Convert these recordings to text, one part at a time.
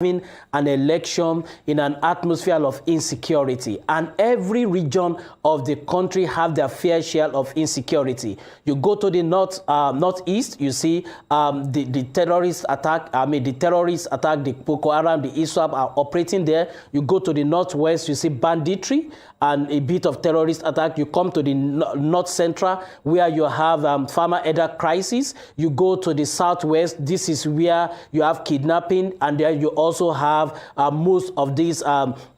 having an election in an atmosphere of insecurity, and every region of the country have their fair share of insecurity. You go to the northeast, you see the terrorist attack. The terrorists attack, the Boko Haram, the ISWAP are operating there. You go to the northwest, you see banditry and a bit of terrorist attack. You come to the north central, where you have farmer elder crisis. You go to the southwest, this is where you have kidnapping, and there you also have most of these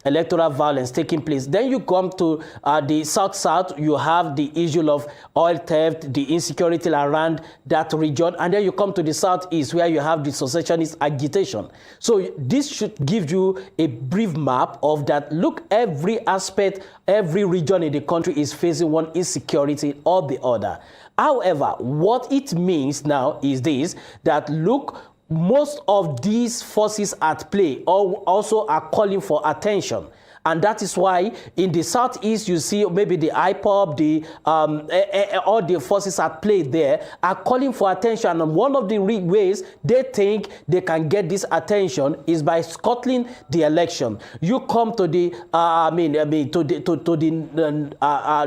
electoral violence taking place. Then you come to the south, you have the issue of oil theft, the insecurity around that region, and then you come to the southeast, where you have the secessionist agitation. So this should give you a brief map of that. Look, every aspect, every region in the country is facing one insecurity or the other. However, what it means now is this, that look, most of these forces at play also are calling for attention. And that is why in the southeast, you see maybe the IPOB, all the forces at play there are calling for attention. And one of the ways they think they can get this attention is by scuttling the election. You come to the,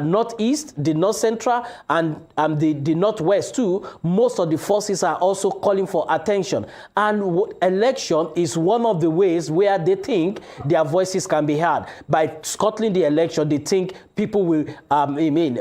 northeast, the north central, and the northwest too. Most of the forces are also calling for attention. And election is one of the ways where they think their voices can be heard. By scuttling the election, they think people will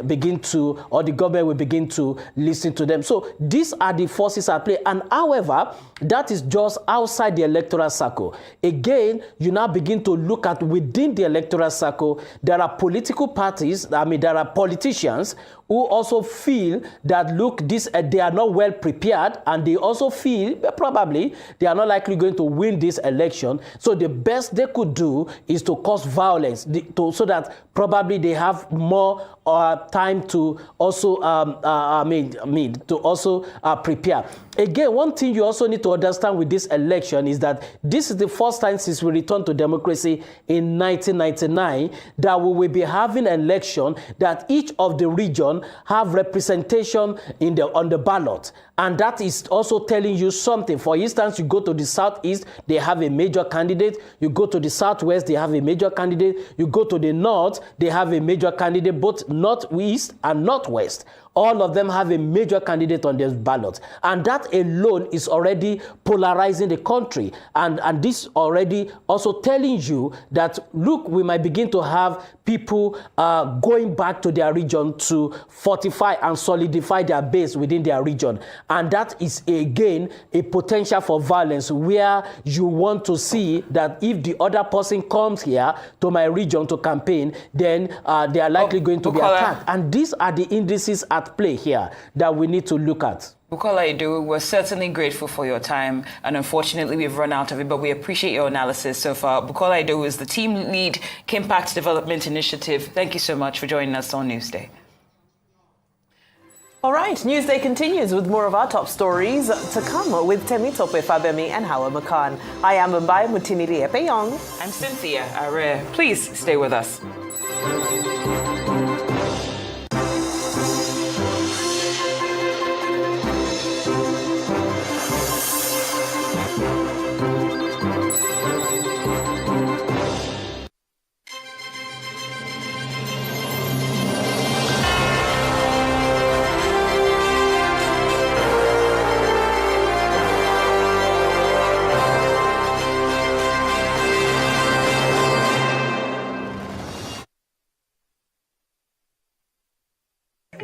begin to, or the government will begin to listen to them. So these are the forces at play. And however, that is just outside the electoral circle. Again, you now begin to look at within the electoral circle, there are political parties, there are politicians who also feel that, look, they are not well prepared, and they also feel probably they are not likely going to win this election. So the best they could do is to cause violence, so that probably they have more time to also prepare. Again, one thing you also need to understand with this election is that this is the first time since we returned to democracy in 1999 that we will be having an election that each of the region have representation on the ballot. And that is also telling you something. For instance, you go to the southeast, they have a major candidate. You go to the southwest, they have a major candidate. You go to the north, they have a major candidate, both northeast and northwest. All of them have a major candidate on their ballot. And that alone is already polarizing the country. And this already also telling you that, look, we might begin to have people going back to their region to fortify and solidify their base within their region. And that is, again, a potential for violence, where you want to see that if the other person comes here to my region to campaign, then they are likely going to be attacked. And these are the indices at play here that we need to look at. Bukola Idowu, we're certainly grateful for your time, and unfortunately we've run out of it, but we appreciate your analysis so far. Bukola Idowu is the team lead, Kimpact Development Initiative. Thank you so much for joining us on Newsday. All right, Newsday continues with more of our top stories to come with Temitope Fabemi and Howard McCann. I am Mbai Mutiniri Epeyong. I'm Cynthia Are. Please stay with us.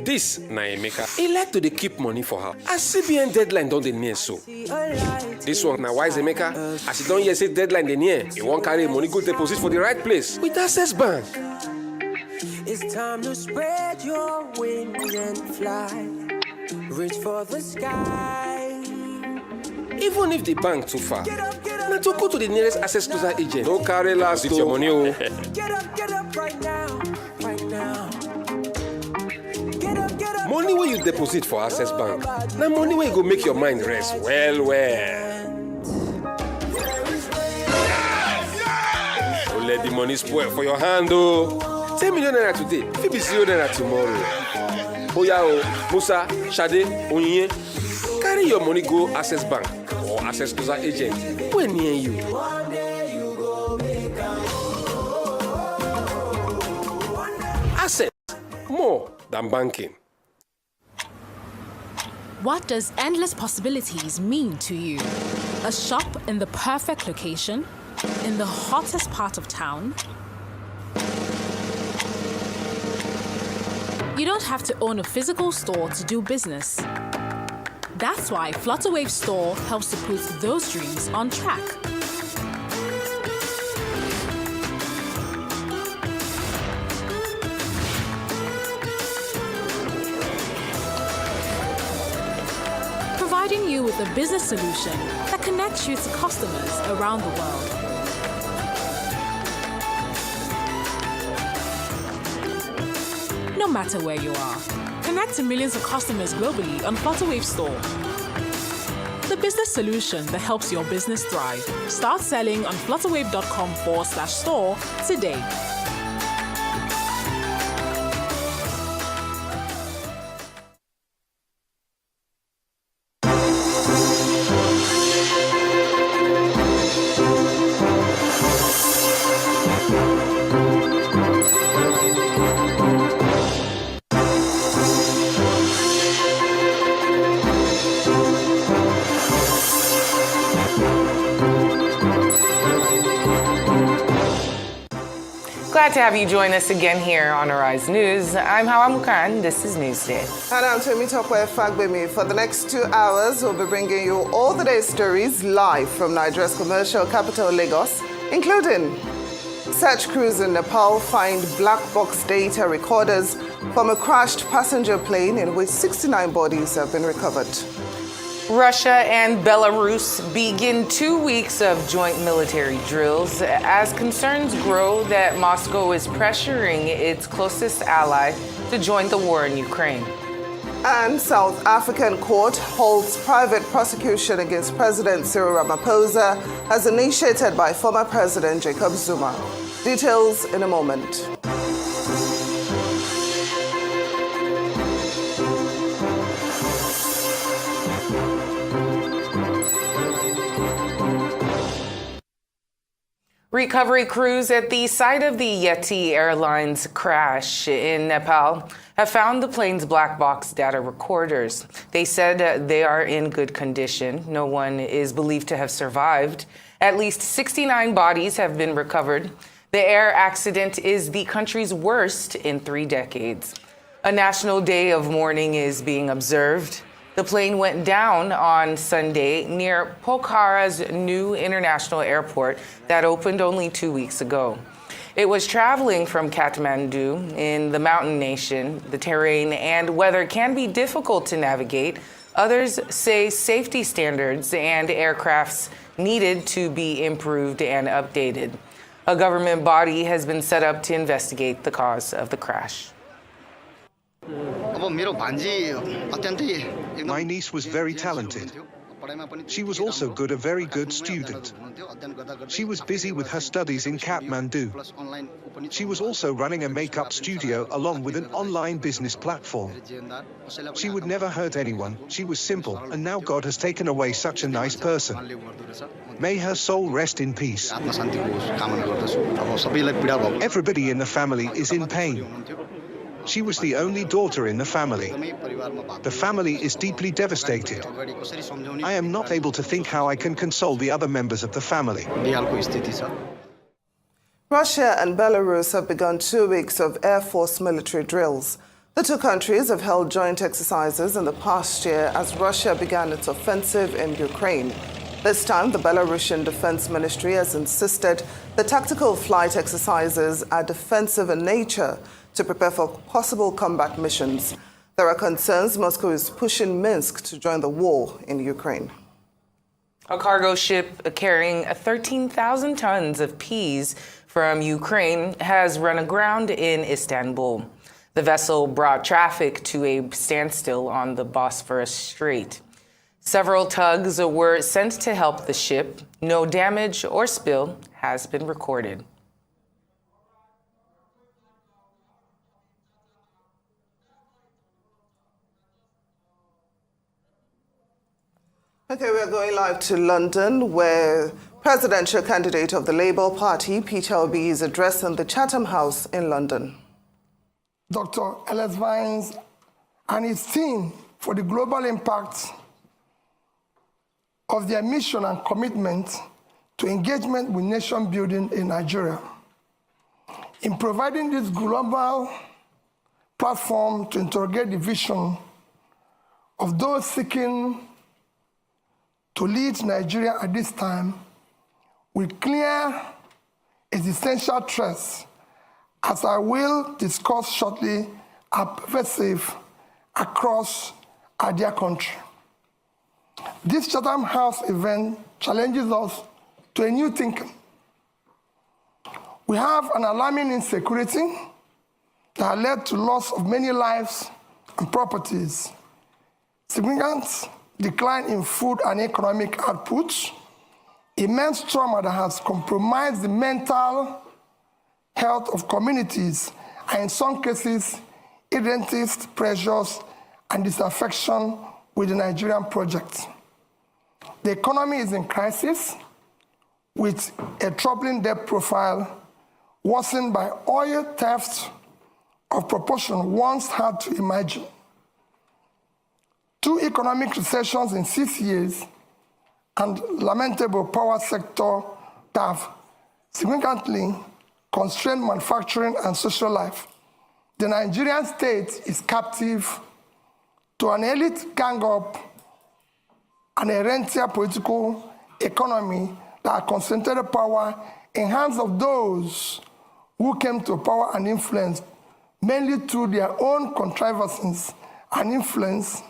This na Emeka. He like to dey keep money for her. As CBN deadline don dey near so. This one na wise Emeka. As he don hear say deadline dey near, he wan carry money go deposit for the right place with Access Bank. It's time to spread your wings and fly. Reach for the sky. Even if the bank too far, na to go to the nearest Access Closer agent. No carry last with your money. Get up right now, right now. Money wey you deposit for Access Bank, na money wey go make your mind rest well. Don't let the money spoil for your hand, oh. 10 million naira today, fit be 0 naira tomorrow. Oya o, Musa, Shade, Onyinye, carry your money go Access Bank or Access Closer agent wey near you. than banking. What does endless possibilities mean to you? A shop in the perfect location, in the hottest part of town? You don't have to own a physical store to do business. That's why Flutterwave Store helps to put those dreams on track. Providing you with a business solution that connects you to customers around the world. No matter where you are, connect to millions of customers globally on Flutterwave Store. The business solution that helps your business thrive. Start selling on flutterwave.com/store today. Glad to have you join us again here on Arise News. I'm Hawa Mukan. This is Newsday. And I'm Temitope Fagbemi. For the next 2 hours, we'll be bringing you all the day's stories live from Nigeria's commercial capital, Lagos, including search crews in Nepal find black box data recorders from a crashed passenger plane in which 69 bodies have been recovered. Russia and Belarus begin 2 weeks of joint military drills as concerns grow that Moscow is pressuring its closest ally to join the war in Ukraine. And South African court holds private prosecution against President Cyril Ramaphosa as initiated by former President Jacob Zuma. Details in a moment. Recovery crews at the site of the Yeti Airlines crash in Nepal have found the plane's black box data recorders. They said they are in good condition. No one is believed to have survived. At least 69 bodies have been recovered. The air accident is the country's worst in 3 decades. A national day of mourning is being observed. The plane went down on Sunday near Pokhara's new international airport that opened only 2 weeks ago. It was traveling from Kathmandu in the mountain nation. The terrain and weather can be difficult to navigate. Others say safety standards and aircrafts needed to be improved and updated. A government body has been set up to investigate the cause of the crash. My niece was very talented. She was also a very good student. She was busy with her studies in Kathmandu. She was also running a makeup studio along with an online business platform. She would never hurt anyone. She was simple, and now God has taken away such a nice person. May her soul rest in peace. Everybody in the family is in pain. She was the only daughter in the family. The family is deeply devastated. I am not able to think how I can console the other members of the family. Russia and Belarus have begun 2 weeks of Air Force military drills. The two countries have held joint exercises in the past year as Russia began its offensive in Ukraine. This time, the Belarusian Defense Ministry has insisted the tactical flight exercises are defensive in nature to prepare for possible combat missions. There are concerns Moscow is pushing Minsk to join the war in Ukraine. A cargo ship carrying 13,000 tons of peas from Ukraine has run aground in Istanbul. The vessel brought traffic to a standstill on the Bosphorus Strait. Several tugs were sent to help the ship. No damage or spill has been recorded. Okay, we're going live to London, where presidential candidate of the Labour Party, Peter Obi, is addressing the Chatham House in London. Dr. Ellis Vines and his team for the global impact of their mission and commitment to engagement with nation building in Nigeria. In providing this global platform to interrogate the vision of those seeking to lead Nigeria at this time with clear existential threats, as I will discuss shortly, are pervasive across our dear country. This Chatham House event challenges us to a new thinking. We have an alarming insecurity that has led to loss of many lives and properties, significant decline in food and economic output, immense trauma that has compromised the mental health of communities, and in some cases, identity pressures and disaffection with the Nigerian project. The economy is in crisis, with a troubling debt profile worsened by oil theft of proportion once hard to imagine. 2 economic recessions in 6 years and lamentable power sector that have significantly constrained manufacturing and social life. The Nigerian state is captive to an elite gang-up and a rentier political economy that concentrated power in hands of those who came to power and influence mainly through their own contrivances and influence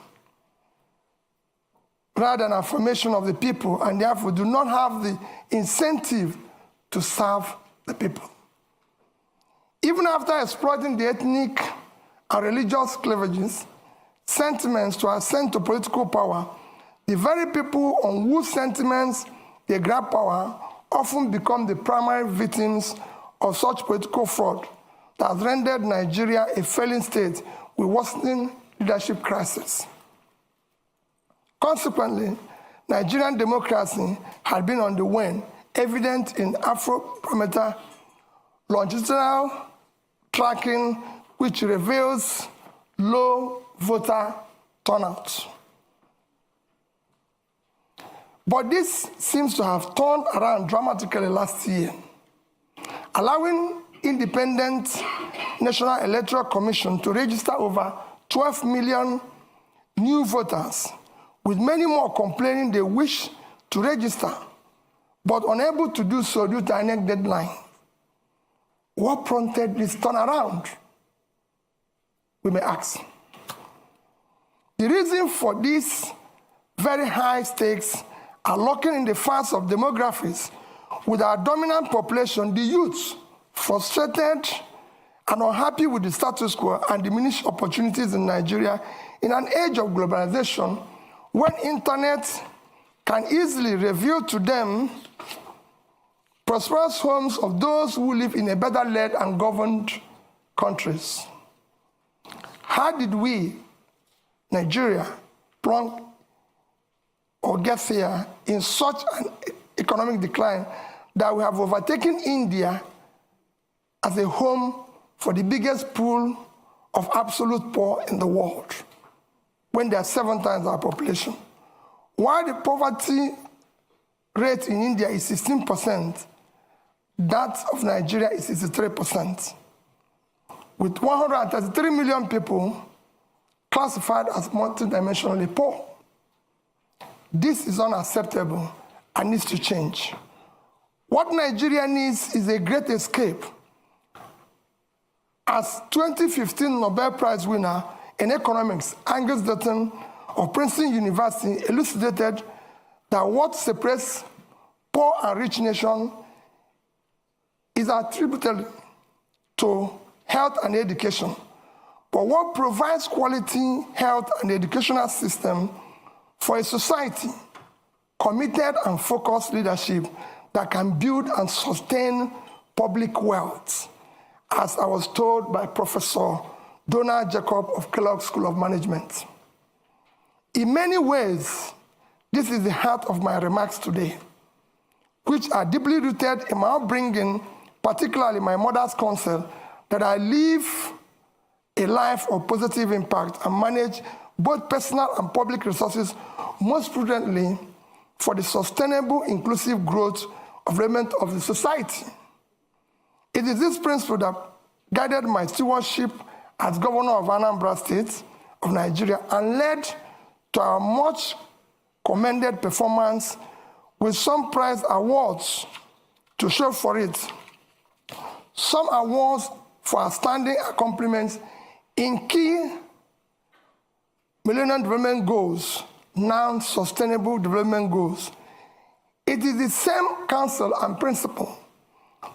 rather than affirmation of the people, and therefore do not have the incentive to serve the people. Even after exploiting the ethnic and religious cleavages, sentiments to ascend to political power, the very people on whose sentiments they grab power often become the primary victims of such political fraud that has rendered Nigeria a failing state with worsening leadership crisis. Consequently, Nigerian democracy had been on the wane, evident in Afrobarometer longitudinal tracking, which reveals low voter turnout. But this seems to have turned around dramatically last year, allowing independent National Electoral Commission to register over 12 million new voters, with many more complaining they wish to register, but unable to do so due to an INEC deadline. What prompted this turnaround? We may ask. The reason for these very high stakes are lurking in the face of demographics, with our dominant population, the youth, frustrated and unhappy with the status quo and diminished opportunities in Nigeria in an age of globalization, when internet can easily reveal to them prosperous homes of those who live in a better led and governed countries. How did we, Nigeria, plunk or get here in such an economic decline that we have overtaken India as a home for the biggest pool of absolute poor in the world, when there are 7 times our population? While the poverty rate in India is 16%, that of Nigeria is 63%, with 133 million people classified as multidimensionally poor. This is unacceptable and needs to change. What Nigeria needs is a great escape. As 2015 Nobel Prize winner in economics Angus Deaton of Princeton University elucidated that what separates poor and rich nations is attributed to health and education. But what provides quality health and educational system for a society, committed and focused leadership that can build and sustain public wealth, as I was told by Professor Donald Jacob of Kellogg School of Management. In many ways, this is the heart of my remarks today, which are deeply rooted in my upbringing, particularly my mother's counsel, that I live a life of positive impact and manage both personal and public resources most prudently for the sustainable, inclusive growth of development of the society. It is this principle that guided my stewardship as governor of Anambra State of Nigeria and led to our much commended performance with some prize awards to show for it. Some awards for outstanding accomplishments in key Millennium Development Goals, now Sustainable Development Goals. It is the same counsel and principle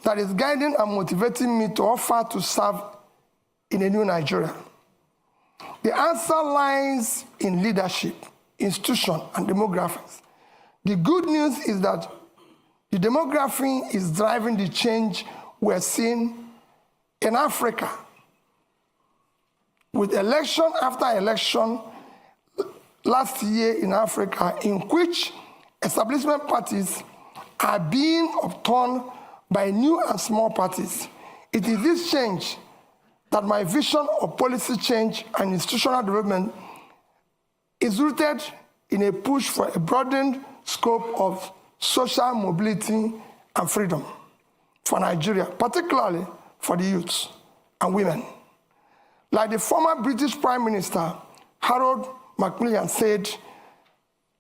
that is guiding and motivating me to offer to serve in a new Nigeria. The answer lies in leadership, institution, and demographics. The good news is that the demography is driving the change we're seeing in Africa. With election after election last year in Africa, in which establishment parties are being upturned by new and small parties. It is this change that my vision of policy change and institutional development is rooted in a push for a broadened scope of social mobility and freedom for Nigeria, particularly for the youths and women. Like the former British Prime Minister, Harold Macmillan, said,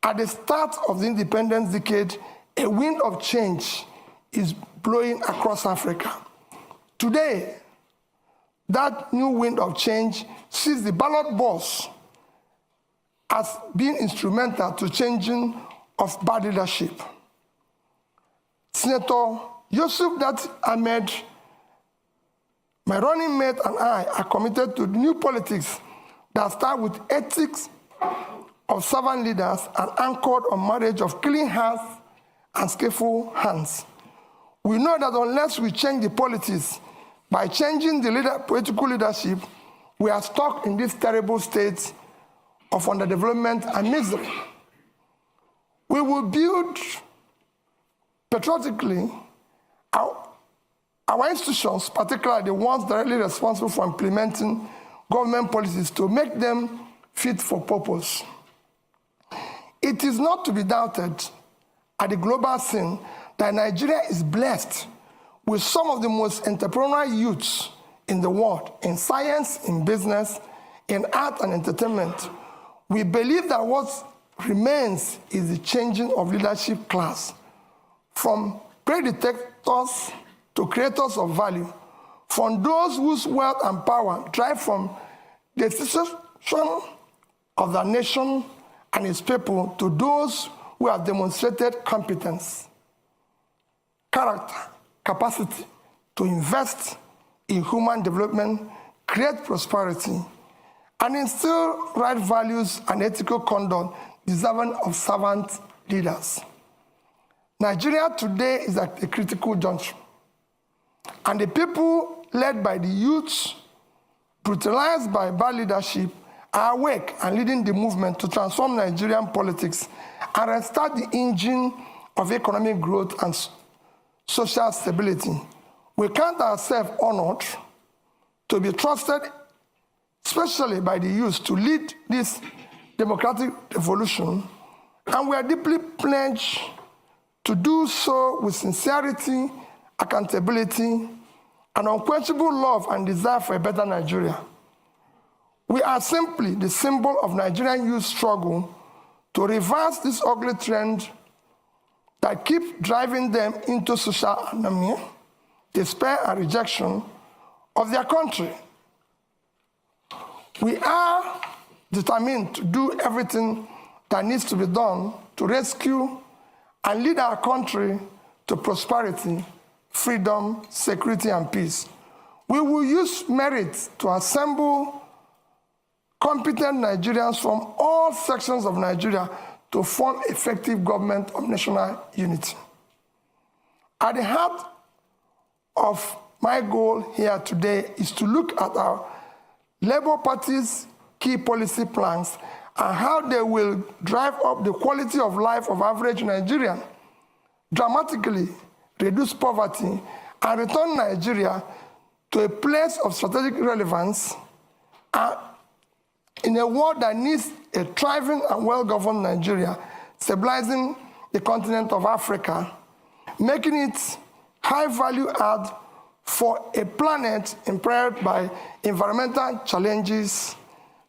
at the start of the independence decade, a wind of change is blowing across Africa. Today, that new wind of change sees the ballot box as being instrumental to changing of bad leadership. Senator Yusuf Dat Ahmed, my running mate, and I are committed to new politics that start with ethics of servant leaders and anchored on marriage of clean hands and skillful hands. We know that unless we change the politics by changing the political leadership, we are stuck in this terrible state of underdevelopment and misery. We will build patriotically our institutions, particularly the ones directly responsible for implementing government policies, to make them fit for purpose. It is not to be doubted at the global scene that Nigeria is blessed with some of the most entrepreneurial youths in the world, in science, in business, in art and entertainment. We believe that what remains is the changing of leadership class from predators to creators of value, from those whose wealth and power drive from the destruction of the nation and its people to those who have demonstrated competence, character, capacity to invest in human development, create prosperity, and instill right values and ethical conduct deserving of servant leaders. Nigeria today is at a critical juncture, and the people led by the youths, brutalized by bad leadership, are awake and leading the movement to transform Nigerian politics and restart the engine of economic growth and social stability. We count ourselves honored to be trusted, especially by the youth, to lead this democratic revolution, and we are deeply pledged to do so with sincerity, accountability, and unquenchable love and desire for a better Nigeria. We are simply the symbol of Nigerian youth struggle to reverse this ugly trend that keep driving them into social anomia, despair, and rejection of their country. We are determined to do everything that needs to be done to rescue and lead our country to prosperity, freedom, security, and peace. We will use merit to assemble competent Nigerians from all sections of Nigeria to form effective government of national unity. At the heart of my goal here today is to look at our Labour Party's key policy plans and how they will drive up the quality of life of average Nigerian, dramatically reduce poverty, and return Nigeria to a place of strategic relevance in a world that needs a thriving and well-governed Nigeria, stabilizing the continent of Africa, making it high value add for a planet impaired by environmental challenges,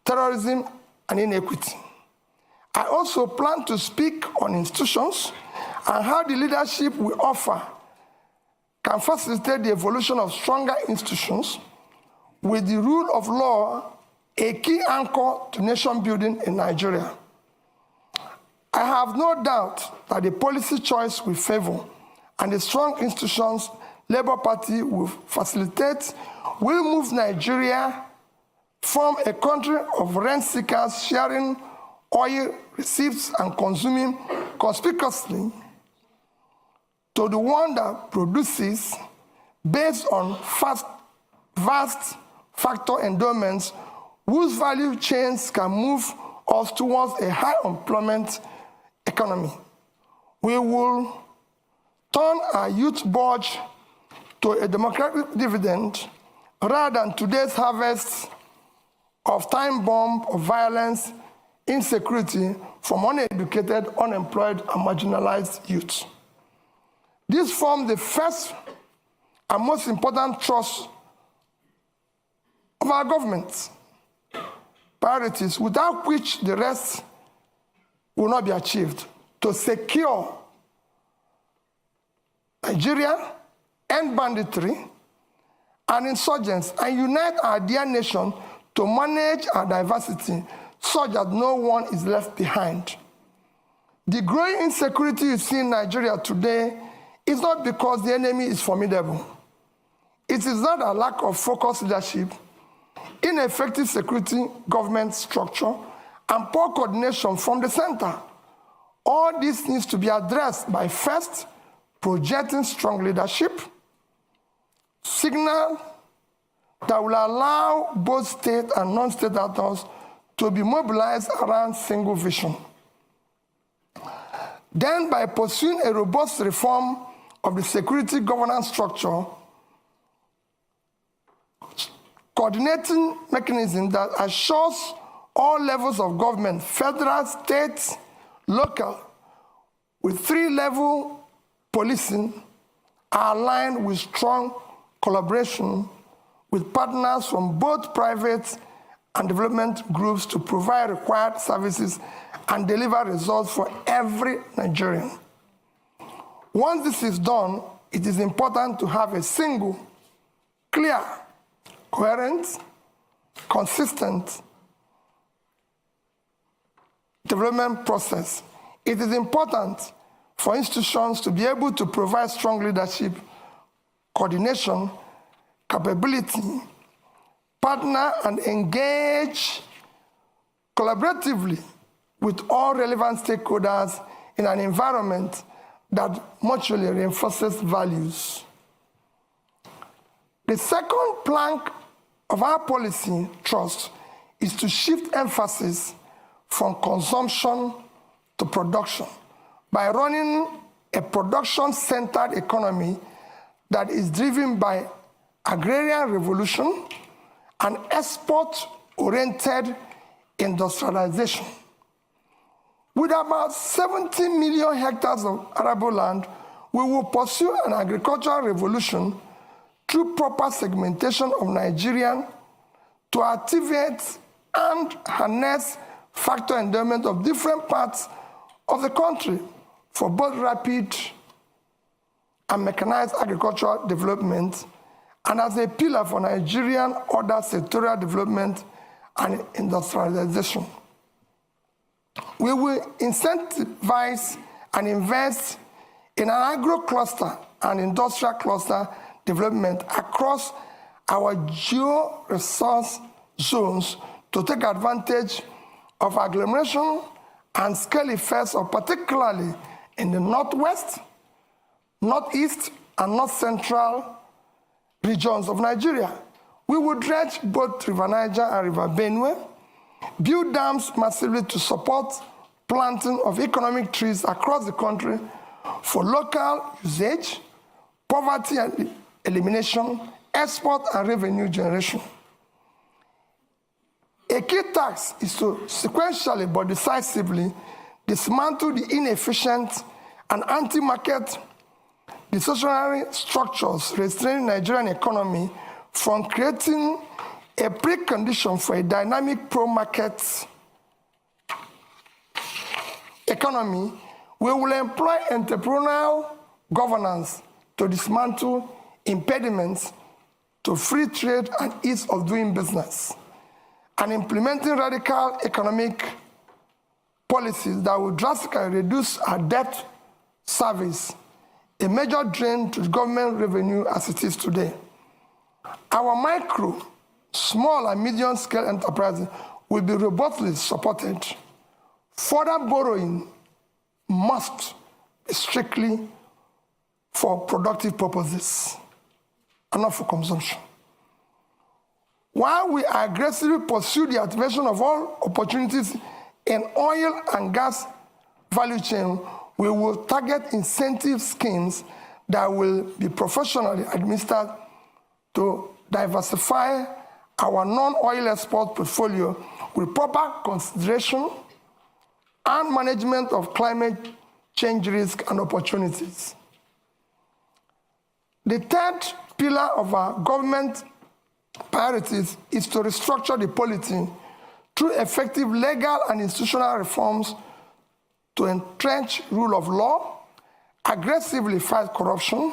terrorism, and inequity. I also plan to speak on institutions and how the leadership we offer can facilitate the evolution of stronger institutions with the rule of law a key anchor to nation building in Nigeria. I have no doubt that the policy choice we favor and the strong institutions Labour Party will facilitate will move Nigeria from a country of rent seekers sharing oil receipts and consuming conspicuously to the one that produces based on vast factor endowments whose value chains can move us towards a high employment economy. We will turn our youth budget to a democratic dividend rather than today's harvest of time bomb of violence, insecurity from uneducated, unemployed, and marginalized youth. This forms the first and most important thrust of our government priorities, without which the rest will not be achieved. To secure Nigeria, end banditry and insurgents, and unite our dear nation to manage our diversity such that no one is left behind. The growing insecurity you see in Nigeria today is not because the enemy is formidable. It is not a lack of focused leadership, ineffective security government structure, and poor coordination from the center. All this needs to be addressed by first projecting strong leadership, signal that will allow both state and non-state actors to be mobilized around single vision. Then by pursuing a robust reform of the security governance structure, coordinating mechanism that assures all levels of government, federal, state, local, with three-level policing are aligned with strong collaboration with partners from both private and development groups to provide required services and deliver results for every Nigerian. Once this is done, it is important to have a single, clear, coherent, consistent development process. It is important for institutions to be able to provide strong leadership, coordination, capability, partner and engage collaboratively with all relevant stakeholders in an environment that mutually reinforces values. The second plank of our policy thrust is to shift emphasis from consumption to production by running a production-centered economy that is driven by agrarian revolution and export-oriented industrialization. With about 70 million hectares of arable land, we will pursue an agricultural revolution through proper segmentation of Nigerian to activate and harness factor endowment of different parts of the country for both rapid and mechanized agricultural development and as a pillar for Nigerian other sectorial development and industrialization. We will incentivize and invest in an agro-cluster and industrial cluster development across our geo-resource zones to take advantage of agglomeration and scale effects, of particularly in the northwest, northeast, and north central regions of Nigeria. We will dredge both River Niger and River Benue, build dams massively to support planting of economic trees across the country for local usage, poverty elimination, export and revenue generation. A key task is to sequentially but decisively dismantle the inefficient and anti-market distortionary structures restraining the Nigerian economy from creating a precondition for a dynamic pro-market economy. We will employ entrepreneurial governance to dismantle impediments to free trade and ease of doing business, and implementing radical economic policies that will drastically reduce our debt service, a major drain to government revenue as it is today. Our micro, small and medium scale enterprises will be robustly supported. Further borrowing must be strictly for productive purposes and not for consumption. While we aggressively pursue the activation of all opportunities in oil and gas value chain, we will target incentive schemes that will be professionally administered to diversify our non-oil export portfolio with proper consideration and management of climate change risk and opportunities. The third pillar of our government priorities is to restructure the polity through effective legal and institutional reforms to entrench rule of law, aggressively fight corruption,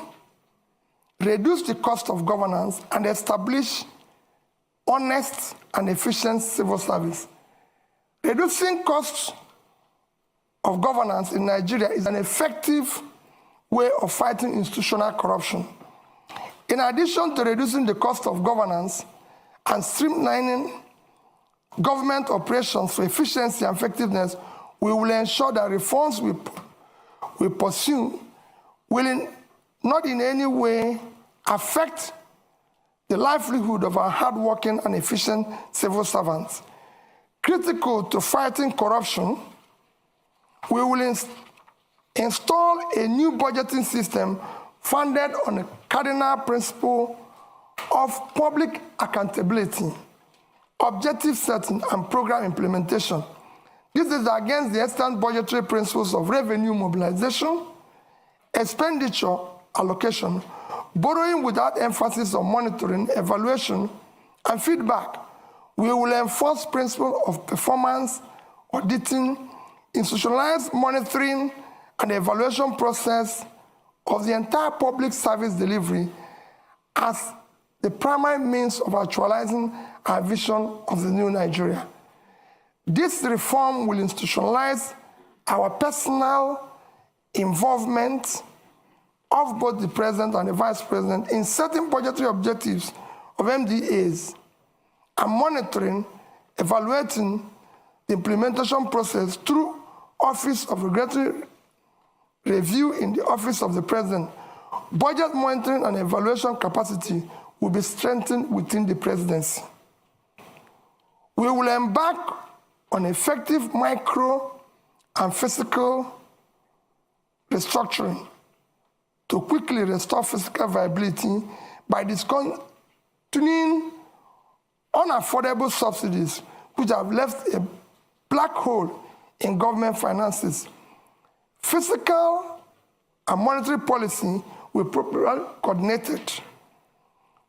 reduce the cost of governance, and establish honest and efficient civil service. Reducing costs of governance in Nigeria is an effective way of fighting institutional corruption. In addition to reducing the cost of governance and streamlining government operations for efficiency and effectiveness, we will ensure that reforms we pursue will not in any way affect the livelihood of our hardworking and efficient civil servants. Critical to fighting corruption, we will install a new budgeting system founded on a cardinal principle of public accountability, objective setting, and program implementation. This is against the extant budgetary principles of revenue mobilization, expenditure allocation, borrowing without emphasis on monitoring, evaluation, and feedback. We will enforce principles of performance, auditing, institutionalized monitoring and evaluation process of the entire public service delivery as the primary means of actualizing our vision of the new Nigeria. This reform will institutionalize our personal involvement of both the President and the Vice President in setting budgetary objectives of MDAs and monitoring, evaluating the implementation process through Office of Regulatory Review in the Office of the President. Budget monitoring and evaluation capacity will be strengthened within the presidency. We will embark on effective micro and physical restructuring to quickly restore physical viability by discontinuing unaffordable subsidies which have left a black hole in government finances. Fiscal and monetary policy will be properly coordinated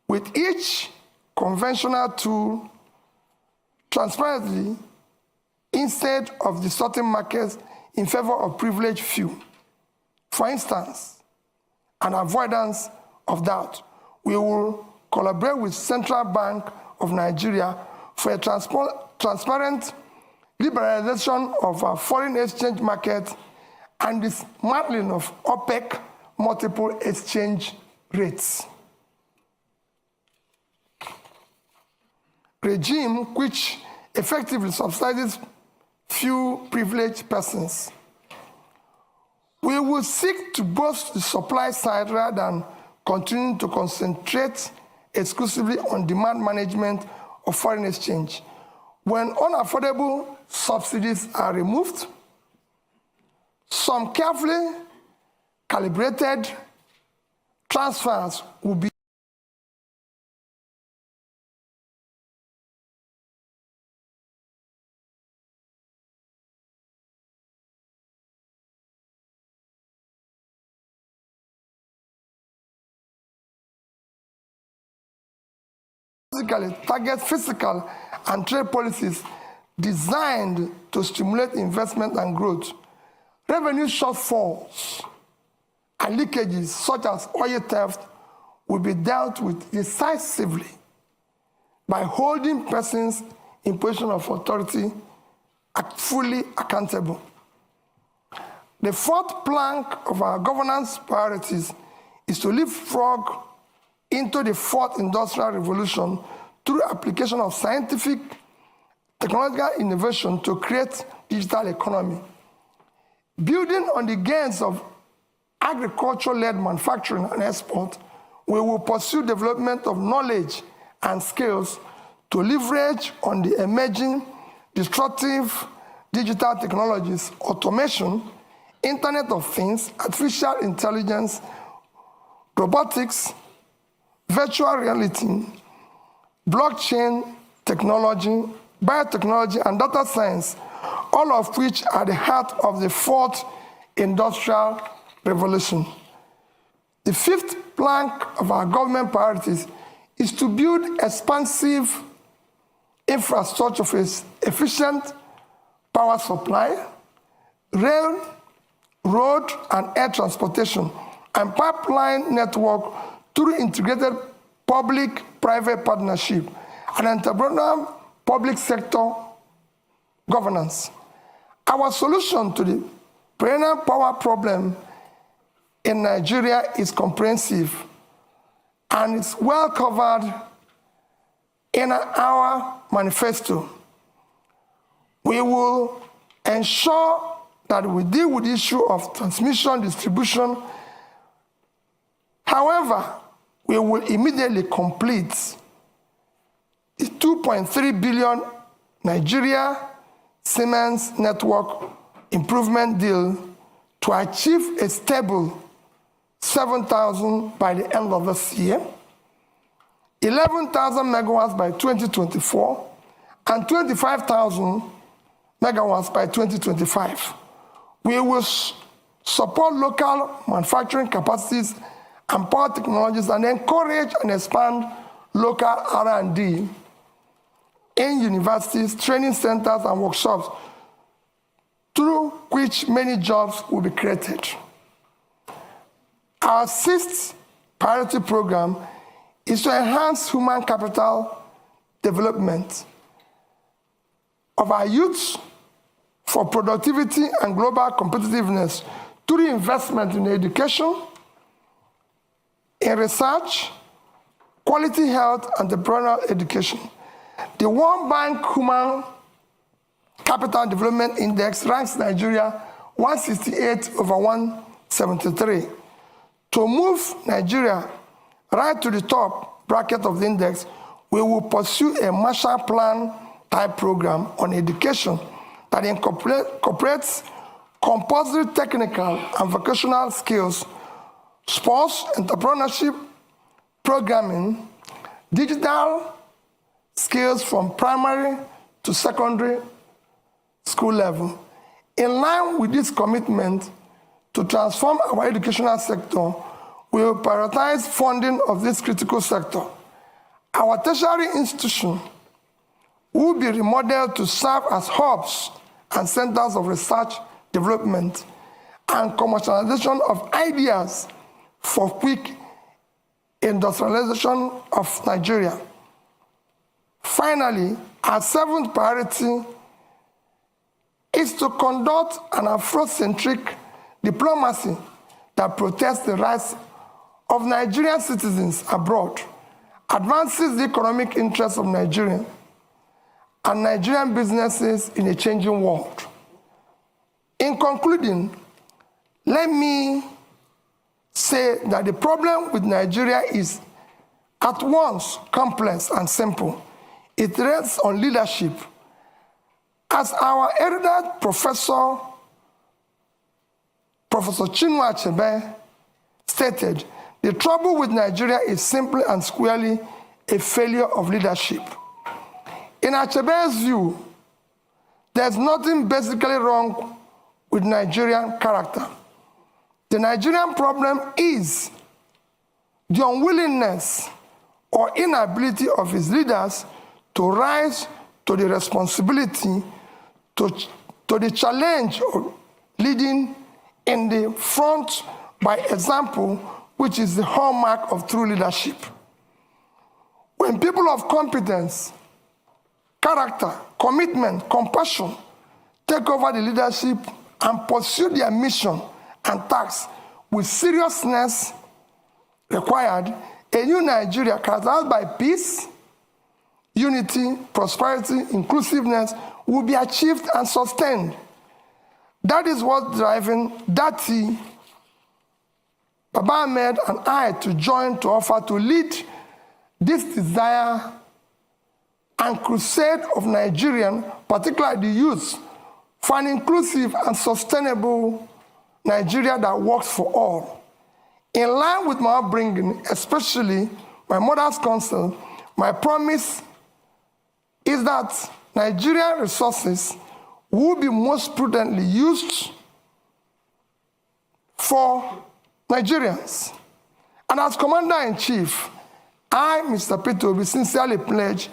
with each conventional tool transparently instead of distorting markets in favor of privileged few. For instance, an avoidance of doubt, we will collaborate with Central Bank of Nigeria for a transparent liberalization of our foreign exchange market and dismantling of OPEC multiple exchange rates. Regime which effectively subsidizes few privileged persons. We will seek to boost the supply side rather than continue to concentrate exclusively on demand management of foreign exchange. When unaffordable subsidies are removed, some carefully calibrated transfers will be Basically, target fiscal and trade policies designed to stimulate investment and growth. Revenue shortfalls and leakages, such as oil theft, will be dealt with decisively by holding persons in position of authority fully accountable. The fourth plank of our governance priorities is to leapfrog into the fourth industrial revolution through application of scientific technological innovation to create digital economy. Building on the gains of agriculture-led manufacturing and export, we will pursue development of knowledge and skills to leverage on the emerging disruptive digital technologies, automation, Internet of Things, artificial intelligence, robotics, virtual reality, blockchain technology, biotechnology, and data science, all of which are the heart of the fourth industrial revolution. The fifth plank of our government priorities is to build expansive infrastructure for efficient power supply, rail, road and air transportation, and pipeline network through integrated public-private partnership and entrepreneurial public sector governance. Our solution to the perennial power problem in Nigeria is comprehensive and is well covered in our manifesto. We will ensure that we deal with the issue of transmission, distribution. However, we will immediately complete the 2.3 billion Nigeria Siemens network improvement deal to achieve a stable 7,000 by the end of this year, 11,000 megawatts by 2024, and 25,000 megawatts by 2025. We will support local manufacturing capacities and power technologies and encourage and expand local R&D in universities, training centers, and workshops, through which many jobs will be created. Our sixth priority program is to enhance human capital development of our youth for productivity and global competitiveness through investment in education, in research, quality health, and entrepreneurial education. The World Bank Human Capital Development Index ranks Nigeria 168 over 173. To move Nigeria right to the top bracket of the index, we will pursue a Marshall Plan type program on education that incorporates compulsory technical and vocational skills, sports, entrepreneurship, programming, digital skills from primary to secondary school level. In line with this commitment to transform our educational sector, we will prioritize funding of this critical sector. Our tertiary institution will be remodeled to serve as hubs and centers of research, development, and commercialization of ideas for quick industrialization of Nigeria. Finally, our seventh priority is to conduct an Afrocentric diplomacy that protects the rights of Nigerian citizens abroad, advances the economic interests of Nigerians and Nigerian businesses in a changing world. In concluding, let me say that the problem with Nigeria is at once complex and simple. It rests on leadership. As our erudite Professor Chinua Achebe stated, the trouble with Nigeria is simply and squarely a failure of leadership. In Achebe's view, there's nothing basically wrong with Nigerian character. The Nigerian problem is the unwillingness or inability of its leaders to rise to the responsibility, to the challenge of leading in the front by example, which is the hallmark of true leadership. When people of competence, character, commitment, compassion take over the leadership and pursue their mission and tasks with seriousness required, a new Nigeria characterized by peace, unity, prosperity, inclusiveness will be achieved and sustained. That is what's driving Dati, Baba Ahmed, and I to join to offer to lead this desire and crusade of Nigerian, particularly the youth, for an inclusive and sustainable Nigeria that works for all. In line with my upbringing, especially my mother's counsel, my promise is that Nigerian resources will be most prudently used for Nigerians. And as Commander-in-Chief, I, Mr. Peter, will sincerely pledge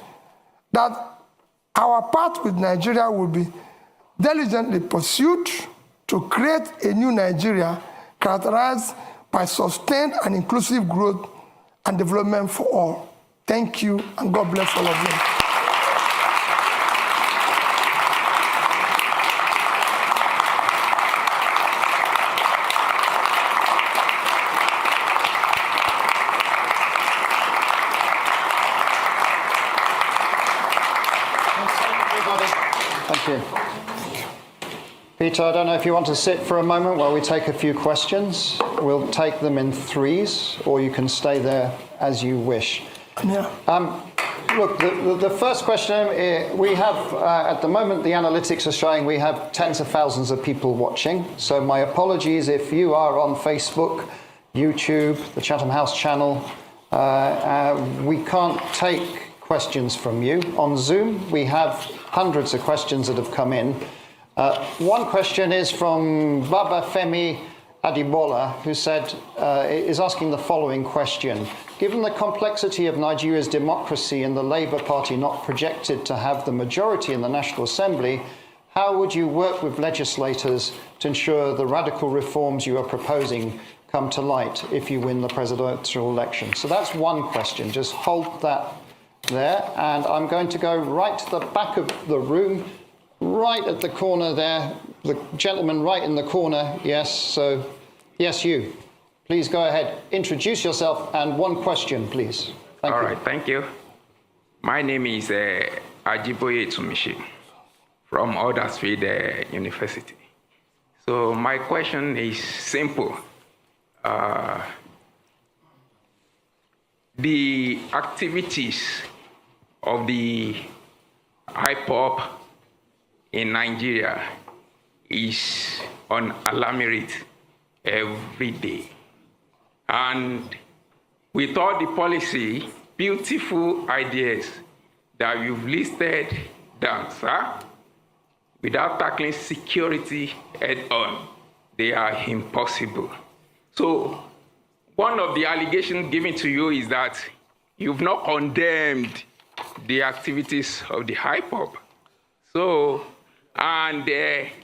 that our path with Nigeria will be diligently pursued to create a new Nigeria characterized by sustained and inclusive growth and development for all. Thank you, and God bless all of you. Thank you. Peter, I don't know if you want to sit for a moment while we take a few questions. We'll take them in threes, or you can stay there as you wish. Yeah. Look, the first question, we have, at the moment, the analytics are showing we have tens of thousands of people watching. So my apologies if you are on Facebook, YouTube, the Chatham House channel. We can't take questions from you. On Zoom, we have hundreds of questions that have come in. One question is from Baba Femi Adibola, who said, is asking the following question. Given the complexity of Nigeria's democracy and the Labour Party not projected to have the majority in the National Assembly, how would you work with legislators to ensure the radical reforms you are proposing come to light if you win the presidential election? So that's one question. Just hold that there. And I'm going to go right to the back of the room, right at the corner there. The gentleman right in the corner. Yes, so yes, you. Please go ahead. Introduce yourself and one question, please. Thank you. All right, thank you. My name is Ajiboye Tsumishi from Huddersfield University. So my question is simple. The activities of the IPOP in Nigeria is on alarming rate every day. And with all the policy, beautiful ideas that you've listed down, sir, without tackling security head on, they are impossible. So one of the allegations given to you is that you've not condemned the activities of the IPOP. So, and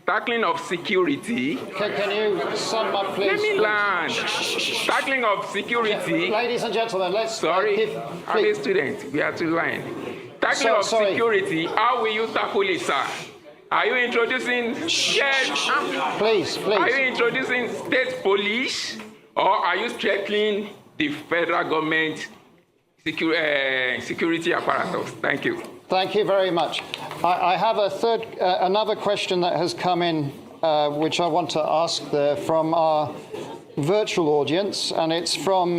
tackling of security. Can you sum up, please? Let me land. Tackling of security. Ladies and gentlemen, let's. Sorry, I'm a student. We are to line. Tackling of security. How will you tackle it, sir? Are you introducing? Yes. Please. Are you introducing state police, or are you strengthening the federal government security apparatus? Thank you. Thank you very much. I have another question that has come in, which I want to ask from our virtual audience, and it's from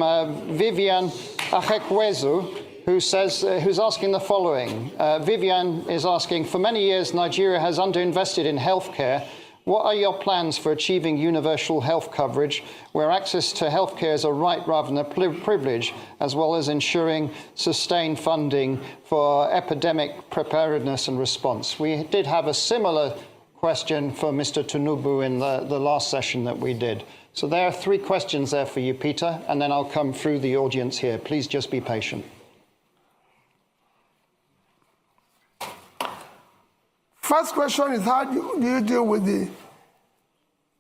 Vivian Achekwezu, who's asking the following. Vivian is asking, for many years, Nigeria has underinvested in healthcare. What are your plans for achieving universal health coverage, where access to healthcare is a right rather than a privilege, as well as ensuring sustained funding for epidemic preparedness and response? We did have a similar question for Mr. Tinubu in the last session that we did. So there are three questions there for you, Peter, and then I'll come through the audience here. Please just be patient. First question is, how do you deal with the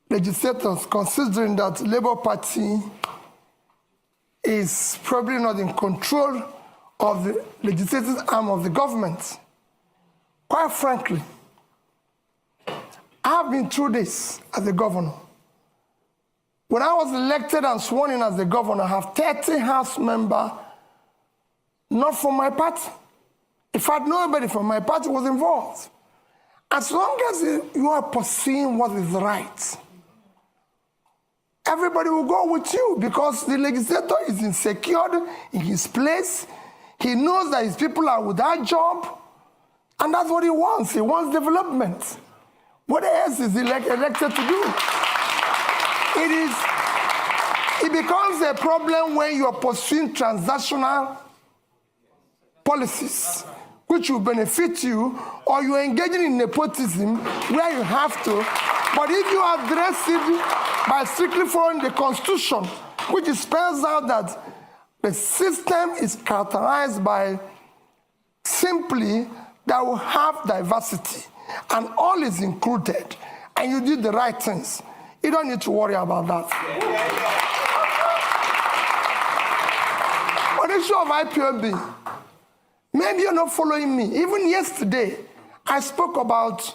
legislators, considering that Labour Party is probably not in control of the legislative arm of the government? Quite frankly, I have been through this as a governor. When I was elected and sworn in as the governor, I have 30 House members, not from my party. In fact, nobody from my party was involved. As long as you are pursuing what is right, everybody will go with you, because the legislator is insecure in his place. He knows that his people are without job, and that's what he wants. He wants development. What else is he elected to do? It becomes a problem when you are pursuing transactional policies which will benefit you, or you're engaging in nepotism where you have to. But if you address it by strictly following the Constitution, which spells out that the system is characterized by simply that will have diversity and all is included, and you did the right things, you don't need to worry about that. On the issue of IPOB, maybe you're not following me. Even yesterday, I spoke about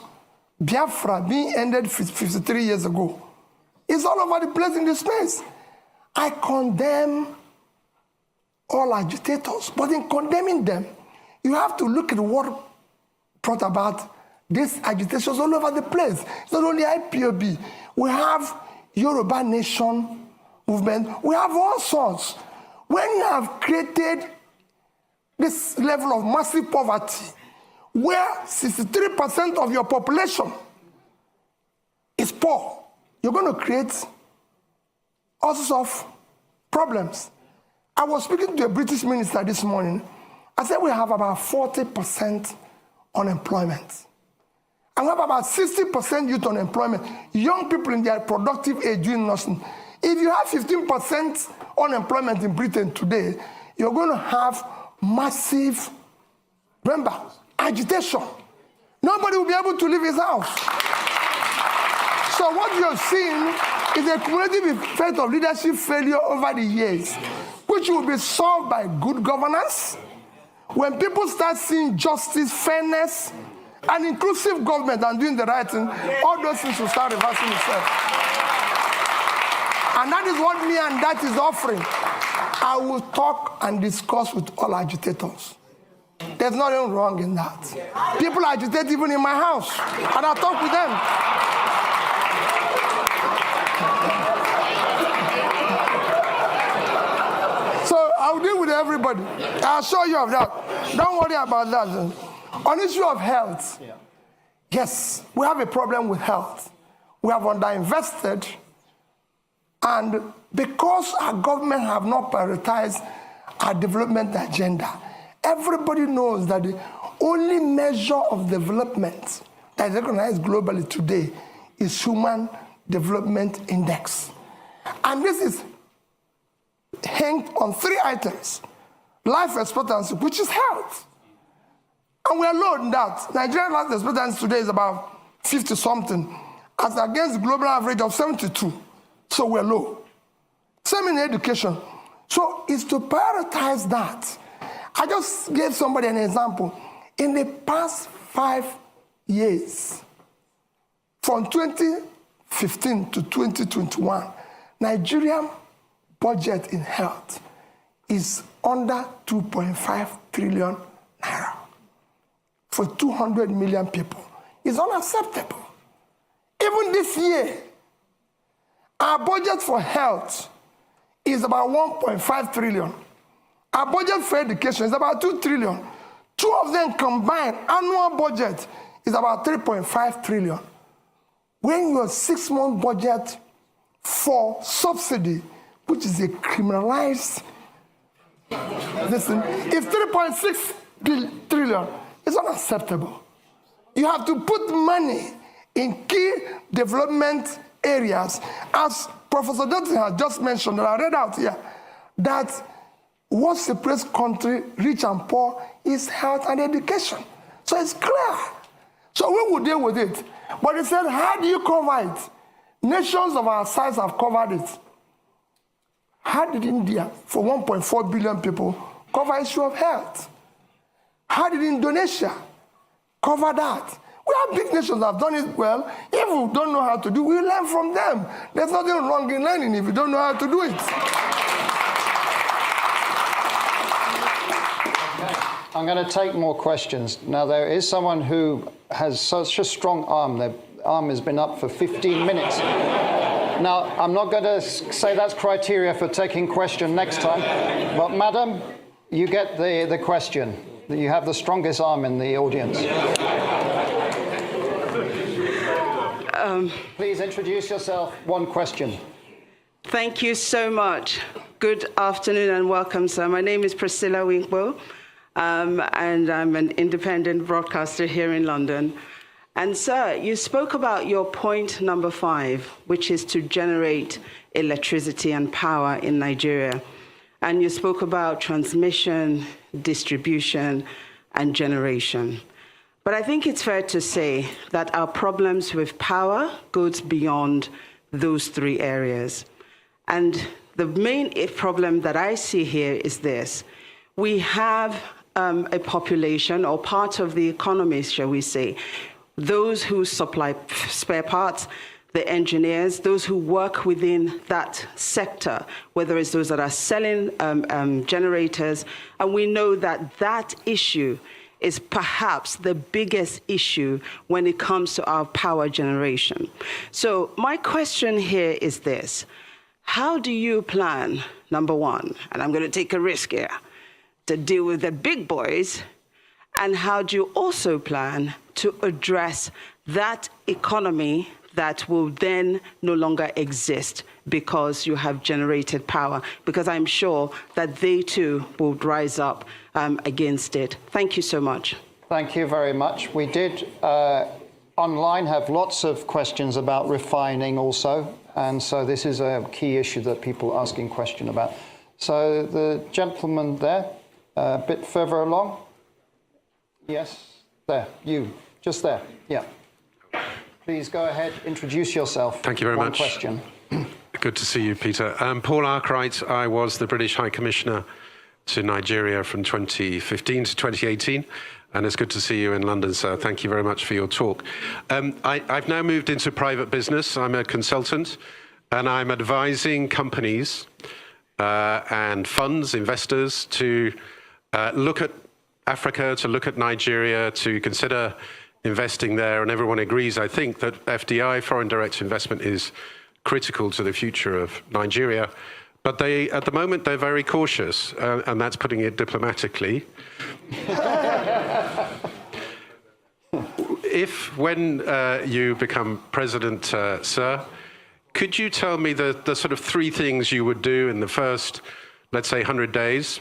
Biafra being ended 53 years ago. It's all over the place in the space. I condemn all agitators, but in condemning them, you have to look at what brought about these agitations all over the place. It's not only IPOB. We have Yoruba Nation movement. We have all sorts. When you have created this level of massive poverty, where 63% of your population is poor, you're going to create all sorts of problems. I was speaking to a British minister this morning. I said we have about 40% unemployment. And we have about 60% youth unemployment. Young people in their productive age doing nothing. If you have 15% unemployment in Britain today, you're going to have massive, remember, agitation. Nobody will be able to leave his house. So what you're seeing is a cumulative effect of leadership failure over the years, which will be solved by good governance. When people start seeing justice, fairness, and inclusive government and doing the right thing, all those things will start reversing itself. And that is what me and that is offering. I will talk and discuss with all agitators. There's nothing wrong in that. People agitate even in my house, and I talk with them. So I'll deal with everybody. I'll show you of that. Don't worry about that. On the issue of health, yes, we have a problem with health. We have underinvested, and because our government have not prioritized our development agenda, everybody knows that the only measure of development that is recognized globally today is Human Development Index. And this is hinged on 3 items: life expectancy, which is health. And we are low in that. Nigerian life expectancy today is about 50-something, as against the global average of 72. So we're low. Same in education. So it's to prioritize that. I just gave somebody an example. In the past 5 years, from 2015 to 2021, Nigerian budget in health is under 2.5 trillion naira for 200 million people. It's unacceptable. Even this year, our budget for health is about 1.5 trillion. Our budget for education is about 2 trillion. 2 of them combined, annual budget is about 3.5 trillion. When your 6-month budget for subsidy, which is a criminalized, listen, is 3.6 trillion. It's unacceptable. You have to put money in key development areas. As Professor Dutton has just mentioned, and I read out here, that what separates country, rich and poor, is health and education. So it's clear. So we will deal with it. But he said, how do you cover it? Nations of our size have covered it. How did India, for 1.4 billion people, cover issue of health? How did Indonesia cover that? We have big nations that have done it well. If we don't know how to do it, we learn from them. There's nothing wrong in learning if you don't know how to do it. I'm going to take more questions. Now, there is someone who has such a strong arm. Their arm has been up for 15 minutes. Now, I'm not going to say that's criteria for taking question next time, but madam, you get the question. You have the strongest arm in the audience. Please introduce yourself. One question. Thank you so much. Good afternoon and welcome, sir. My name is Priscilla Winkbo, and I'm an independent broadcaster here in London. And sir, you spoke about your point number 5, which is to generate electricity and power in Nigeria. And you spoke about transmission, distribution, and generation. But I think it's fair to say that our problems with power goes beyond those 3 areas. And the main problem that I see here is this. We have a population, or part of the economy, shall we say, those who supply spare parts, the engineers, those who work within that sector, whether it's those that are selling generators, and we know that that issue is perhaps the biggest issue when it comes to our power generation. So my question here is this. How do you plan, number 1, and I'm going to take a risk here, to deal with the big boys, and how do you also plan to address that economy that will then no longer exist because you have generated power? Because I'm sure that they too will rise up against it. Thank you so much. Thank you very much. We did online have lots of questions about refining also, and so this is a key issue that people are asking question about. So the gentleman there, a bit further along. Yes, there, you, just there, yeah. Please go ahead, introduce yourself. Thank you very much. One question. Good to see you, Peter. Paul Arkwright. I was the British High Commissioner to Nigeria from 2015 to 2018, and it's good to see you in London, sir. Thank you very much for your talk. I've now moved into private business. I'm a consultant, and I'm advising companies and funds, investors, to look at Africa, to look at Nigeria, to consider investing there, and everyone agrees, I think, that FDI, foreign direct investment, is critical to the future of Nigeria. But at the moment, they're very cautious, and that's putting it diplomatically. When you become president, sir, could you tell me the sort of 3 things you would do in the first, let's say, 100 days,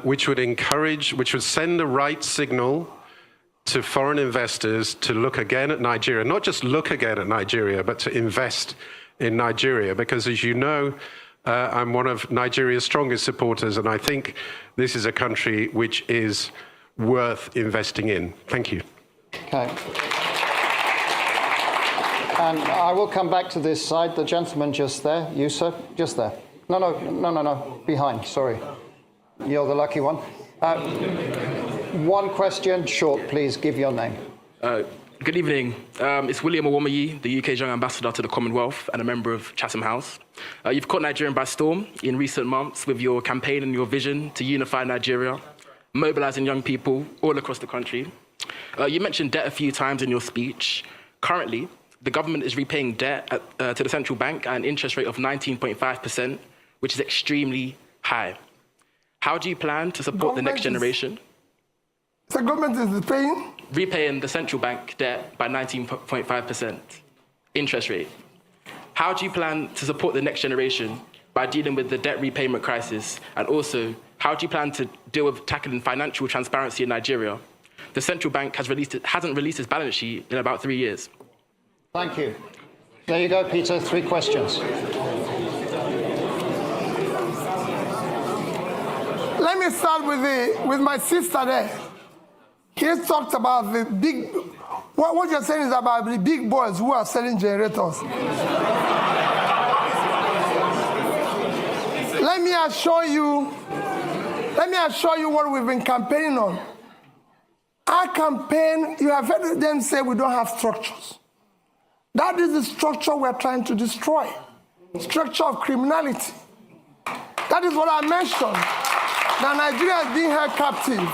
which would send the right signal to foreign investors to look again at Nigeria, not just look again at Nigeria, but to invest in Nigeria? Because as you know, I'm one of Nigeria's strongest supporters, and I think this is a country which is worth investing in. Thank you. Okay. And I will come back to this side. The gentleman just there. You, sir? Just there. No. Behind, sorry. You're the lucky one. One question, short, please. Give your name. Good evening. It's William Owomayi, the UK's young ambassador to the Commonwealth and a member of Chatham House. You've caught Nigeria by storm in recent months with your campaign and your vision to unify Nigeria, mobilizing young people all across the country. You mentioned debt a few times in your speech. Currently, the government is repaying debt to the central bank at an interest rate of 19.5%, which is extremely high. How do you plan to support the next generation? The government is paying? Repaying the central bank debt by 19.5% interest rate. How do you plan to support the next generation by dealing with the debt repayment crisis? And also, how do you plan to deal with tackling financial transparency in Nigeria? The central bank hasn't released its balance sheet in about 3 years. Thank you. There you go, Peter. 3 questions. Let me start with my sister there. He talked about the big What you're saying is about the big boys who are selling generators. Let me assure you what we've been campaigning on. Our campaign, you have heard them say we don't have structures. That is the structure we're trying to destroy. Structure of criminality. That is what I mentioned. That Nigeria is being held captive.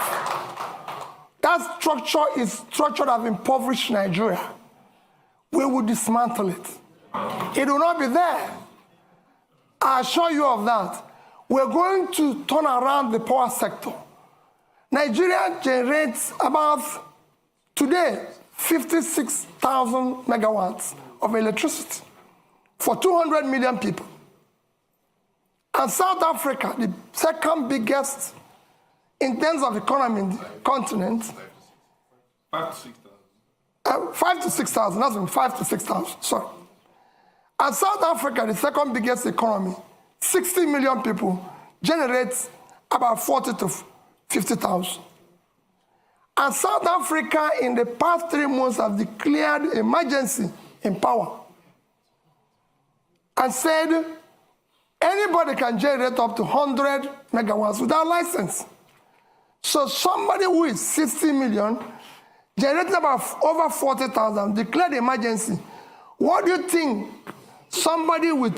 That structure is structure that have impoverished Nigeria. We will dismantle it. It will not be there. I assure you of that. We're going to turn around the power sector. Nigeria generates about, today, 56,000 megawatts of electricity for 200 million people. And South Africa, the second biggest in terms of economy in the continent, 5 to 6,000, that's 5 to 6,000, sorry. And South Africa, the second biggest economy, 60 million people, generates about 40 to 50,000. And South Africa, in the past 3 months, have declared emergency in power and said anybody can generate up to 100 megawatts without license. So somebody who is 60 million, generating about over 40,000, declared emergency. What do you think somebody with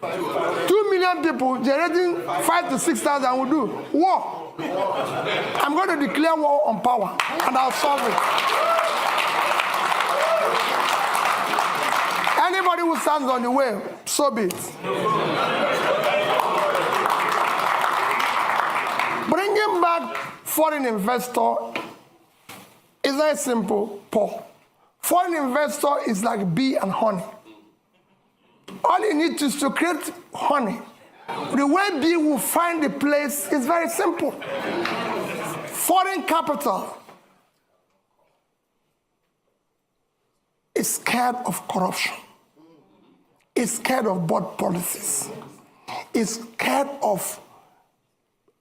2 million people generating 5 to 6,000 will do? War. I'm going to declare war on power, and I'll solve it. Anybody who stands on the way, so be it. Bringing back foreign investor is very simple, Paul. Foreign investor is like bee and honey. All you need is to create honey. The way bee will find the place is very simple. Foreign capital is scared of corruption. It's scared of bad policies. It's scared of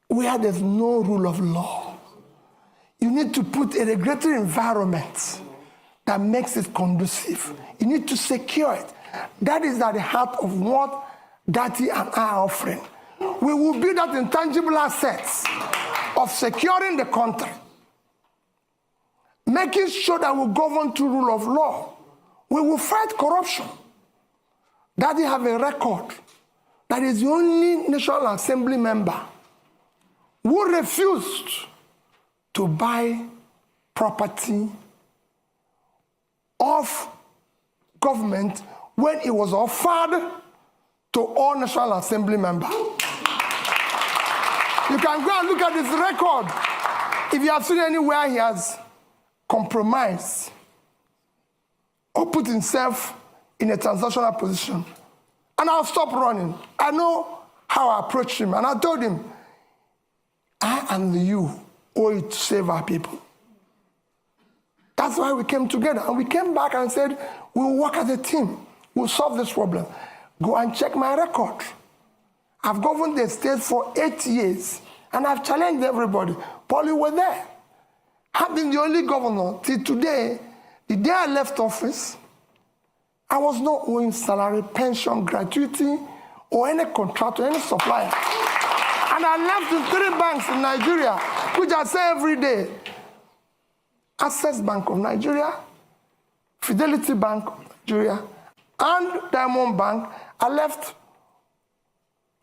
where there's no rule of law. You need to put a regulatory environment that makes it conducive. You need to secure it. That is at the heart of what Dati and I are offering. We will build that intangible assets of securing the country, making sure that we govern to rule of law. We will fight corruption. Dati have a record that is the only National Assembly member who refused to buy property of government when it was offered to all National Assembly members. You can go and look at his record. If you have seen anywhere he has compromised or put himself in a transactional position. And I'll stop running. I know how I approached him. And I told him, I and you owe it to save our people. That's why we came together. And we came back and said, we'll work as a team. We'll solve this problem. Go and check my record. I've governed the state for 8 years. And I've challenged everybody. Paul, you were there. I've been the only governor till today. The day I left office, I was not owing salary, pension, gratuity, or any contract to any supplier. And I left in 3 banks in Nigeria, which I say every day. Access Bank of Nigeria, Fidelity Bank of Nigeria, and Diamond Bank. I left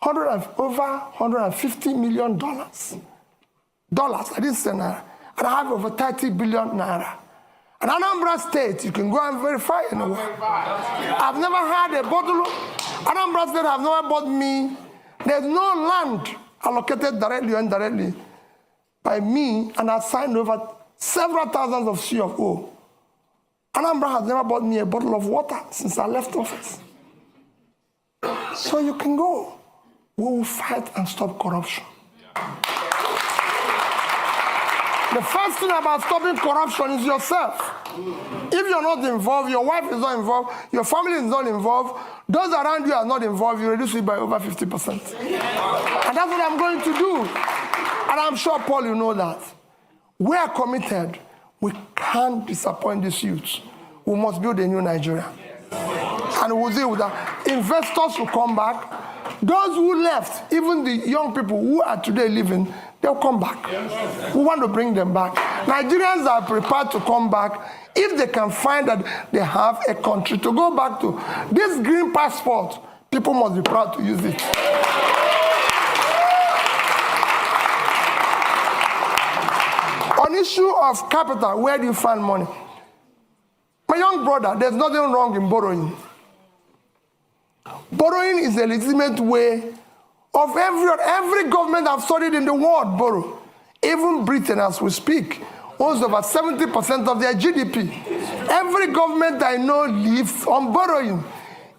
over $150 million. Dollars, I didn't say naira. And I have over 30 billion naira. And Anambra State, you can go and verify anywhere. I've never had a bottle. Anambra State have never bought me. There's no land allocated directly or indirectly by me, and I signed over several thousands of C of O. Anambra has never bought me a bottle of water since I left office. So you can go. We will fight and stop corruption. The first thing about stopping corruption is yourself. If you're not involved, your wife is not involved, your family is not involved, those around you are not involved, you reduce it by over 50%. And that's what I'm going to do. And I'm sure, Paul, you know that. We are committed. We can't disappoint these youths. We must build a new Nigeria. And we'll deal with that. Investors will come back. Those who left, even the young people who are today living, they'll come back. We want to bring them back. Nigerians are prepared to come back if they can find that they have a country to go back to. This green passport, people must be proud to use it. On issue of capital, where do you find money? My young brother, there's nothing wrong in borrowing. Borrowing is a legitimate way of every government I've studied in the world borrow. Even Britain, as we speak, owns over 70% of their GDP. Every government I know lives on borrowing.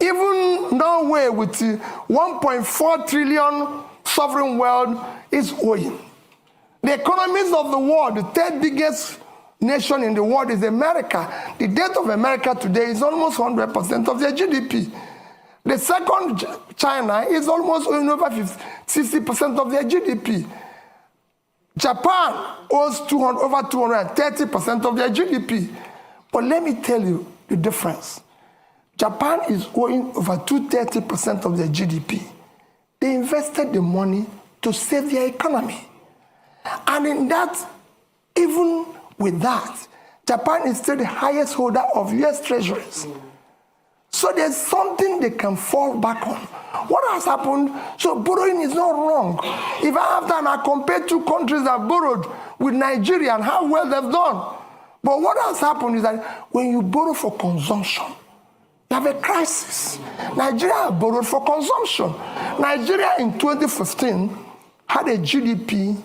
Even Norway, with 1.4 trillion sovereign wealth, is owing. The economies of the world, the third biggest nation in the world is America. The debt of America today is almost 100% of their GDP. The second, China, is almost owing over 60% of their GDP. Japan owes over 230% of their GDP. But let me tell you the difference. Japan is owing over 230% of their GDP. They invested the money to save their economy. And in that, even with that, Japan is still the highest holder of US treasuries. So there's something they can fall back on. What has happened? So borrowing is not wrong. If I have time, I compare two countries that borrowed with Nigeria and how well they've done. But what has happened is that when you borrow for consumption, you have a crisis. Nigeria borrowed for consumption. Nigeria in 2015 had a GDP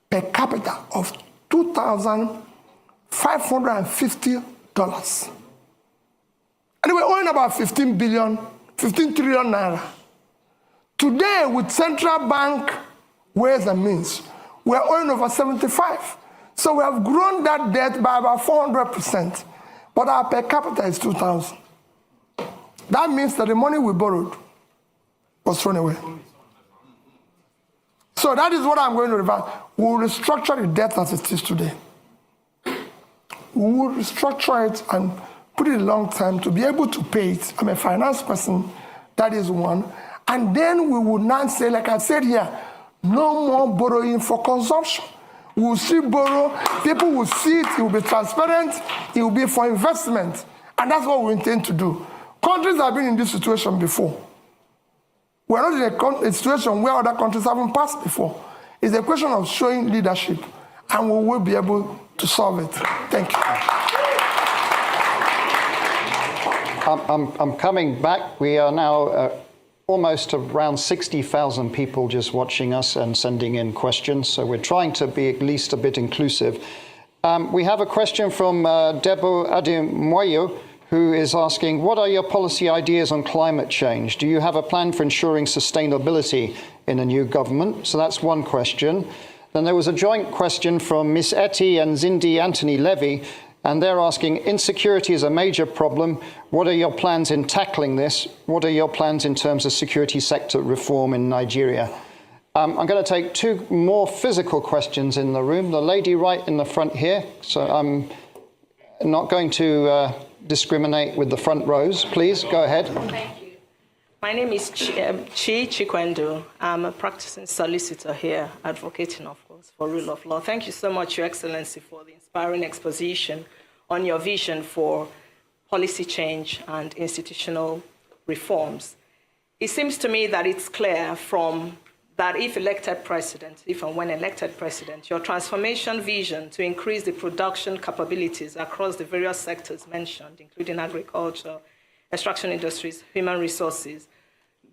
per capita of $2,550. And we're owing about 15 trillion naira. Today, with central bank ways and means, we're owing over 75. So we have grown that debt by about 400%. But our per capita is 2,000. That means that the money we borrowed was thrown away. So that is what I'm going to reverse. We'll restructure the debt as it is today. We will restructure it and put it a long time to be able to pay it. I'm a finance person, that is one. And then we will not say, like I said here, no more borrowing for consumption. We will still borrow, people will see it, it will be transparent, it will be for investment. And that's what we intend to do. Countries have been in this situation before. We're not in a situation where other countries haven't passed before. It's a question of showing leadership, and we will be able to solve it. Thank you. I'm coming back. We are now almost around 60,000 people just watching us and sending in questions, so we're trying to be at least a bit inclusive. We have a question from Debo Ademoyo, who is asking, what are your policy ideas on climate change? Do you have a plan for ensuring sustainability in a new government? So that's one question. Then there was a joint question from Miss Etty and Zindi Anthony Levy, and they're asking, insecurity is a major problem. What are your plans in tackling this? What are your plans in terms of security sector reform in Nigeria? I'm going to take two more physical questions in the room. The lady right in the front here. So I'm not going to discriminate with the front rows. Please, go ahead. Thank you. My name is Chi Chikwendo. I'm a practicing solicitor here, advocating, of course, for rule of law. Thank you so much, Your Excellency, for the inspiring exposition on your vision for policy change and institutional reforms. It seems to me that it's clear from that if elected president, if and when elected president, your transformation vision to increase the production capabilities across the various sectors mentioned, including agriculture, extraction industries, human resources,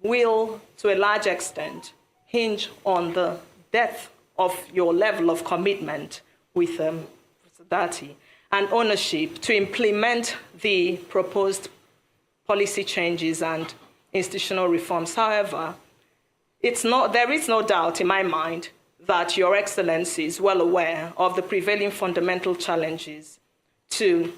will, to a large extent, hinge on the depth of your level of commitment with solidarity and ownership to implement the proposed policy changes and institutional reforms. However, there is no doubt in my mind that Your Excellency is well aware of the prevailing fundamental challenges to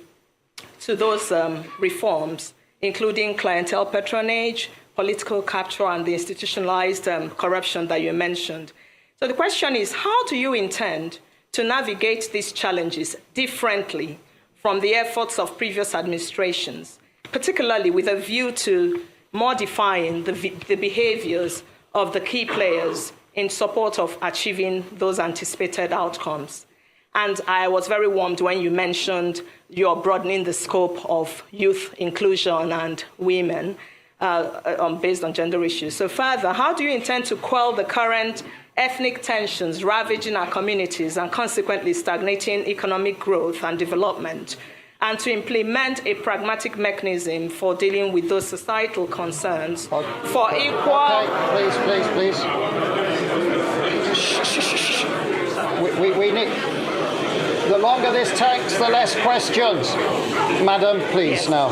those reforms, including clientele patronage, political capture, and the institutionalized corruption that you mentioned. So the question is, how do you intend to navigate these challenges differently from the efforts of previous administrations, particularly with a view to modifying the behaviors of the key players in support of achieving those anticipated outcomes. And I was very warmed when you mentioned you're broadening the scope of youth inclusion and women based on gender issues. So further, how do you intend to quell the current ethnic tensions ravaging our communities and consequently stagnating economic growth and development, and to implement a pragmatic mechanism for dealing with those societal concerns for equal... Okay, please. We need... The longer this takes, the less questions. Madam, please, now.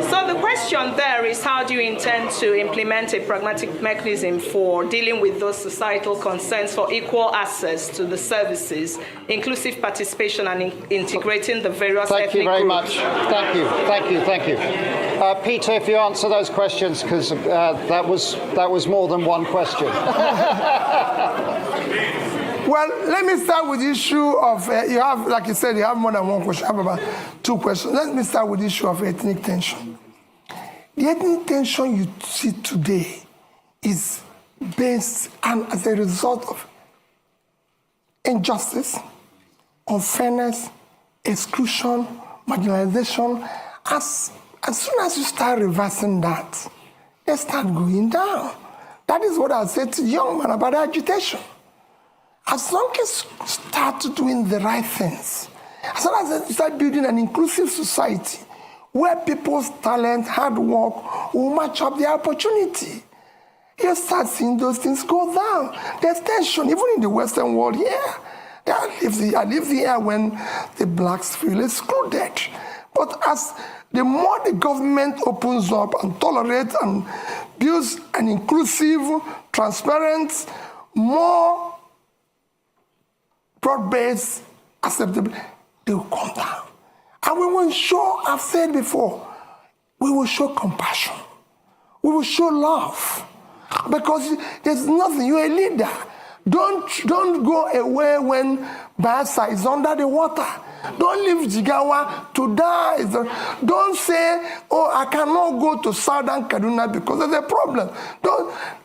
So the question there is, how do you intend to implement a pragmatic mechanism for dealing with those societal concerns for equal access to the services, inclusive participation, and integrating the various ethnic groups? Thank you very much. Thank you. Peter, if you answer those questions, because that was more than one question. Well, let me start with the issue of, you have, like you said, you have more than one question. I have about 2 questions. Let me start with the issue of ethnic tension. The ethnic tension you see today is based and as a result of injustice, unfairness, exclusion, marginalization. As soon as you start reversing that, they start going down. That is what I said to young men about agitation. As long as you start doing the right things, as long as you start building an inclusive society where people's talent, hard work will match up their opportunity, you start seeing those things go down. There's tension, even in the Western world here. I live here when the blacks feel excluded. But as the more the government opens up and tolerates and builds an inclusive, transparent, more broad-based, acceptable, they will come down. And we will show, I've said before, we will show compassion. We will show love. Because there's nothing, you're a leader. Don't go away when Bayelsa is under the water. Don't leave Jigawa to die. Don't say, oh, I cannot go to Southern Kaduna because there's a problem.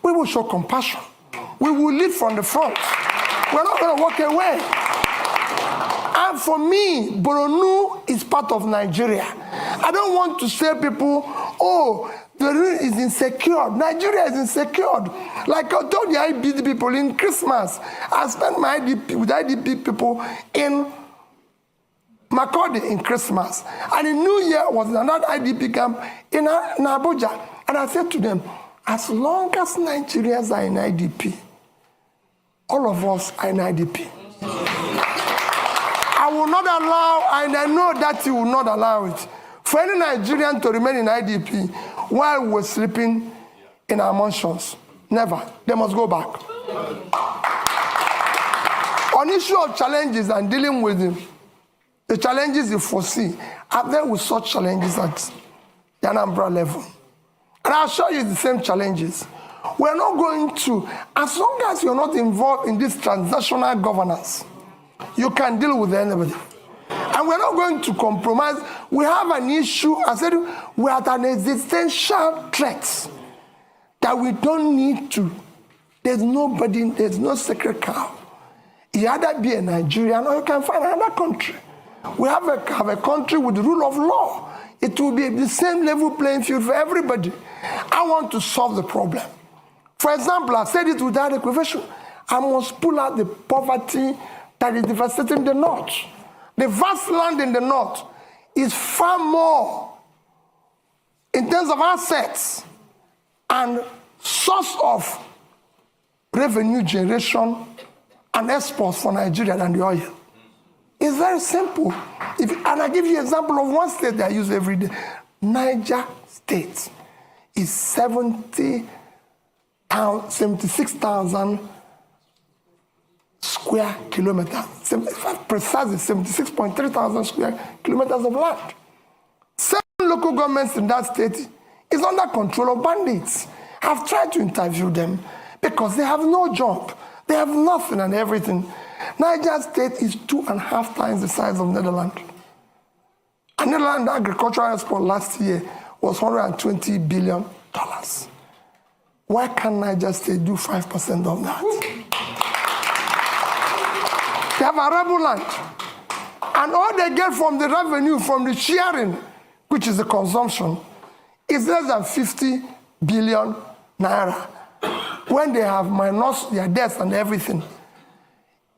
We will show compassion. We will lead from the front. We're not going to walk away. And for me, Borno is part of Nigeria. I don't want to say people, oh, the region is insecure. Nigeria is insecure. Like I told the IDP people in Christmas, I spent my IDP with IDP people in Makurdi in Christmas. And in New Year was another IDP camp in Abuja. And I said to them, as long as Nigerians are in IDP, all of us are in IDP. I will not allow, and I know that you will not allow it, for any Nigerian to remain in IDP while we're sleeping in our mansions. Never. They must go back. On issue of challenges and dealing with them, the challenges you foresee, I've dealt with such challenges at the Anambra level. And I'll show you the same challenges. We're not going to, as long as you're not involved in this transnational governance, you can deal with anybody. And we're not going to compromise. We have an issue, I said, we're at an existential threat that we don't need to. There's no sacred cow. You either be a Nigerian or you can find another country. We have a country with the rule of law. It will be the same level playing field for everybody. I want to solve the problem. For example, I said it without equivocation. I must pull out the poverty that is devastating the north. The vast land in the north is far more, in terms of assets and source of revenue generation and exports for Nigeria than the oil. It's very simple. And I give you an example of one state that I use every day. Niger State is 76,000 square kilometers. Precisely 76.3 thousand square kilometers of land. 7 local governments in that state is under control of bandits. I've tried to interview them because they have no job. They have nothing and everything. Niger State is 2.5 times the size of Netherlands. And Netherlands agricultural export last year was $120 billion. Why can't Niger State do 5% of that? They have arable land. And all they get from the revenue, from the sharing, which is the consumption, is less than 50 billion naira when they have minus their debts and everything.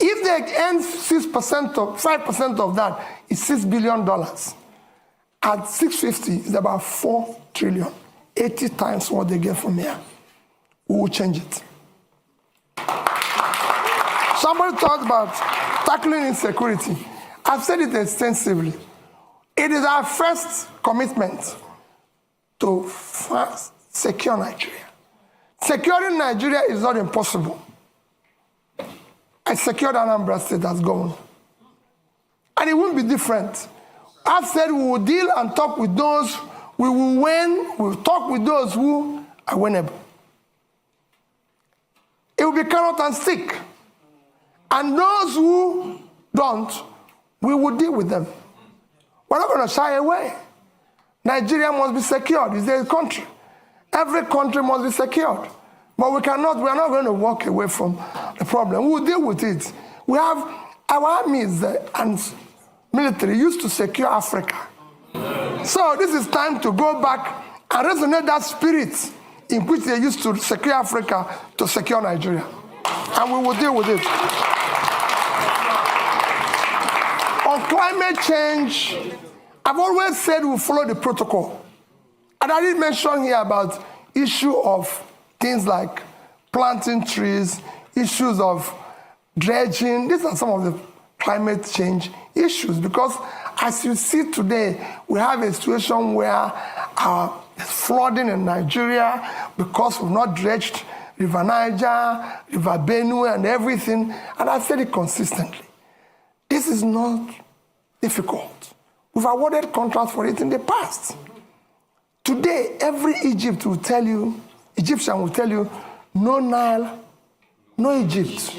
If they earn 6% of 5% of that is $6 billion. At 650, it's about 4 trillion, 80 times what they get from here. We will change it. Somebody talked about tackling insecurity. I've said it extensively. It is our first commitment to first secure Nigeria. Securing Nigeria is not impossible. I secured Anambra State as governor. And it won't be different. I've said we will deal and talk with those we will win, we will talk with those who are winnable. It will be carrot and stick. And those who don't, we will deal with them. We're not going to shy away. Nigeria must be secured. It's a country. Every country must be secured. But we are not going to walk away from the problem. We'll deal with it. We have our armies and military used to secure Africa. So this is time to go back and resonate that spirit in which they used to secure Africa to secure Nigeria. And we will deal with it. On climate change, I've always said we'll follow the protocol. And I did mention here about issue of things like planting trees, issues of dredging. These are some of the climate change issues, because as you see today, we have a situation where there's flooding in Nigeria because we've not dredged River Niger, River Benue, and everything. And I said it consistently. This is not difficult. We've awarded contracts for it in the past. Today, every Egyptian will tell you, no Nile, no Egypt.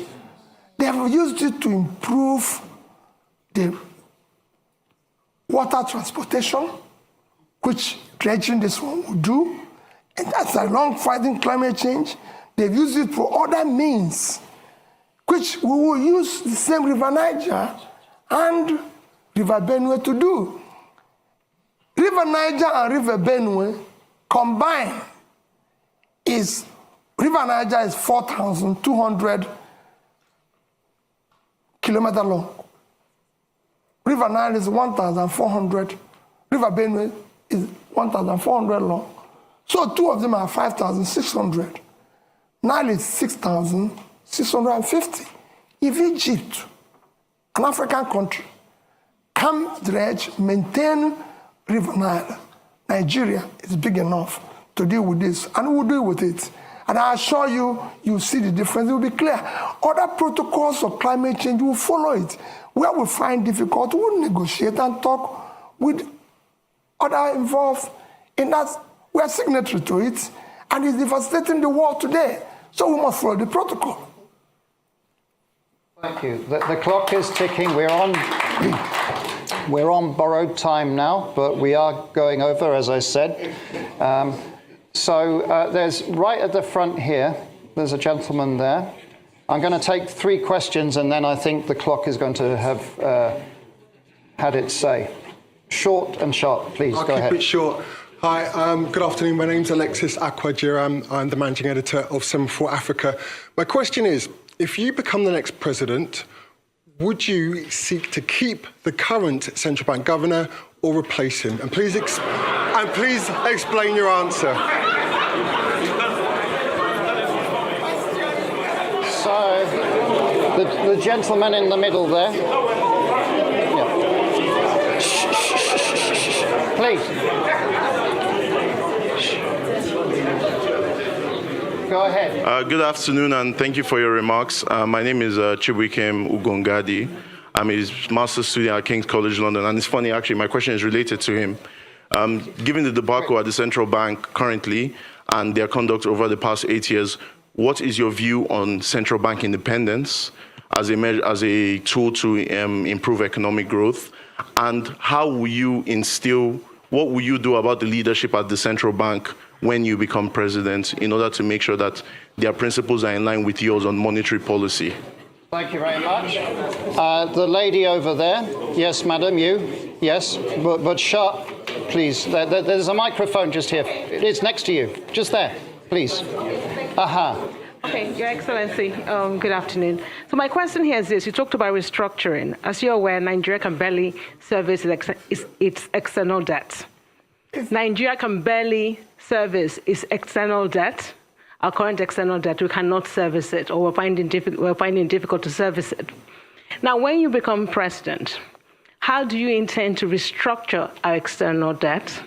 They have used it to improve the water transportation, which dredging this one will do. And that's along fighting climate change. They've used it for other means, which we will use the same River Niger and River Benue to do. River Niger and River Benue combined is, River Niger is 4,200 kilometers long. River Nile is 1,400. River Benue is 1,400 long. So two of them are 5,600. Nile is 6,650. If Egypt, an African country, can dredge, maintain River Nile, Nigeria is big enough to deal with this, and we'll deal with it. And I assure you, you'll see the difference. It will be clear. Other protocols of climate change will follow it. Where we find difficult, we'll negotiate and talk with others involved in that. We are signatory to it, and it's devastating the world today. So we must follow the protocol. Thank you. The clock is ticking. We're on borrowed time now, but we are going over, as I said. So there's right at the front here, there's a gentleman there. I'm going to take 3 questions, and then I think the clock is going to have had its say. Short and sharp, please. Go ahead. I'll keep it short. Hi, good afternoon. My name's Alexis Akwajiram. I'm the managing editor of Semaphore Africa. My question is, if you become the next president, would you seek to keep the current central bank governor or replace him? And please explain your answer. So, the gentleman in the middle there. Yeah. Please. Go ahead. Good afternoon, and thank you for your remarks. My name is Chibuikem Ugongadi. I'm his master's student at King's College London, and it's funny, actually, my question is related to him. Given the debacle at the central bank currently and their conduct over the past 8 years, what is your view on central bank independence? as a tool to improve economic growth? And how will you instill, what will you do about the leadership at the central bank when you become president in order to make sure that their principles are in line with yours on monetary policy? Thank you very much. The lady over there. Yes, madam, you. Yes, but sharp, please. There's a microphone just here. It's next to you. Just there, please. Aha. Okay, Your Excellency, good afternoon. So my question here is this. You talked about restructuring. As you're aware, Nigeria can barely service its external debt. Nigeria can barely service its external debt. Our current external debt, we cannot service it, or we're finding it difficult to service it. Now, when you become president, how do you intend to restructure our external debt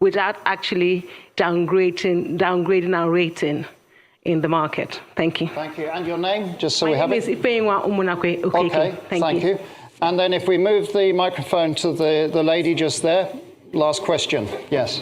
without actually downgrading our rating in the market? Thank you. Thank you. And your name, just so My we have name it? is Ifeyinwa Umunakwe. Okay, thank you. And then if we move the microphone to the lady just there, last question. Yes.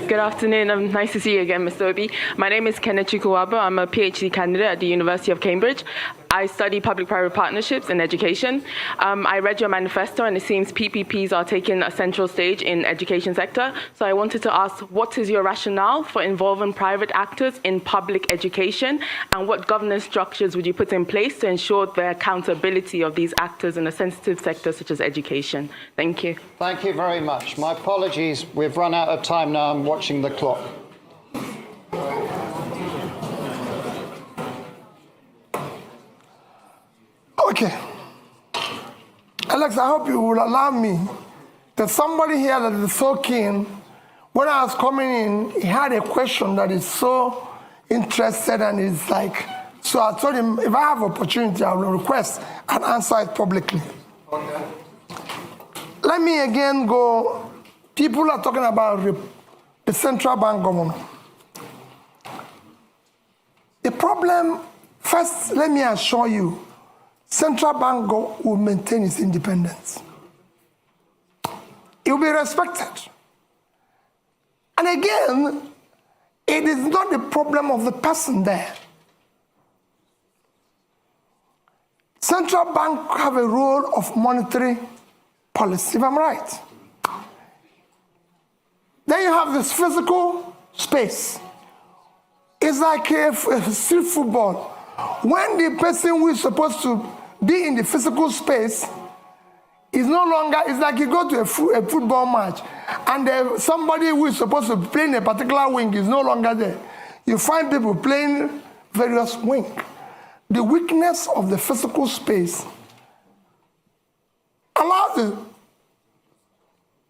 Good afternoon. Nice to see you again, Mr. Obi. My name is Kenneth Chukwuwabo. I'm a PhD candidate at the University of Cambridge. I study public-private partnerships in education. I read your manifesto, and it seems PPPs are taking a central stage in education sector. So I wanted to ask, what is your rationale for involving private actors in public education, and what governance structures would you put in place to ensure the accountability of these actors in a sensitive sector such as education? Thank you. Thank you very much. My apologies. We've run out of time now. I'm watching the clock. Okay. Alex, I hope you will allow me. There's somebody here that is so keen. When I was coming in, he had a question that is so interested, and is like, so I told him, if I have opportunity, I will request and answer it publicly. Okay. Let me again go. People are talking about the central bank governor. The problem, first, let me assure you, central bank will maintain its independence. It will be respected. And again, it is not the problem of the person there. Central bank have a role of monetary policy, if I'm right. Then you have this physical space. It's like a street football. When the person who is supposed to be in the physical space is no longer, it's like you go to a football match, and somebody who is supposed to play in a particular wing is no longer there. You find people playing various wings. The weakness of the physical space allows the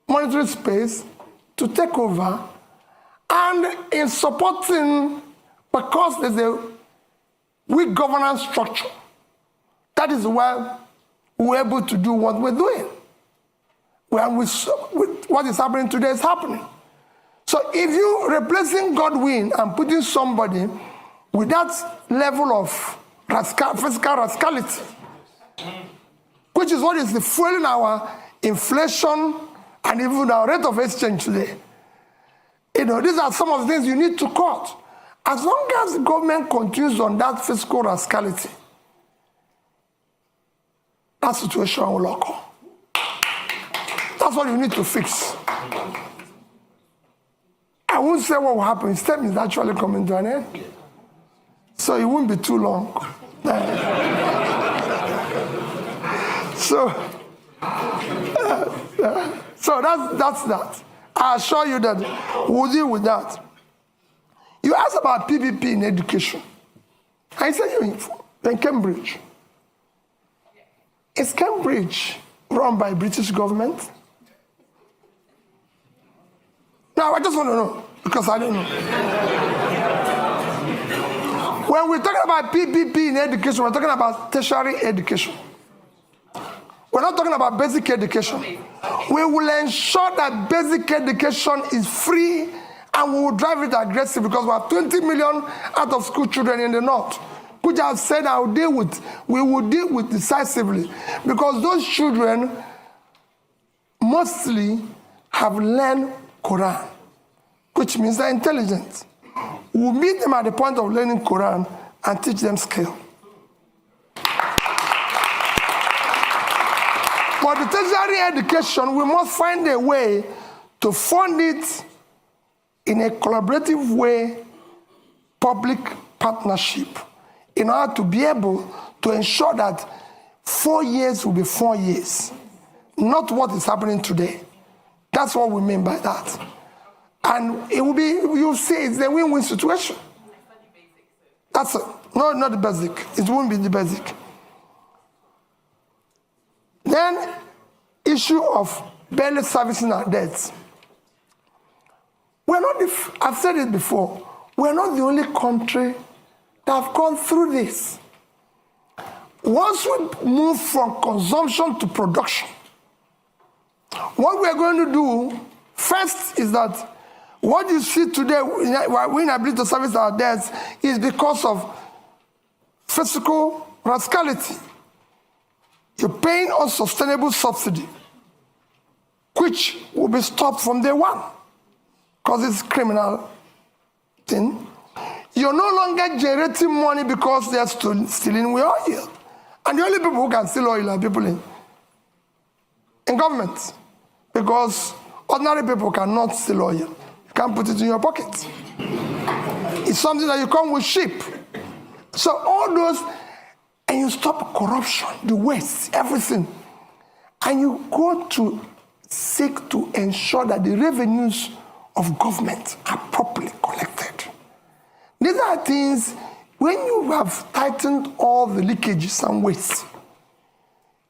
monetary space to take over, and in supporting, because there's a weak governance structure, that is why we're able to do what we're doing. What is happening today is happening. So if you're replacing Godwin and putting somebody with that level of fiscal rascality, which is what is fueling our inflation and even our rate of exchange today, these are some of the things you need to cut. As long as the government continues on that fiscal rascality, that situation will occur. That's what you need to fix. I won't say what will happen. His term is actually coming to an end, so it won't be too long. So that's that. I assure you that we'll deal with that. You asked about PPP in education. I said you're in Cambridge. Is Cambridge run by British government? No, I just want to know, because I don't know. When we're talking about PPP in education, we're talking about tertiary education. We're not talking about basic education. We will ensure that basic education is free, and we will drive it aggressive, because we have 20 million out-of-school children in the north, which I've said we will deal with decisively, because those children mostly have learned Quran, which means they're intelligent. We'll meet them at the point of learning Quran and teach them skill. For the tertiary education, we must find a way to fund it in a collaborative way, public partnership, in order to be able to ensure that 4 years will be 4 years, not what is happening today. That's what we mean by that. And it will be, you'll see, it's a win-win situation. That's it. No, not the basic. It won't be the basic. Then, issue of barely servicing our debts. We're not, I've said it before, we're not the only country that have gone through this. Once we move from consumption to production, what we're going to do first is that what you see today, we're inability to service our debts, is because of fiscal rascality. You're paying unsustainable subsidy, which will be stopped from day one, because it's a criminal thing. You're no longer generating money because they're stealing oil. And the only people who can steal oil are people in government, because ordinary people cannot steal oil. You can't put it in your pocket. It's something that you come with sheep. So all those, and you stop corruption, the waste, everything. And you go to seek to ensure that the revenues of government are properly collected. These are things, when you have tightened all the leakages and waste,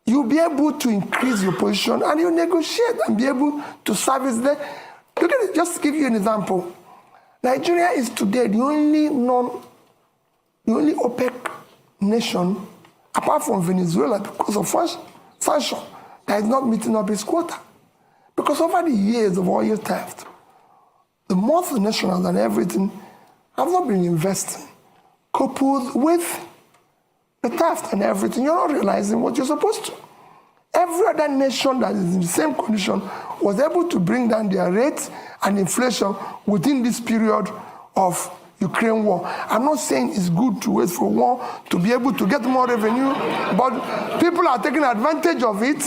you'll be able to increase your position and you negotiate and be able to service them. Look at it, just to give you an example. Nigeria is today the only OPEC nation, apart from Venezuela, because of sanction, that is not meeting up its quota. Because over the years of oil theft, the multinationals and everything have not been investing, coupled with the theft and everything. You're not realizing what you're supposed to. Every other nation that is in the same condition was able to bring down their rates and inflation within this period of Ukraine war. I'm not saying it's good to wait for war to be able to get more revenue, but people are taking advantage of it,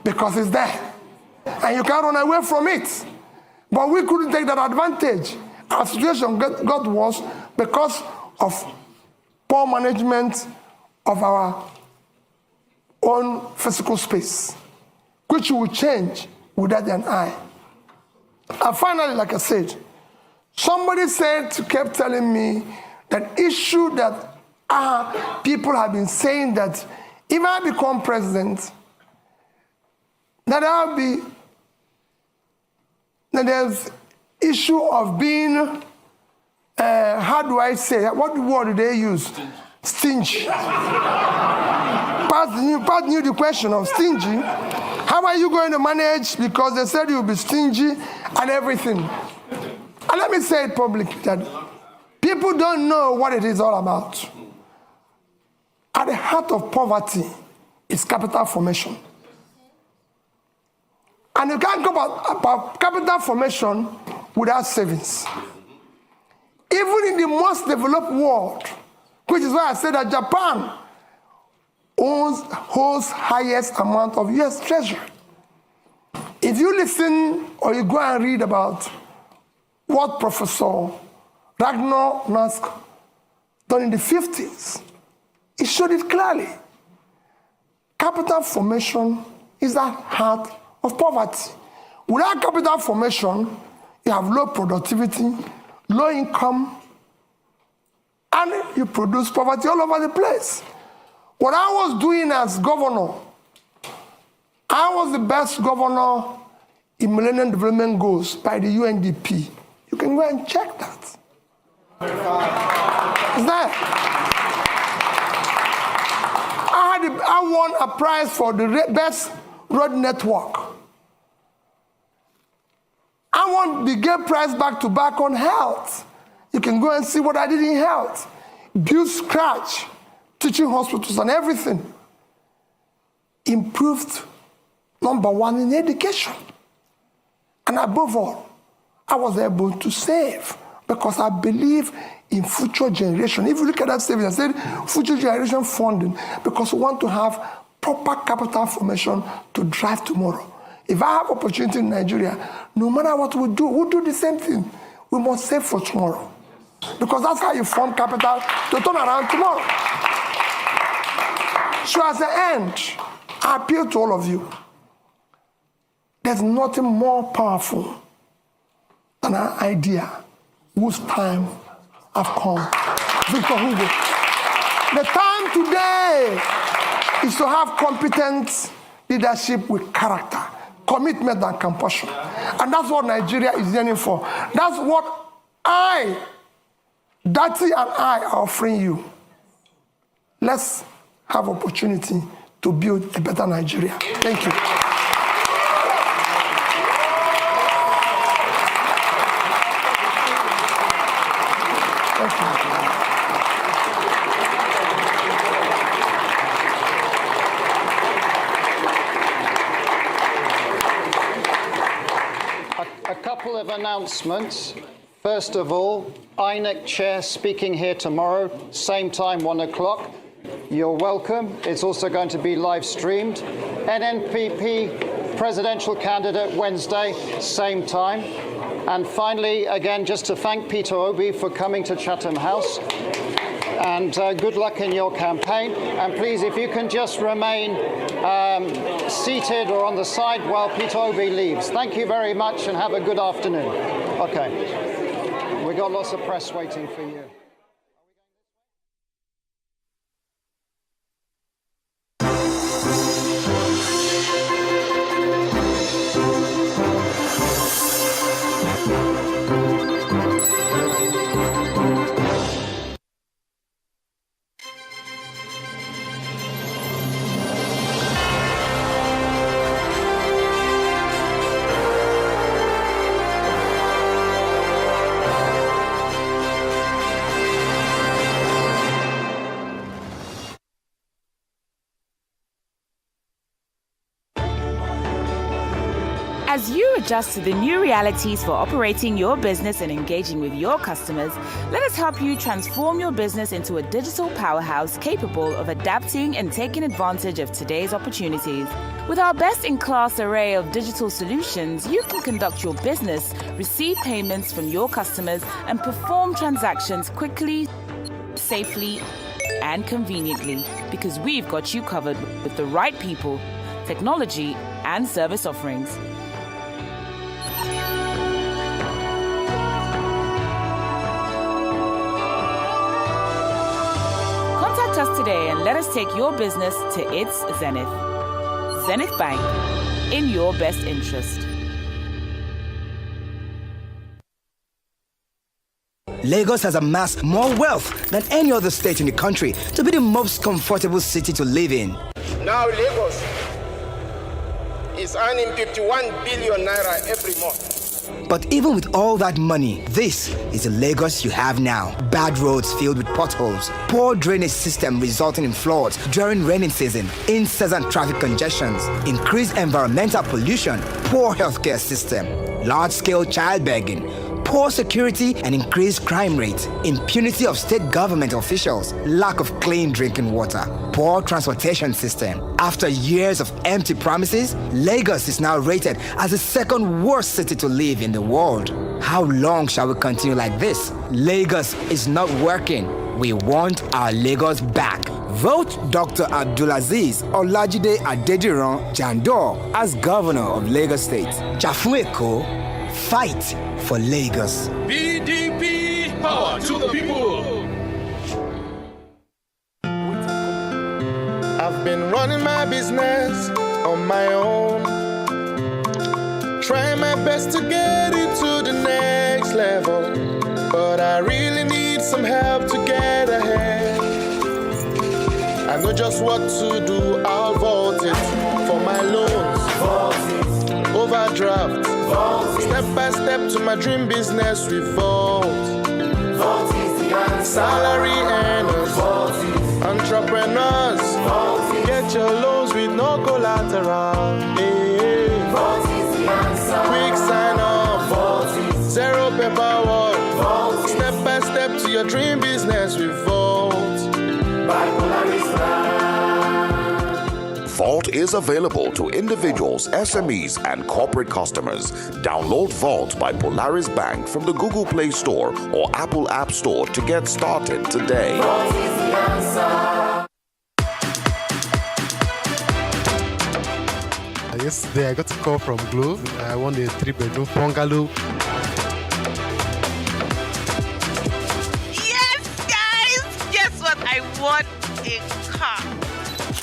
because it's there. And you can't run away from it. But we couldn't take that advantage. Our situation got worse because of poor management of our own physical space, which will change without an eye. And finally, like I said, somebody kept telling me that issue that people have been saying that if I become president, that there's issue of being, how do I say, what word do they use? Stingy. Pat knew the question of stingy. How are you going to manage? Because they said you'll be stingy and everything. And let me say it publicly that people don't know what it is all about. At the heart of poverty is capital formation. And you can't go about capital formation without savings. Even in the most developed world, which is why I said that Japan holds highest amount of U.S. treasury. If you listen or you go and read about what Professor Ragnar Nask done in the 50s, it showed it clearly. Capital formation is the heart of poverty. Without capital formation, you have low productivity, low income, and you produce poverty all over the place. What I was doing as governor, I was the best governor in Millennium Development Goals by the UNDP. You can go and check that. It's there. I won a prize for the best road network. I won the Gay Prize back-to-back on health. You can go and see what I did in health. Build scratch, teaching hospitals and everything. Improved #1 in education. And above all, I was able to save because I believe in future generation. If you look at that savings, I said future generation funding because we want to have proper capital formation to drive tomorrow. If I have opportunity in Nigeria, no matter what we do, we'll do the same thing. We must save for tomorrow. Because that's how you form capital to turn around tomorrow. So as the end, I appeal to all of you. There's nothing more powerful than an idea whose time have come. Victor Hugo. The time today is to have competent leadership with character, commitment and compassion. And that's what Nigeria is yearning for. That's what Dati and I are offering you. Let's have opportunity to build a better Nigeria. Thank you. A couple of announcements. First of all, INEC Chair speaking here tomorrow, same time, 1 o'clock. You're welcome. It's also going to be live streamed. NNPP presidential candidate Wednesday, same time. And finally, again, just to thank Peter Obi for coming to Chatham House. And good luck in your campaign. And please, if you can just remain seated or on the side while Peter Obi leaves. Thank you very much and have a good afternoon. Okay. We got lots of press waiting for you. As you adjust to the new realities for operating your business and engaging with your customers, let us help you transform your business into a digital powerhouse capable of adapting and taking advantage of today's opportunities. With our best-in-class array of digital solutions, you can conduct your business, receive payments from your customers, and perform transactions quickly, safely, and conveniently, because we've got you covered with the right people, technology, and service offerings. Contact us today and let us take your business to its zenith. Zenith Bank, in your best interest. Lagos has amassed more wealth than any other state in the country to be the most comfortable city to live in. Now Lagos is earning 51 billion naira every month. But even with all that money, this is the Lagos you have now. Bad roads filled with potholes, poor drainage system resulting in floods during rainy season, incessant traffic congestions, increased environmental pollution, poor healthcare system, large-scale child begging, poor security and increased crime rate, impunity of state government officials, lack of clean drinking water, poor transportation system. After years of empty promises, Lagos is now rated as the second worst city to live in the world. How long shall we continue like this? Lagos is not working. We want our Lagos back. Vote Dr. Abdulaziz Olajide Adediran Jandor as governor of Lagos State. Chafueko, fight for Lagos. PDP, power to the people. I've been running my business on my own, trying my best to get it to the next level, but I really need some help to get ahead. I know just what to do, I'll vote it for my loans, overdraft, step by step to my dream business with Vote. Vote is the answer. Salary earners, entrepreneurs, get your loans with no collateral. Hey. Vote is the answer. Quick sign up, zero paperwork, step by step to your dream business with Vote. Vault is available to individuals, SMEs, and corporate customers. Download Vault by Polaris Bank from the Google Play Store or Apple App Store to get started today. Vault is the answer. Yesterday I got a call from Globe. I won a 3-bedroom bungalow. Yes, guys! Guess what? I won a car.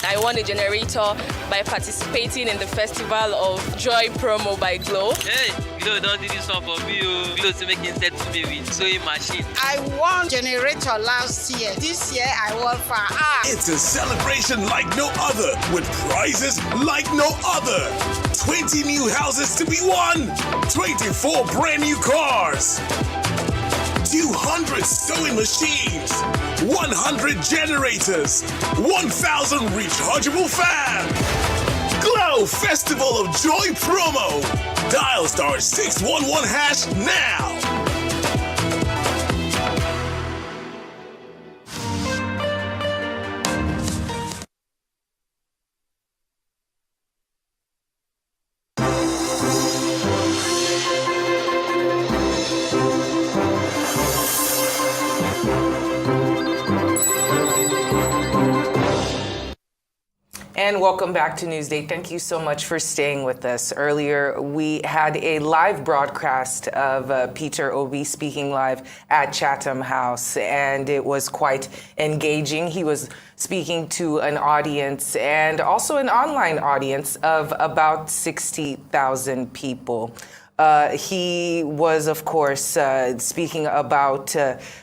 I won a generator by participating in the Festival of Joy promo by Glow. Hey, Glow don't do this one for me. Glow to make it set to me with sewing machine. I won generator last year. This year I won for art. It's a celebration like no other with prizes like no other. 20 new houses to be won. 24 brand new cars. 200 sewing machines, 100 generators, 1,000 rechargeable fans. Glow Festival of Joy promo. Dial *611# now. And welcome back to Newsday. Thank you so much for staying with us. Earlier, we had a live broadcast of Peter Obi speaking live at Chatham House, and it was quite engaging. He was speaking to an audience and also an online audience of about 60,000 people. He was, of course, speaking about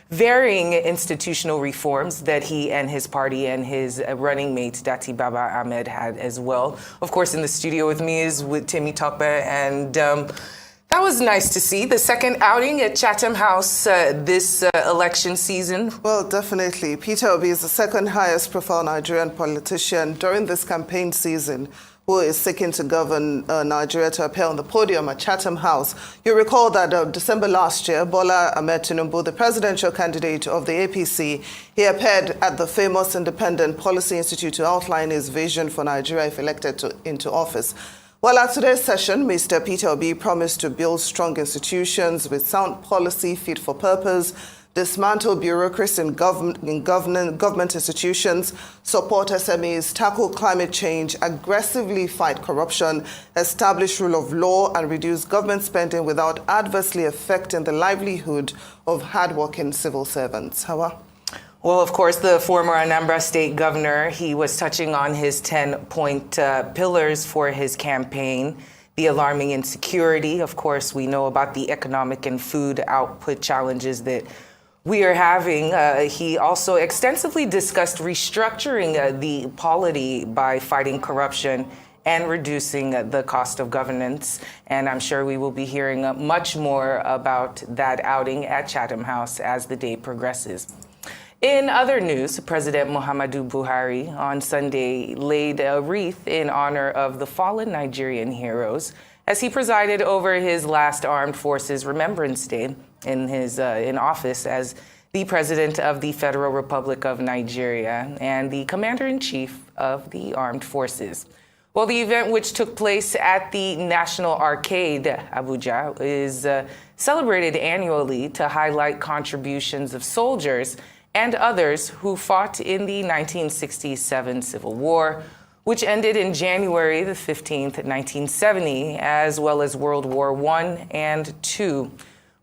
varying institutional reforms that he and his party and his running mate, Dati Baba Ahmed, had as well. Of course, in the studio with me is with Timmy Tope, and that was nice to see. The second outing at Chatham House this election season. Well, definitely. Peter Obi is the second highest profile Nigerian politician during this campaign season who is seeking to govern Nigeria to appear on the podium at Chatham House. You recall that December last year, Bola Ahmed Tinubu, the presidential candidate of the APC, he appeared at the famous Independent Policy Institute to outline his vision for Nigeria if elected into office. Well, at today's session, Mr. Peter Obi promised to build strong institutions with sound policy fit for purpose, dismantle bureaucracy in government institutions, support SMEs, tackle climate change, aggressively fight corruption, establish rule of law, and reduce government spending without adversely affecting the livelihood of hardworking civil servants. Hawa? Well, of course, the former Anambra State governor, he was touching on his 10-point pillars for his campaign. The alarming insecurity. Of course, we know about the economic and food output challenges that we are having. He also extensively discussed restructuring the polity by fighting corruption and reducing the cost of governance. And I'm sure we will be hearing much more about that outing at Chatham House as the day progresses. In other news, President Muhammadu Buhari on Sunday laid a wreath in honor of the fallen Nigerian heroes as he presided over his last Armed Forces Remembrance Day in office as the President of the Federal Republic of Nigeria and the Commander-in-Chief of the Armed Forces. Well, the event, which took place at the National Arcade, Abuja, is celebrated annually to highlight contributions of soldiers and others who fought in the 1967 Civil War, which ended in January the 15th, 1970, as well as World War I and II,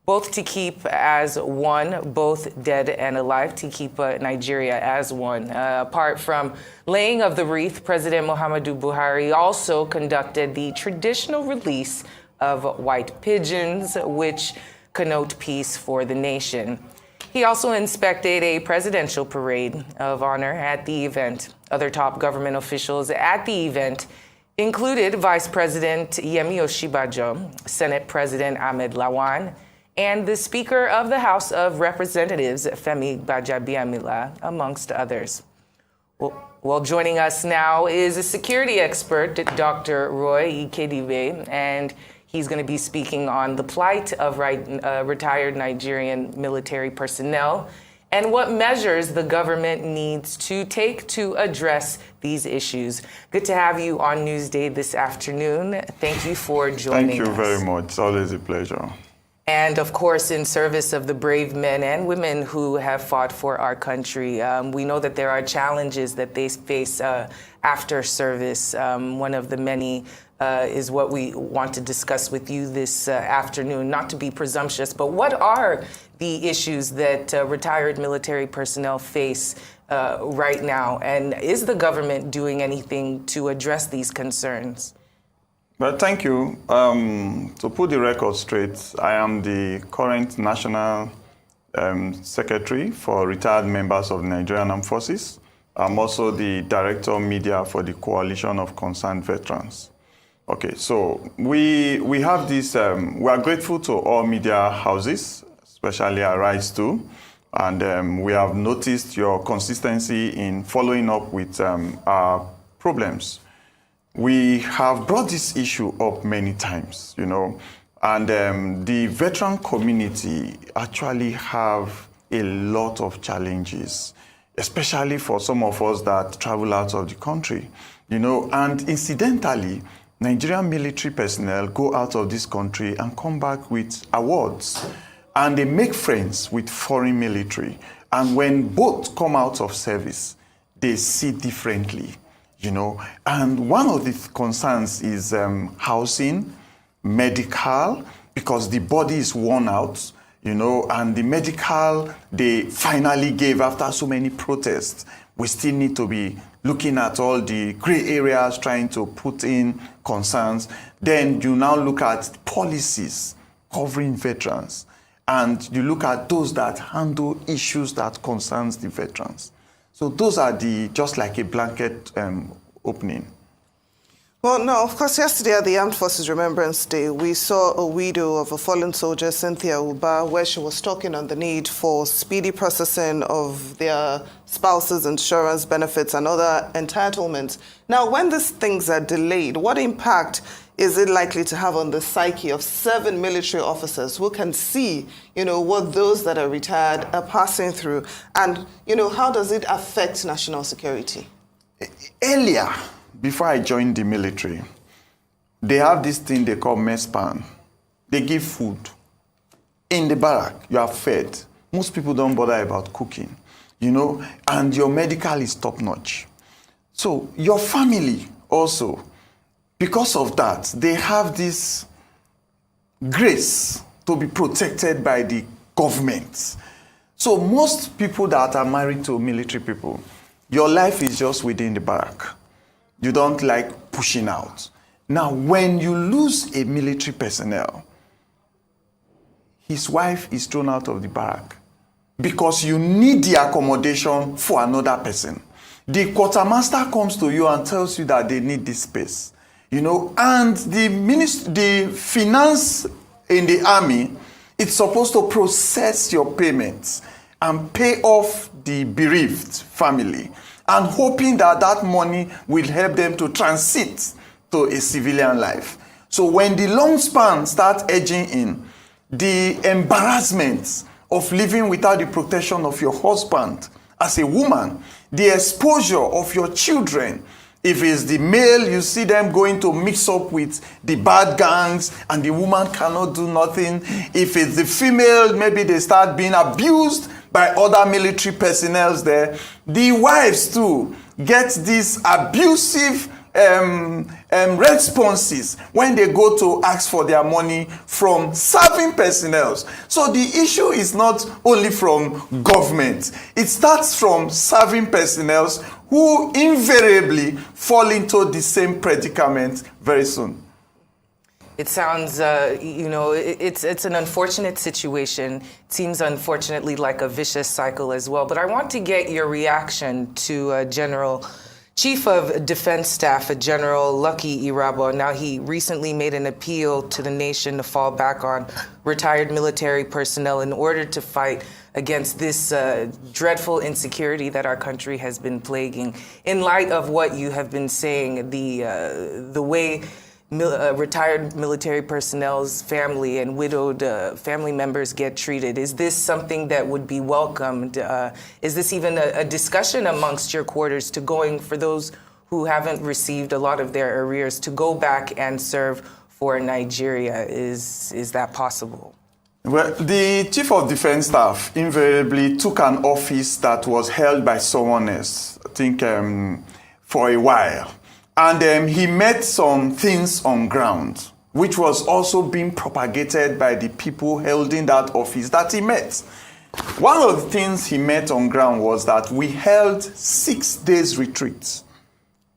both to keep as one, both dead and alive, to keep Nigeria as one. Apart from laying of the wreath, President Muhammadu Buhari also conducted the traditional release of white pigeons, which connote peace for the nation. He also inspected a presidential parade of honor at the event. Other top government officials at the event included Vice President Yemi Osinbajo, Senate President Ahmed Lawan, and the Speaker of the House of Representatives, Femi Gbajabiamila, amongst others. Well, joining us now is a security expert, Dr. Roy Ikedibe, and he's going to be speaking on the plight of retired Nigerian military personnel and what measures the government needs to take to address these issues. Good to have you on Newsday this afternoon. Thank you for joining us. Thank you very much. It's always a pleasure. And of course, in service of the brave men and women who have fought for our country, we know that there are challenges that they face after service. One of the many is what we want to discuss with you this afternoon. Not to be presumptuous, but what are the issues that retired military personnel face right now? And is the government doing anything to address these concerns? Well, thank you. To put the record straight, I am the current National Secretary for retired members of the Nigerian Armed Forces. I'm also the Director of Media for the Coalition of Concerned Veterans. Okay, so we have this, we are grateful to all media houses, especially Arise 2, and we have noticed your consistency in following up with our problems. We have brought this issue up many times, you know, and the veteran community actually have a lot of challenges, especially for some of us that travel out of the country, you know, and incidentally, Nigerian military personnel go out of this country and come back with awards, and they make friends with foreign military. And when both come out of service, they see differently, you know. And one of the concerns is housing, medical, because the body is worn out, you know, and the medical they finally gave after so many protests. We still need to be looking at all the gray areas, trying to put in concerns. Then you now look at policies covering veterans, and you look at those that handle issues that concerns the veterans. So those are just like a blanket opening. Well, no, of course, yesterday at the Armed Forces Remembrance Day, we saw a widow of a fallen soldier, Cynthia Uba, where she was talking on the need for speedy processing of their spouses' insurance benefits and other entitlements. Now, when these things are delayed, what impact is it likely to have on the psyche of 7 military officers who can see, you know, what those that are retired are passing through? And, you know, how does it affect national security? Earlier, before I joined the military, they have this thing they call mess pan. They give food. In the barrack, you are fed. Most people don't bother about cooking, you know, and your medical is top-notch. So your family also, because of that, they have this grace to be protected by the government. So most people that are married to military people, your life is just within the barrack. You don't like pushing out. Now, when you lose a military personnel, his wife is thrown out of the barrack because you need the accommodation for another person. The quartermaster comes to you and tells you that they need this space, you know, and the finance in the army, it's supposed to process your payments and pay off the bereaved family, and hoping that that money will help them to transit to a civilian life. So when the long span starts edging in, the embarrassment of living without the protection of your husband as a woman, the exposure of your children, if it's the male, you see them going to mix up with the bad gangs and the woman cannot do nothing. If it's the female, maybe they start being abused by other military personnel there. The wives too get these abusive responses when they go to ask for their money from serving personnel. So the issue is not only from government, it starts from serving personnel who invariably fall into the same predicament very soon. It sounds, you know, it's an unfortunate situation. It seems unfortunately like a vicious cycle as well. But I want to get your reaction to General Chief of Defense Staff, General Lucky Irabo. Now, he recently made an appeal to the nation to fall back on retired military personnel in order to fight against this dreadful insecurity that our country has been plaguing. In light of what you have been saying, the way retired military personnel's family and widowed family members get treated? Is this something that would be welcomed? Is this even a discussion amongst your quarters to going for those who haven't received a lot of their arrears to go back and serve for Nigeria? Is that possible? Well, the Chief of Defense Staff invariably took an office that was held by someone else, I think, for a while. And he met some things on ground, which was also being propagated by the people holding that office that he met. One of the things he met on ground was that we held 6 days retreats,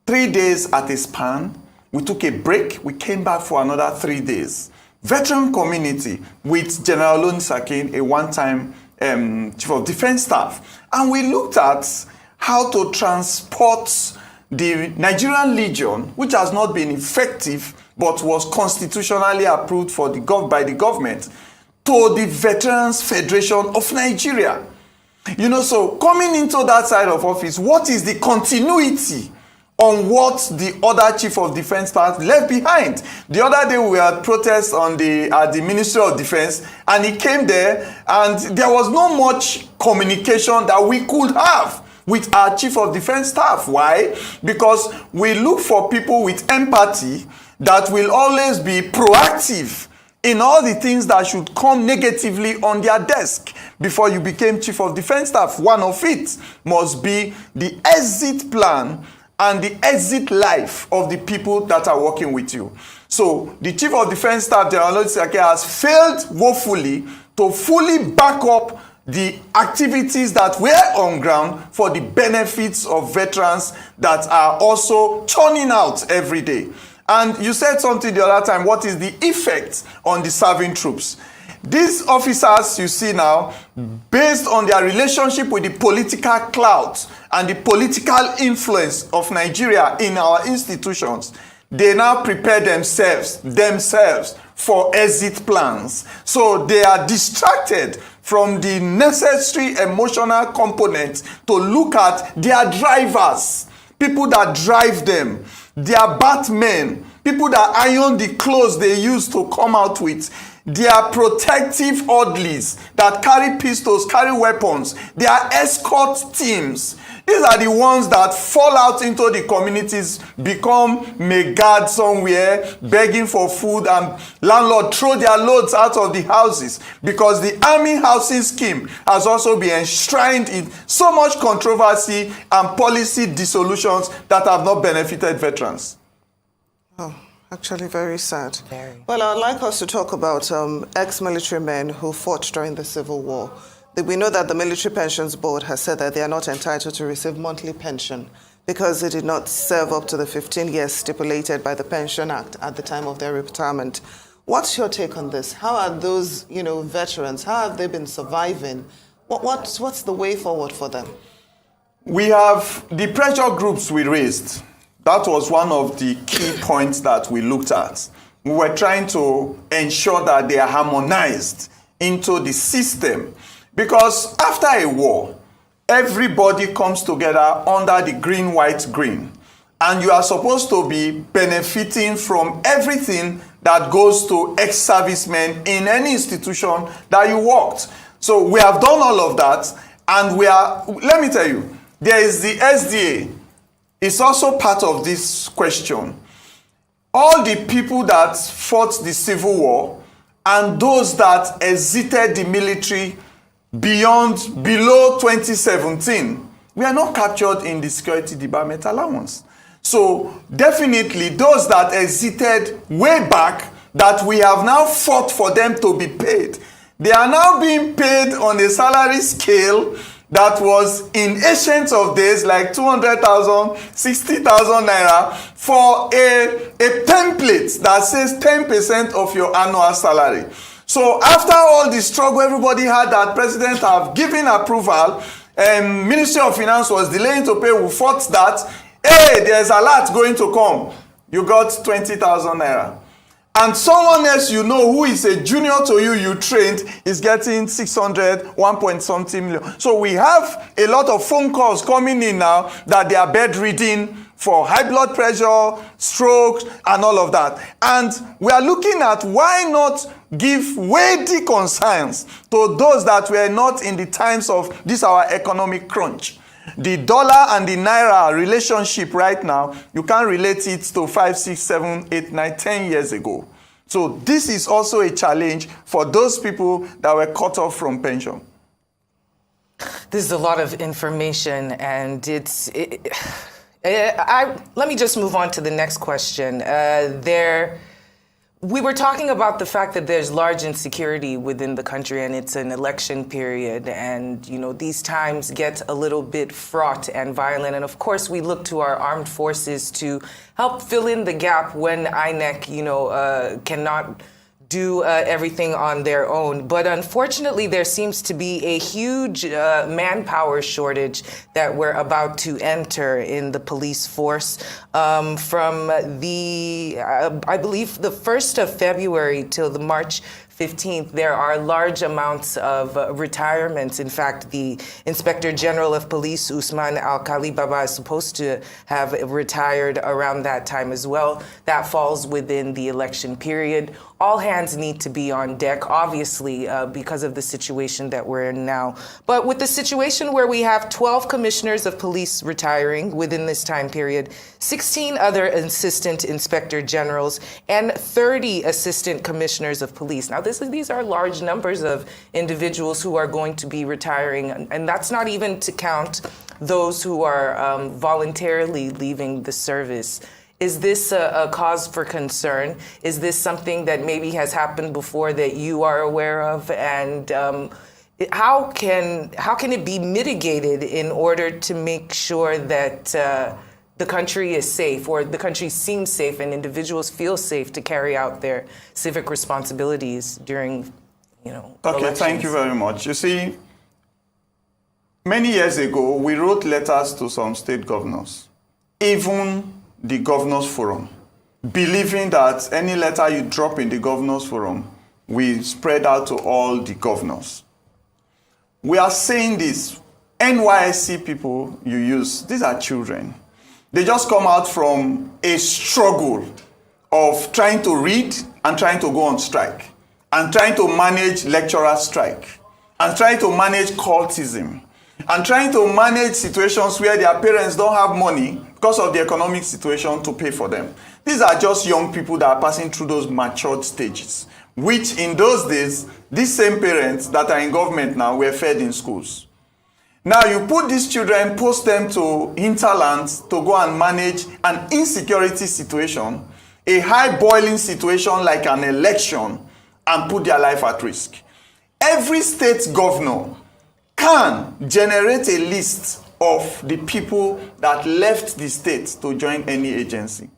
3 days at a span. We took a break. We came back for another 3 days. Veteran community with General Onisakin, a one-time Chief of Defense Staff. And we looked at how to transport the Nigerian Legion, which has not been effective but was constitutionally approved by the government, to the Veterans Federation of Nigeria. You know, so coming into that side of office, what is the continuity on what the other Chief of Defense Staff left behind? The other day we had protests at the Ministry of Defense, and he came there and there was not much communication that we could have with our Chief of Defense Staff. Why? Because we look for people with empathy that will always be proactive in all the things that should come negatively on their desk before you became Chief of Defense Staff. One of it must be the exit plan and the exit life of the people that are working with you. So the Chief of Defense Staff, General Onisakin, has failed woefully to fully back up the activities that were on ground for the benefits of veterans that are also churning out every day. And you said something the other time, what is the effect on the serving troops? These officers you see now, based on their relationship with the political clout and the political influence of Nigeria in our institutions, they now prepare themselves for exit plans. So they are distracted from the necessary emotional components to look at their drivers, people that drive them, their batmen, people that iron the clothes they use to come out with, their protective orderlies that carry pistols, carry weapons, their escort teams. These are the ones that fall out into the communities, become megad somewhere, begging for food, and landlord throw their loads out of the houses because the army housing scheme has also been enshrined in so much controversy and policy dissolutions that have not benefited veterans. Oh, actually very sad. Very. Well, I'd like us to talk about ex-military men who fought during the Civil War. We know that the Military Pensions Board has said that they are not entitled to receive monthly pension because they did not serve up to the 15 years stipulated by the Pension Act at the time of their retirement. What's your take on this? How are those, veterans, how have they been surviving? What's the way forward for them? We have the pressure groups we raised. That was one of the key points that we looked at. We were trying to ensure that they are harmonized into the system. Because after a war, everybody comes together under the green, white, green. And you are supposed to be benefiting from everything that goes to ex-servicemen in any institution that you worked. So we have done all of that. And let me tell you, there is the SDA. It's also part of this question. All the people that fought the Civil War and those that exited the military below 2017, we are not captured in the security department allowance. So definitely those that exited way back, that we have now fought for them to be paid, they are now being paid on a salary scale that was in ancient of days like 200,000, 60,000 naira for a template that says 10% of your annual salary. So after all the struggle everybody had, that president have given approval, Ministry of Finance was delaying to pay, we fought that. Hey, there's a lot going to come. You got 20,000 naira. And someone else you know who is a junior to you, you trained, is getting 600, 1.something million. So we have a lot of phone calls coming in now that they are bedridden for high blood pressure, strokes, and all of that. And we are looking at why not give weighty concerns to those that were not in the times of this our economic crunch. The dollar and the naira relationship right now, you can't relate it to 5, 6, 7, 8, 9, 10 years ago. So this is also a challenge for those people that were cut off from pension. This is a lot of information, and let me just move on to the next question. We were talking about the fact that there's large insecurity within the country, and it's an election period, and these times get a little bit fraught and violent. And of course, we look to our armed forces to help fill in the gap when INEC, cannot do everything on their own. But unfortunately, there seems to be a huge manpower shortage that we're about to enter in the police force. From I believe the 1st of February till the March 15th, there are large amounts of retirements. In fact, the Inspector General of Police, Usman Alkali Baba, is supposed to have retired around that time as well. That falls within the election period. All hands need to be on deck, obviously, because of the situation that we're in now. But with the situation where we have 12 commissioners of police retiring within this time period, 16 other assistant inspector generals, and 30 assistant commissioners of police. Now, these are large numbers of individuals who are going to be retiring, and that's not even to count those who are voluntarily leaving the service. Is this a cause for concern? Is this something that maybe has happened before that you are aware of? And how can it be mitigated in order to make sure that the country is safe, or the country seems safe, and individuals feel safe to carry out their civic responsibilities during, Okay, elections? Thank you very much. You see, many years ago, we wrote letters to some state governors, even the Governors Forum, believing that any letter you drop in the Governors Forum will spread out to all the governors. We are saying this, NYSC people you use, these are children. They just come out from a struggle of trying to read and trying to go on strike, and trying to manage lecturer strike, and trying to manage cultism, and trying to manage situations where their parents don't have money because of the economic situation to pay for them. These are just young people that are passing through those matured stages, which in those days, these same parents that are in government now were fed in schools. Now you put these children, post them to hinterlands to go and manage an insecurity situation, a high boiling situation like an election, and put their life at risk. Every state governor can generate a list of the people that left the state to join any agency.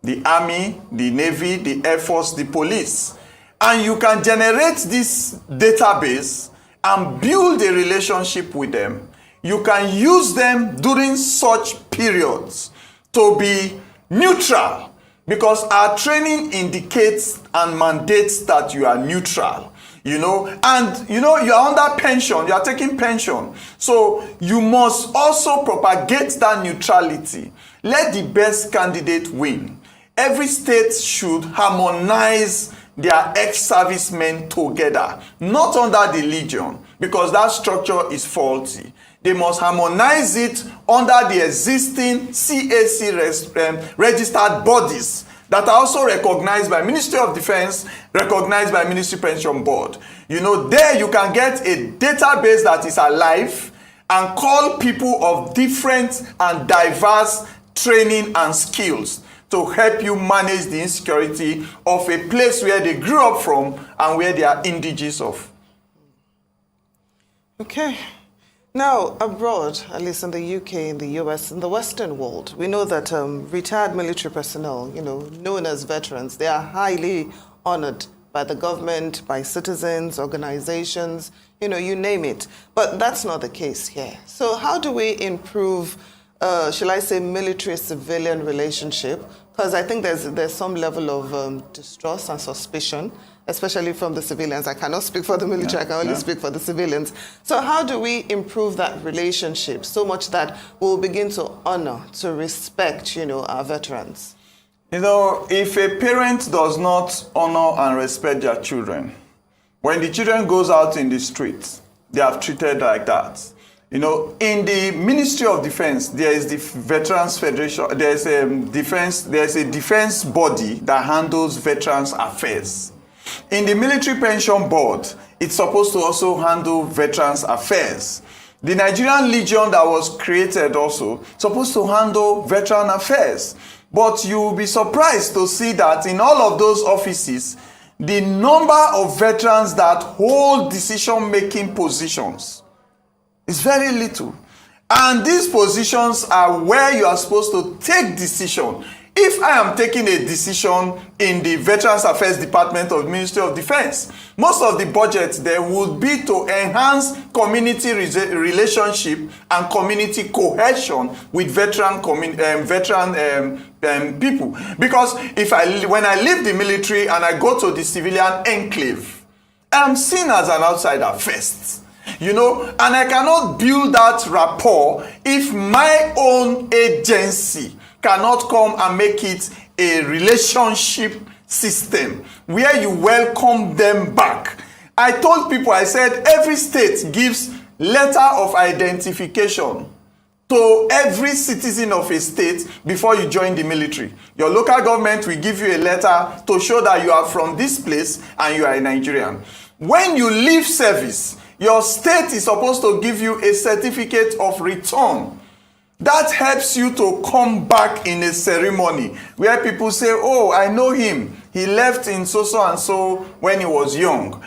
The Army, the Navy, the Air Force, the police. And you can generate this database and build a relationship with them. You can use them during such periods to be neutral, because our training indicates and mandates that you are neutral. You are under pension, you are taking pension. So you must also propagate that neutrality. Let the best candidate win. Every state should harmonize their ex-servicemen together, not under the Legion, because that structure is faulty. They must harmonize it under the existing CAC registered bodies that are also recognized by Ministry of Defense, recognized by Ministry Pension Board. There you can get a database that is alive and call people of different and diverse training and skills to help you manage the insecurity of a place where they grew up from and where they are indigenous of. Okay. Now, abroad, at least in the UK, in the US, in the Western world, we know that retired military personnel, known as veterans, they are highly honored by the government, by citizens, organizations, you name it. But that's not the case here. So how do we improve, shall I say, military-civilian relationship Because I think there's some level of distrust and suspicion, especially from the civilians. I cannot speak for the military, I can only speak for the civilians. So how do we improve that relationship so much that we'll begin to honor, to respect, our veterans? If a parent does not honor and respect their children, when the children goes out in the streets, they are treated like that. In the Ministry of Defense, there is the Veterans Federation, there's a defense body that handles veterans affairs. In the Military Pension Board, it's supposed to also handle veterans affairs. The Nigerian Legion that was created also supposed to handle veteran affairs. But you will be surprised to see that in all of those offices, the number of veterans that hold decision-making positions is very little. And these positions are where you are supposed to take decision. If I am taking a decision in the Veterans Affairs Department of the Ministry of Defense, most of the budget there would be to enhance community relationship and community cohesion with veteran people. Because when I leave the military and I go to the civilian enclave, I am seen as an outsider first. And I cannot build that rapport if my own agency cannot come and make it a relationship system where you welcome them back. I told people, I said, every state gives letter of identification to every citizen of a state before you join the military. Your local government will give you a letter to show that you are from this place and you are a Nigerian. When you leave service, your state is supposed to give you a certificate of return. That helps you to come back in a ceremony where people say, oh, I know him. He left in so and so when he was young.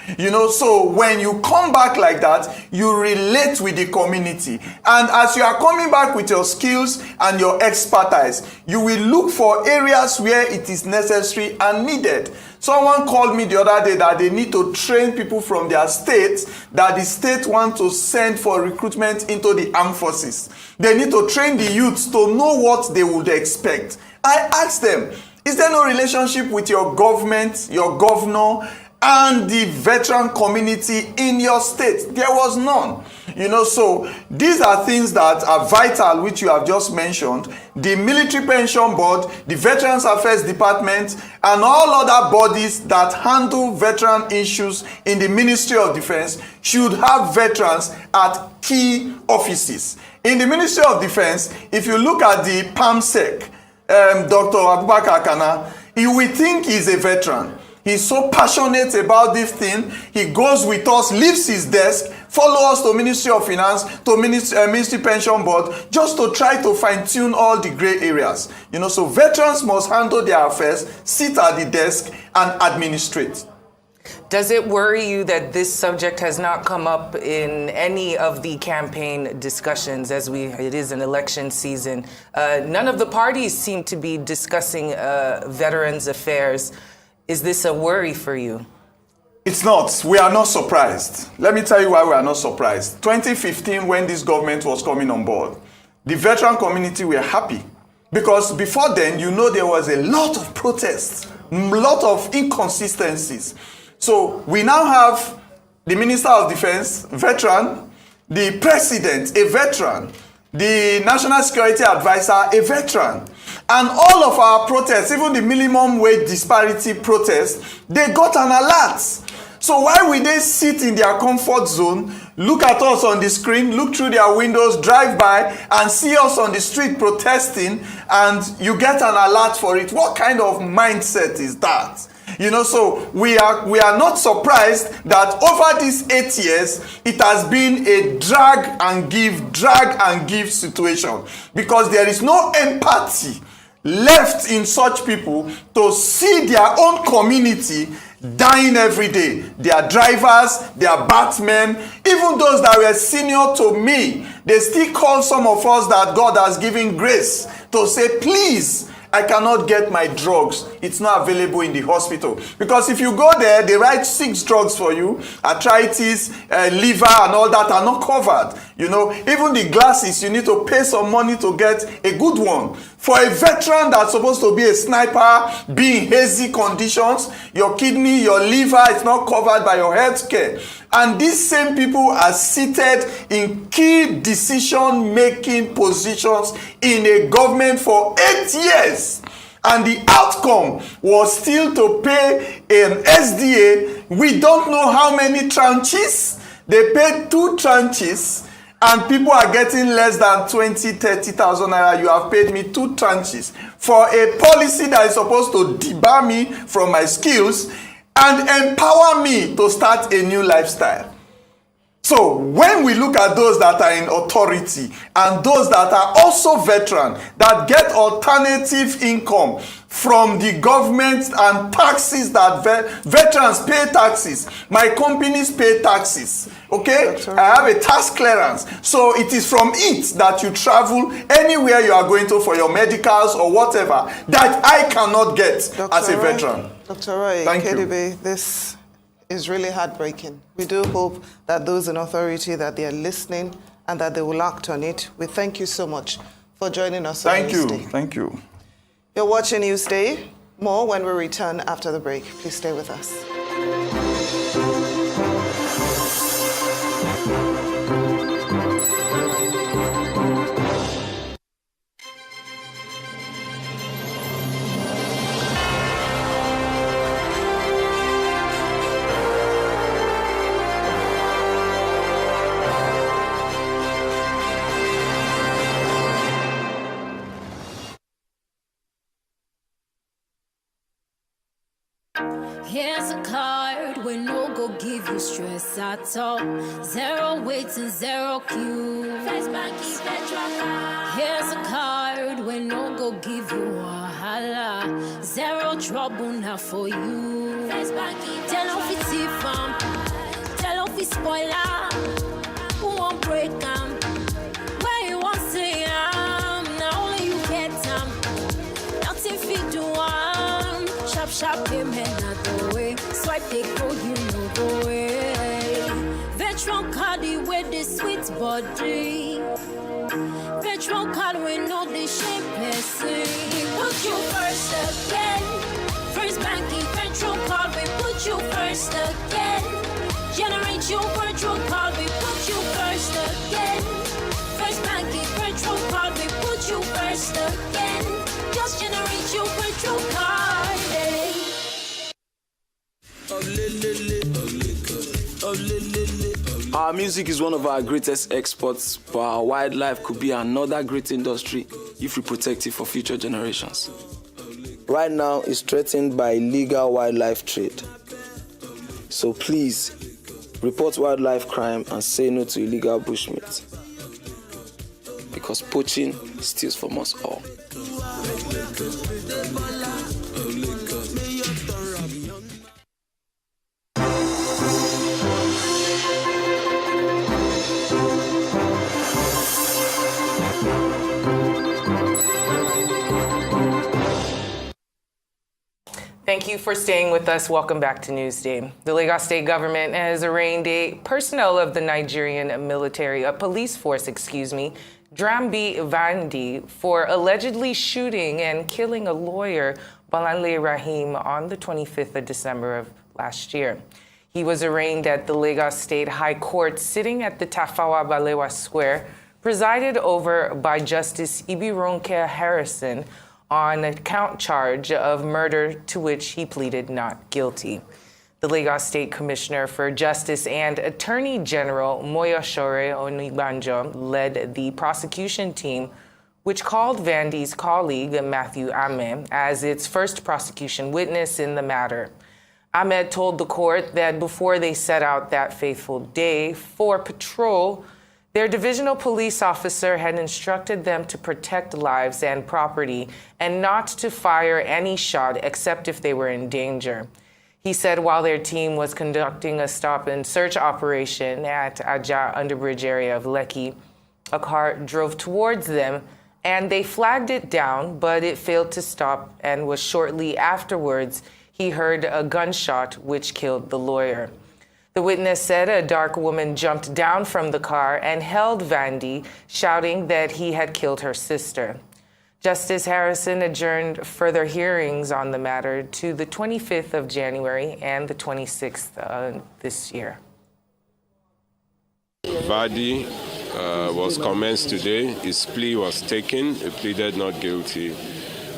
So when you come back like that, you relate with the community. And as you are coming back with your skills and your expertise, you will look for areas where it is necessary and needed. Someone called me the other day that they need to train people from their state that the state want to send for recruitment into the armed forces. They need to train the youths to know what they would expect. I asked them, is there no relationship with your government, your governor, and the veteran community in your state? There was none. So these are things that are vital, which you have just mentioned. The Military Pension Board, the Veterans Affairs Department, and all other bodies that handle veteran issues in the Ministry of Defense should have veterans at key offices. In the Ministry of Defense, if you look at the PAMSEC, Dr. Abubakar Kana, you will think he's a veteran. He's so passionate about this thing. He goes with us, leaves his desk, follow us to Ministry of Finance, to Ministry Pension Board, just to try to fine-tune all the gray areas. So veterans must handle their affairs, sit at the desk, and administrate. Does it worry you that this subject has not come up in any of the campaign discussions as it is an election season? None of the parties seem to be discussing veterans affairs. Is this a worry for you? It's not. We are not surprised. Let me tell you why we are not surprised. 2015, when this government was coming on board, the veteran community were happy. Because before then, there was a lot of protests, a lot of inconsistencies. So we now have the Minister of Defense, veteran, the President, a veteran, the National Security Advisor, a veteran. And all of our protests, even the minimum wage disparity protests, they got an alert. So why will they sit in their comfort zone, look at us on the screen, look through their windows, drive by, and see us on the street protesting, and you get an alert for it? What kind of mindset is that? So we are not surprised that over these 8 years, it has been a drag and give situation, because there is no empathy left in such people to see their own community dying every day. Their drivers, their batmen, even those that were senior to me, they still call some of us that God has given grace to say, please, I cannot get my drugs. It's not available in the hospital. Because if you go there, they write 6 drugs for you. Arthritis, liver, and all that are not covered. Even the glasses, you need to pay some money to get a good one. For a veteran that's supposed to be a sniper, be in hazy conditions, your kidney, your liver is not covered by your health care. And these same people are seated in key decision-making positions in a government for 8 years. And the outcome was still to pay an SDA. We don't know how many tranches. They paid 2 tranches. And people are getting less than 20,000, 30,000 naira. You have paid me 2 tranches for a policy that is supposed to debar me from my skills and empower me to start a new lifestyle. So when we look at those that are in authority and those that are also veteran, that get alternative income from the government and taxes that veterans pay taxes. My companies pay taxes. Okay? I have a tax clearance. So it is from it that you travel anywhere you are going to for your medicals or whatever that I cannot get as a veteran. Dr. Roy, Thank you. KDB, this is really heartbreaking. We do hope that those in authority, that they are listening and that they will act on it. We thank you so much for joining us on Newsday. Thank you. You're watching Newsday. More when we return after the break. Please stay with us. Here's a card we no go give you stress at all. 0 wait and 0 queue. Here's a card we no go give you wahala. 0 trouble now for you. Tell off it's fam, tell off it's spoiler. Who won't break them? Where you want say now only you get them. Nothing fit do sharp payment not the way. Swipe they go, you know the way. Veteran card with the sweet body. Veteran card with no the shape person. We put you first again. First banking veteran card, we put you first again. Generate your virtual card, we put you first again. First banking veteran card, we put you first again. Just generate your virtual card. Our music is one of our greatest exports, but our wildlife could be another great industry if we protect it for future generations. Right now, it's threatened by illegal wildlife trade. So please, report wildlife crime and say no to illegal bushmeat. Because poaching steals from us all. Thank you for staying with us. Welcome back to Newsday. The Lagos State government has arraigned personnel of the Nigerian police force, Drambi Vandi, for allegedly shooting and killing a lawyer, Balanle Rahim, on the 25th of December of last year. He was arraigned at the Lagos State High Court, sitting at the Tafawa Balewa Square, presided over by Justice Ibironke Harrison, on a count charge of murder to which he pleaded not guilty. The Lagos State Commissioner for Justice and Attorney General Moyosore Onigbanjo led the prosecution team, which called Vandi's colleague, Matthew Ame, as its first prosecution witness in the matter. Ahmed told the court that before they set out that fateful day for patrol, their divisional police officer had instructed them to protect lives and property and not to fire any shot except if they were in danger. He said while their team was conducting a stop and search operation at Aja Underbridge area of Lekki, a car drove towards them and they flagged it down, but it failed to stop, and was shortly afterwards he heard a gunshot which killed the lawyer. The witness said a dark woman jumped down from the car and held Vandi, shouting that he had killed her sister. Justice Harrison adjourned further hearings on the matter to the 25th of January and the 26th this year. Vardy was commenced today. His plea was taken. He pleaded not guilty.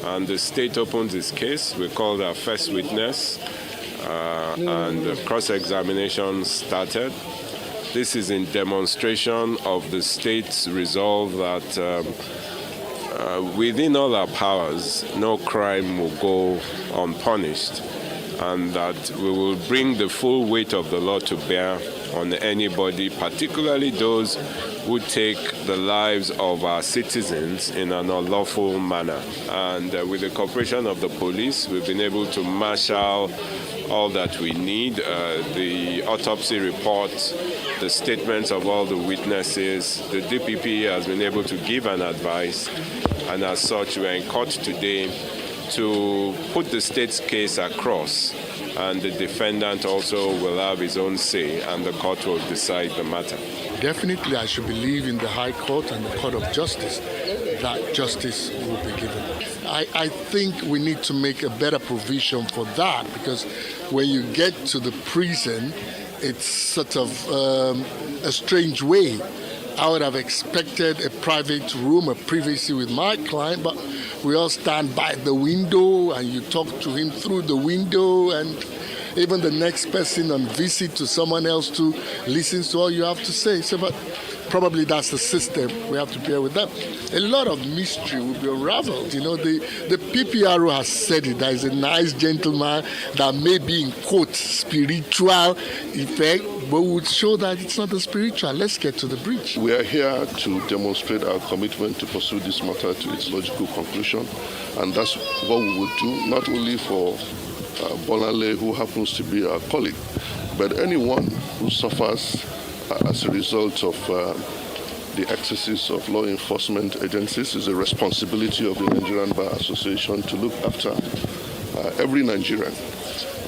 And the state opened his case. We called our first witness, and the cross-examination started. This is in demonstration of the state's resolve that within all our powers, no crime will go unpunished, and that we will bring the full weight of the law to bear on anybody, particularly those who take the lives of our citizens in an unlawful manner. And with the cooperation of the police, we've been able to marshal all that we need, the autopsy report, the statements of all the witnesses. The DPP has been able to give an advice, and as such, we are in court today to put the state's case across, and the defendant also will have his own say, and the court will decide the matter. Definitely, I should believe in the High Court and the Court of Justice that justice will be given. I think we need to make a better provision for that, because when you get to the prison, it's sort of a strange way. I would have expected a private room, a privacy with my client, but we all stand by the window and you talk to him through the window, and even the next person on visit to someone else too listens to all you have to say. So, but probably that's the system. We have to bear with that. A lot of mystery will be unraveled. You know, the PPRO has said it. There is a nice gentleman that may be in quote spiritual effect, but would show that it's not the spiritual. Let's get to the bridge. We are here to demonstrate our commitment to pursue this matter to its logical conclusion, and that's what we would do, not only for Bolanle, who happens to be our colleague, but anyone who suffers as a result of the excesses of law enforcement agencies. Is a responsibility of the Nigerian Bar Association to look after every Nigerian.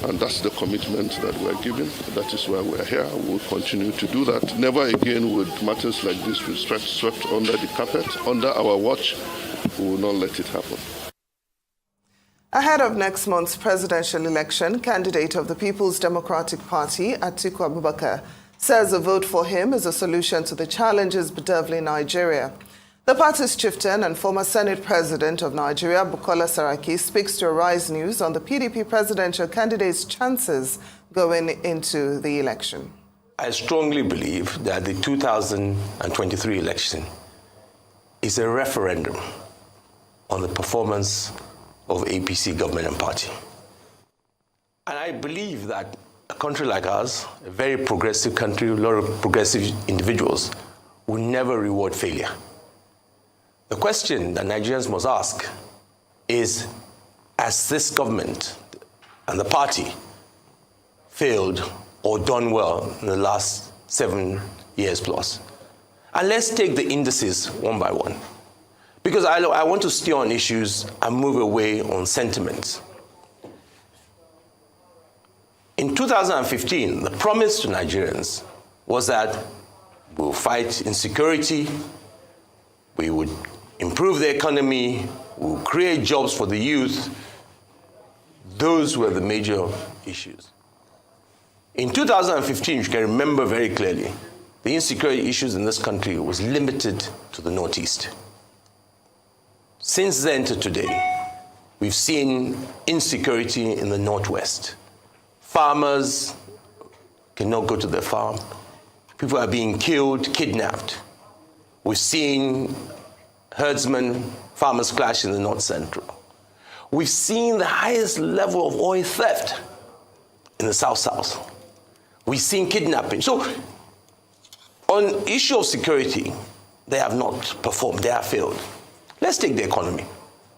And that's the commitment that we're giving. That is why we're here. We'll continue to do that. Never again would matters like this be swept under the carpet. Under our watch, we will not let it happen. Ahead of next month's presidential election, candidate of the People's Democratic Party, Atiku Abubakar, says a vote for him is a solution to the challenges bedeviling Nigeria. The party's chieftain and former Senate President of Nigeria, Bukola Saraki, speaks to Arise News on the PDP presidential candidate's chances going into the election. I strongly believe that the 2023 election is a referendum on the performance of APC government and party. And I believe that a country like ours, a very progressive country, a lot of progressive individuals, will never reward failure. The question that Nigerians must ask is, has this government and the party failed or done well in the last 7 years plus? And let's take the indices one by one, because I want to steer on issues and move away on sentiments. In 2015, the promise to Nigerians was that we'll fight insecurity, we would improve the economy, we'll create jobs for the youth. Those were the major issues. In 2015, you can remember very clearly, the insecurity issues in this country was limited to the Northeast. Since then to today, we've seen insecurity in the Northwest. Farmers cannot go to their farm. People are being killed, kidnapped. We've seen herdsmen, farmers clash in the North Central. We've seen the highest level of oil theft in the South. We've seen kidnapping. So on issue of security, they have not performed, they have failed. Let's take the economy.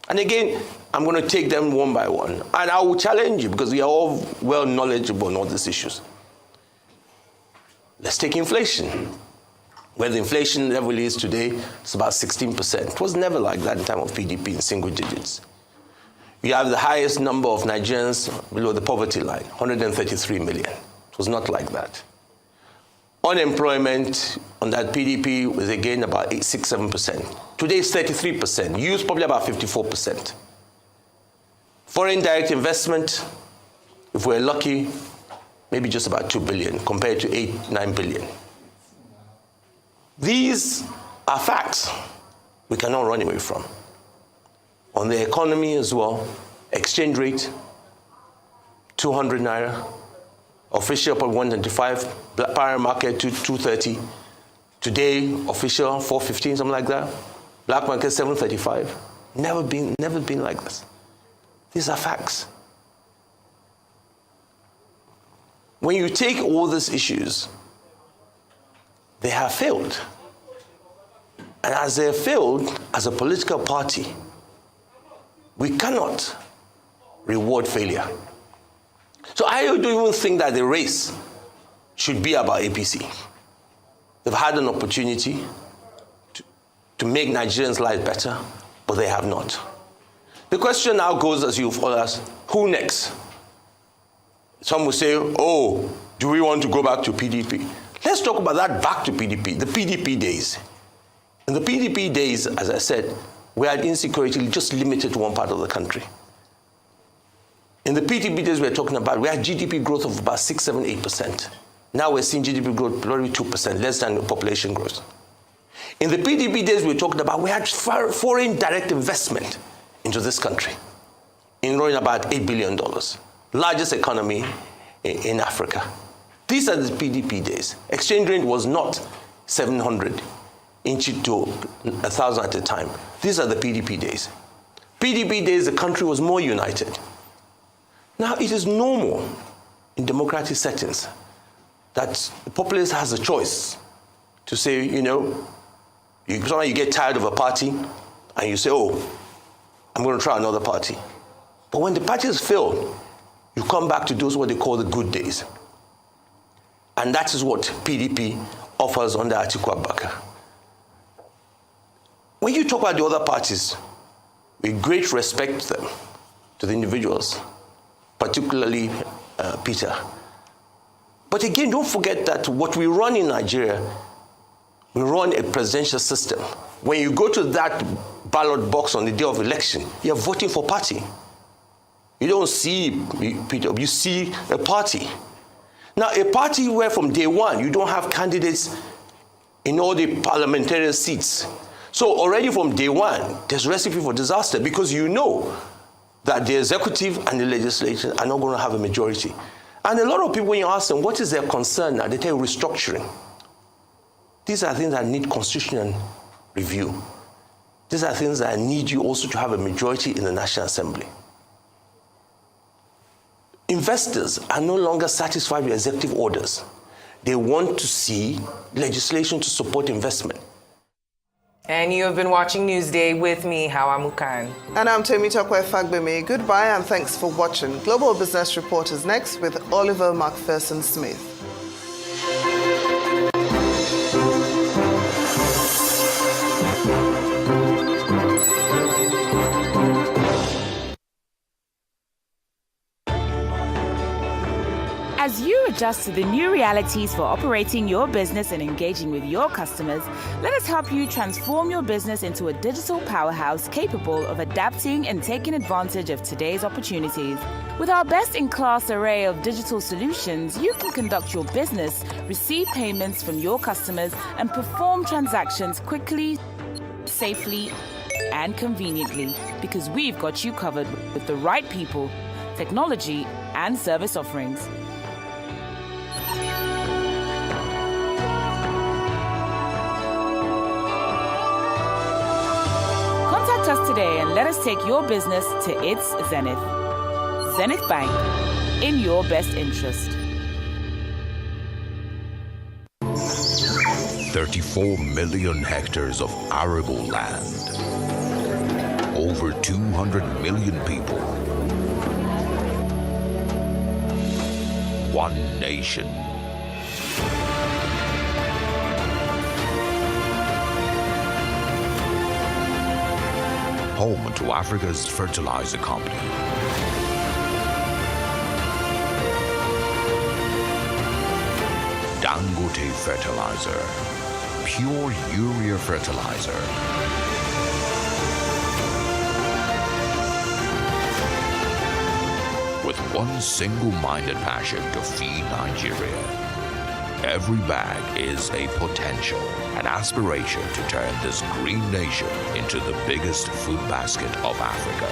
And again, I'm going to take them one by one. And I will challenge you, because we are all well knowledgeable on all these issues. Let's take inflation. Where the inflation level is today, it's about 16%. It was never like that in time of PDP in single digits. We have the highest number of Nigerians below the poverty line, 133 million. It was not like that. Unemployment on that PDP was again about 6-7%. Today it's 33%. Youth probably about 54%. Foreign direct investment, if we're lucky, maybe just about 2 billion compared to 8-9 billion. These are facts we cannot run away from. On the economy as well, exchange rate, 200 naira, official up at 125, parallel market to 230. Today, official 415, something like that. Black market 735. Never been like this. These are facts. When you take all these issues, they have failed. And as they have failed, as a political party, we cannot reward failure. So I don't even think that the race should be about APC. They've had an opportunity to make Nigerians' lives better, but they have not. The question now goes, as you've all asked, who next? Some will say, oh, do we want to go back to PDP? Let's talk about that back to PDP, the PDP days. In the PDP days, as I said, we had insecurity just limited to one part of the country. In the PDP days we're talking about, we had GDP growth of about 6, 7, 8%. Now we're seeing GDP growth probably 2%, less than the population growth. In the PDP days we're talking about, we had foreign direct investment into this country, enrolling about $8 billion, largest economy in Africa. These are the PDP days. Exchange rate was not 700 inch it to 1,000 at a time. These are the PDP days. PDP days, the country was more united. Now, it is normal in democratic settings that the populace has a choice to say, you know, sometimes you get tired of a party and you say, oh, I'm going to try another party. But when the parties fail, you come back to those what they call the good days. And that is what PDP offers under Atiku Abubakar. When you talk about the other parties, with great respect to them, to the individuals, particularly Peter. But again, don't forget that what we run in Nigeria, we run a presidential system. When you go to that ballot box on the day of election, you're voting for party. You don't see Peter, you see a party. Now, a party where from day one, you don't have candidates in all the parliamentary seats. So already from day one, there's recipe for disaster because you know that the executive and the legislature are not going to have a majority. And a lot of people, when you ask them, what is their concern now? They tell you restructuring. These are things that need constitutional review. These are things that need you also to have a majority in the National Assembly. Investors are no longer satisfied with executive orders. They want to see legislation to support investment. And you have been watching Newsday with me, Hawa Mukan. And I'm Temitope Fagbemi. Goodbye and thanks for watching. Global Business Report is next with Oliver McPherson-Smith. As you adjust to the new realities for operating your business and engaging with your customers, let us help you transform your business into a digital powerhouse capable of adapting and taking advantage of today's opportunities. With our best-in-class array of digital solutions, you can conduct your business, receive payments from your customers, and perform transactions quickly, safely, and conveniently, because we've got you covered with the right people, technology, and service offerings. Contact us today and let us take your business to its zenith. Zenith Bank, in your best interest. 34 million hectares of arable land. Over 200 million people. One nation. Home to Africa's fertilizer company. Dangote fertilizer. Pure urea fertilizer. With one single-minded passion to feed Nigeria. Every bag is a potential, an aspiration to turn this green nation into the biggest food basket of Africa.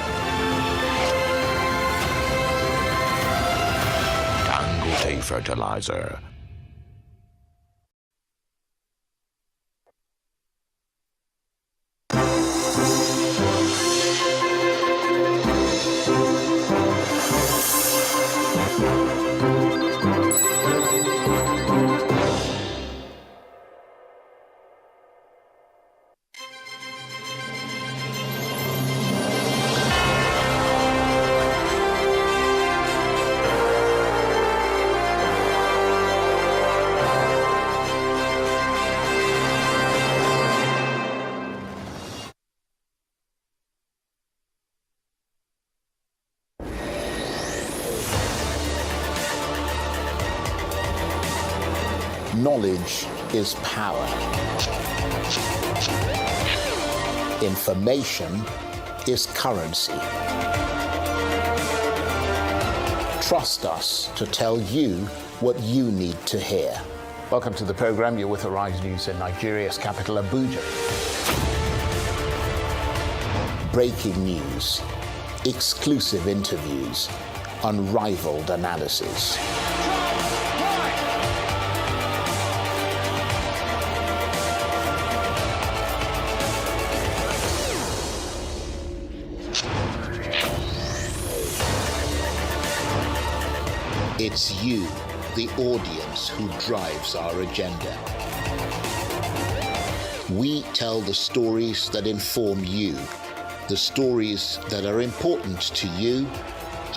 Dangote Fertilizer. Knowledge is power. Information is currency. Trust us to tell you what you need to hear. Welcome to the program. You're with Arise News in Nigeria's capital, Abuja. Breaking news, exclusive interviews, unrivaled analysis. It's you, the audience, who drives our agenda. We tell the stories that inform you, the stories that are important to you,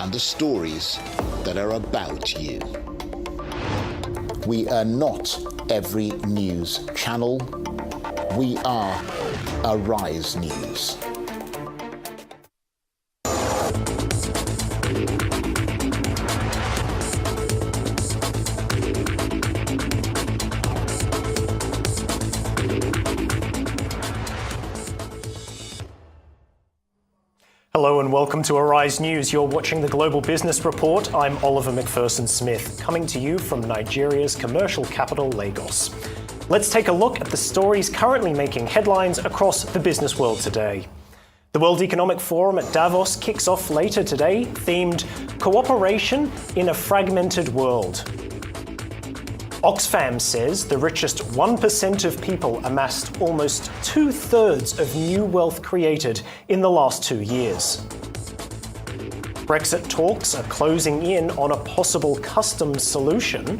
and the stories that are about you. We are not every news channel. We are Arise News. Hello and welcome to Arise News. You're watching the Global Business Report. I'm Oliver McPherson-Smith, coming to you from Nigeria's commercial capital, Lagos. Let's take a look at the stories currently making headlines across the business world today. The World Economic Forum at Davos kicks off later today, themed Cooperation in a Fragmented World. Oxfam says the richest 1% of people amassed almost 2/3 of new wealth created in the last 2 years. Brexit talks are closing in on a possible customs solution.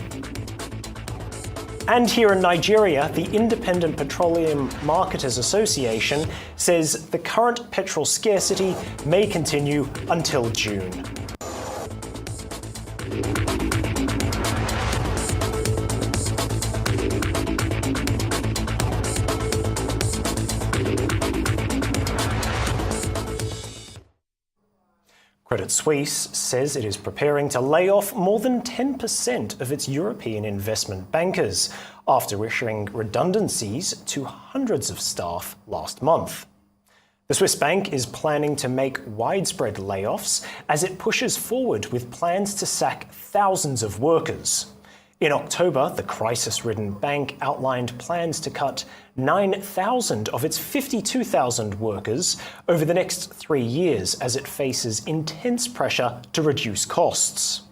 And here in Nigeria, the Independent Petroleum Marketers Association says the current petrol scarcity may continue until June. Credit Suisse says it is preparing to lay off more than 10% of its European investment bankers after issuing redundancies to hundreds of staff last month. The Swiss bank is planning to make widespread layoffs as it pushes forward with plans to sack thousands of workers. In October, the crisis-ridden bank outlined plans to cut 9,000 of its 52,000 workers over the next 3 years as it faces intense pressure to reduce costs.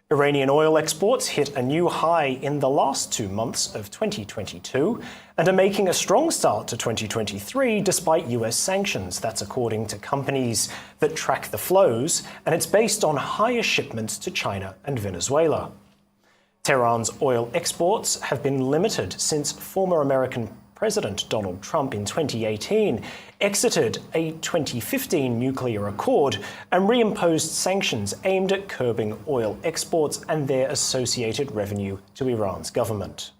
Iranian oil exports hit a new high in the last 2 months of 2022 and are making a strong start to 2023 despite US sanctions. That's according to companies that track the flows, and it's based on higher shipments to China and Venezuela. Tehran's oil exports have been limited since former American President Donald Trump in 2018 exited a 2015 nuclear accord and reimposed sanctions aimed at curbing oil exports and their associated revenue to Iran's government.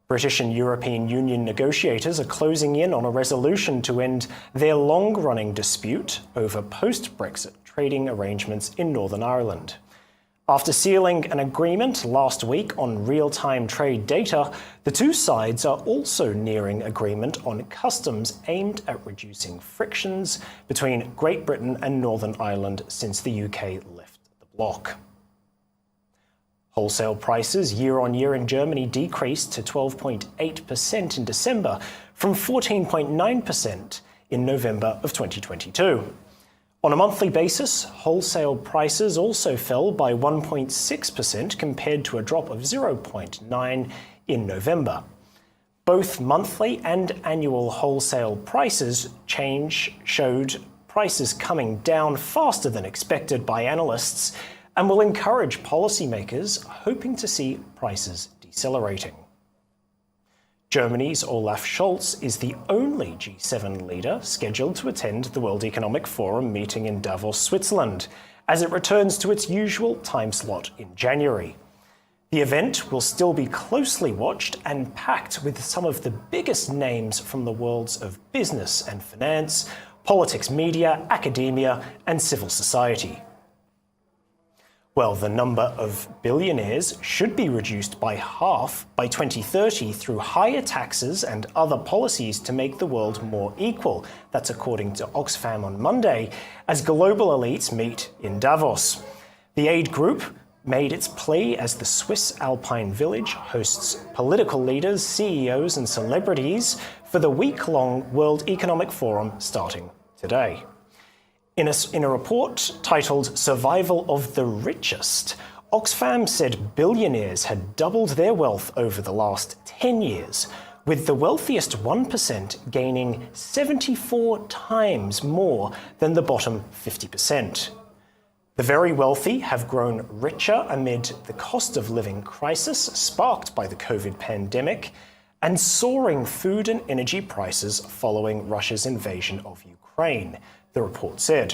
British and European Union negotiators are closing in on a resolution to end their long-running dispute over post-Brexit trading arrangements in Northern Ireland. After sealing an agreement last week on real-time trade data, the two sides are also nearing agreement on customs aimed at reducing frictions between Great Britain and Northern Ireland since the UK left the bloc. Wholesale prices year-on-year in Germany decreased to 12.8% in December from 14.9% in November of 2022. On a monthly basis, wholesale prices also fell by 1.6% compared to a drop of 0.9% in November. Both monthly and annual wholesale prices change showed prices coming down faster than expected by analysts and will encourage policymakers hoping to see prices decelerating. Germany's Olaf Scholz is the only G7 leader scheduled to attend the World Economic Forum meeting in Davos, Switzerland, as it returns to its usual time slot in January. The event will still be closely watched and packed with some of the biggest names from the worlds of business and finance, politics, media, academia, and civil society. Well, the number of billionaires should be reduced by half by 2030 through higher taxes and other policies to make the world more equal. That's according to Oxfam on Monday, as global elites meet in Davos. The aid group made its plea as the Swiss Alpine Village hosts political leaders, CEOs and celebrities for the week-long World Economic Forum starting today. In a report titled Survival of the Richest, Oxfam said billionaires had doubled their wealth over the last 10 years, with the wealthiest 1% gaining 74 times more than the bottom 50%. The very wealthy have grown richer amid the cost of living crisis sparked by the COVID pandemic and soaring food and energy prices following Russia's invasion of Ukraine, the report said.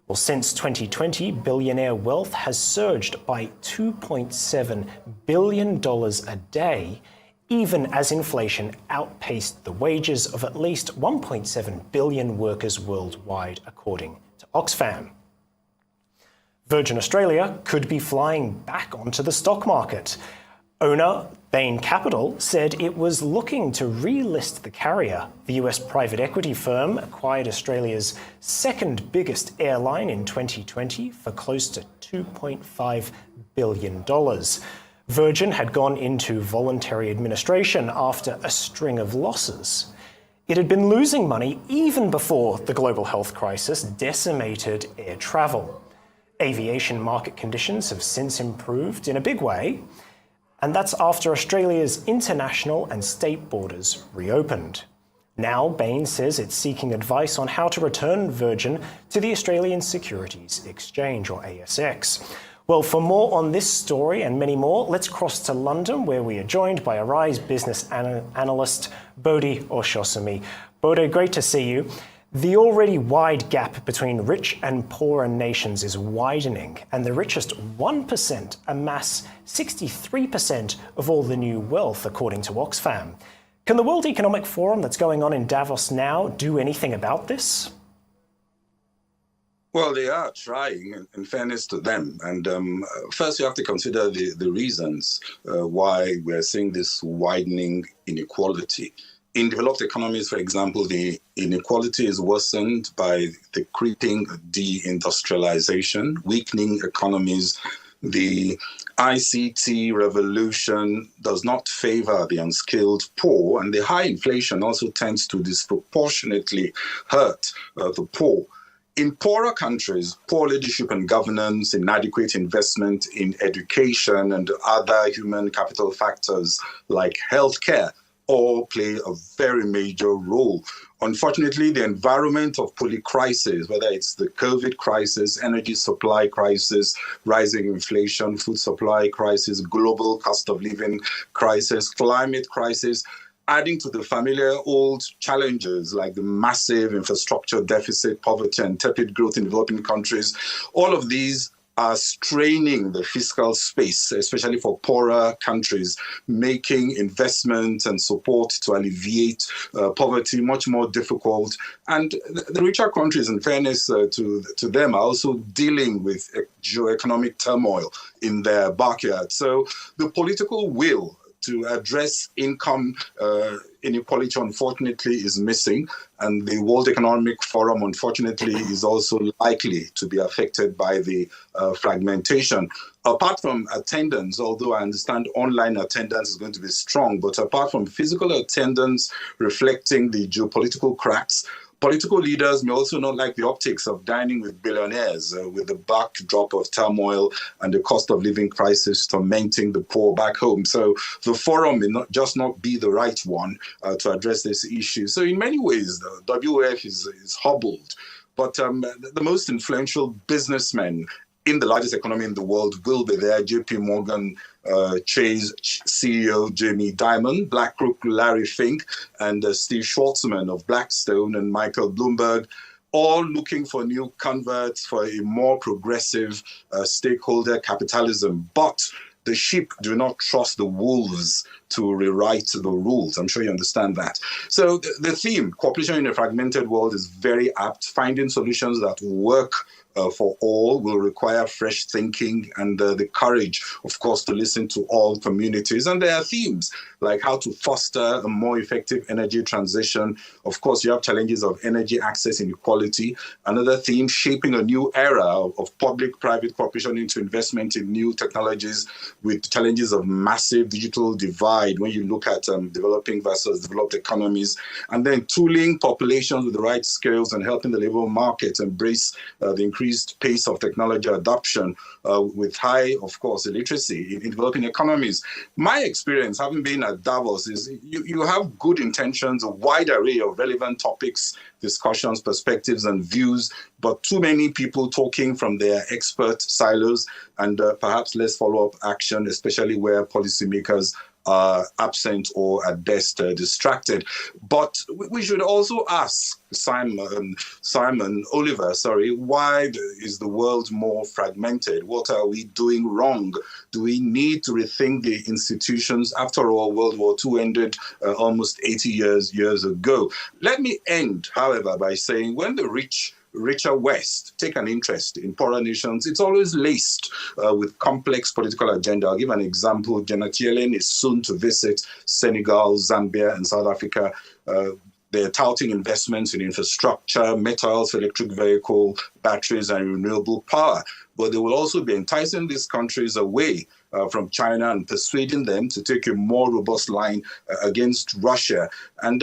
Well, since 2020, billionaire wealth has surged by $2.7 billion a day, even as inflation outpaced the wages of at least 1.7 billion workers worldwide, according to Oxfam. Virgin Australia could be flying back onto the stock market. Owner Bain Capital said it was looking to relist the carrier. The US private equity firm acquired Australia's second biggest airline in 2020 for close to $2.5 billion. Virgin had gone into voluntary administration after a string of losses. It had been losing money even before the global health crisis decimated air travel. Aviation market conditions have since improved in a big way, and that's after Australia's international and state borders reopened. Now, Bain says it's seeking advice on how to return Virgin to the Australian Securities Exchange, or ASX. Well, for more on this story and many more, let's cross to London, where we are joined by Arise business analyst Bodhi Oshosami. Bodhi, great to see you. The already wide gap between rich and poorer nations is widening, and the richest 1% amass 63% of all the new wealth, according to Oxfam. Can the World Economic Forum that's going on in Davos now do anything about this? Well, they are trying, in fairness to them. And first, you have to consider the reasons why we're seeing this widening inequality. In developed economies, for example, the inequality is worsened by the creeping deindustrialization, weakening economies. The ICT revolution does not favor the unskilled poor, and the high inflation also tends to disproportionately hurt the poor. In poorer countries, poor leadership and governance, inadequate investment in education and other human capital factors like healthcare all play a very major role. Unfortunately, the environment of polycrisis, whether it's the COVID crisis, energy supply crisis, rising inflation, food supply crisis, global cost of living crisis, climate crisis, adding to the familiar old challenges like the massive infrastructure deficit, poverty, and tepid growth in developing countries, all of these are straining the fiscal space, especially for poorer countries, making investment and support to alleviate poverty much more difficult. And the richer countries, in fairness to them, are also dealing with geo-economic turmoil in their backyard. So the political will to address income inequality, unfortunately, is missing. And the World Economic Forum, unfortunately, is also likely to be affected by the fragmentation. Apart from attendance, although I understand online attendance is going to be strong, but apart from physical attendance reflecting the geopolitical cracks, political leaders may also not like the optics of dining with billionaires with the backdrop of turmoil and the cost of living crisis tormenting the poor back home. So the forum may not be the right one to address this issue. So in many ways, the WEF is hobbled. But the most influential businessmen in the largest economy in the world will be there. JP Morgan Chase CEO Jamie Dimon, BlackRock Larry Fink, and Steve Schwarzman of Blackstone and Michael Bloomberg, all looking for new converts for a more progressive stakeholder capitalism. But the sheep do not trust the wolves to rewrite the rules. I'm sure you understand that. So the theme, cooperation in a fragmented world, is very apt. Finding solutions that work for all will require fresh thinking and the courage, of course, to listen to all communities. And there are themes like how to foster a more effective energy transition. Of course, you have challenges of energy access inequality. Another theme, shaping a new era of public-private cooperation into investment in new technologies with challenges of massive digital divide when you look at developing versus developed economies. And then tooling populations with the right skills and helping the labor market embrace the increased pace of technology adoption with high, of course, illiteracy in developing economies. My experience, having been at Davos, is you have good intentions, a wide array of relevant topics, discussions, perspectives, and views, but too many people talking from their expert silos and perhaps less follow-up action, especially where policymakers are absent or at best distracted. But we should also ask Simon Oliver, why is the world more fragmented? What are we doing wrong? Do we need to rethink the institutions? After all, World War II ended almost 80 years ago. Let me end, however, by saying when the richer West take an interest in poorer nations, it's always laced with complex political agenda. I'll give an example. Janet Yellen is soon to visit Senegal, Zambia, and South Africa. They're touting investments in infrastructure, metals, electric vehicle, batteries, and renewable power. But they will also be enticing these countries away from China and persuading them to take a more robust line against Russia. And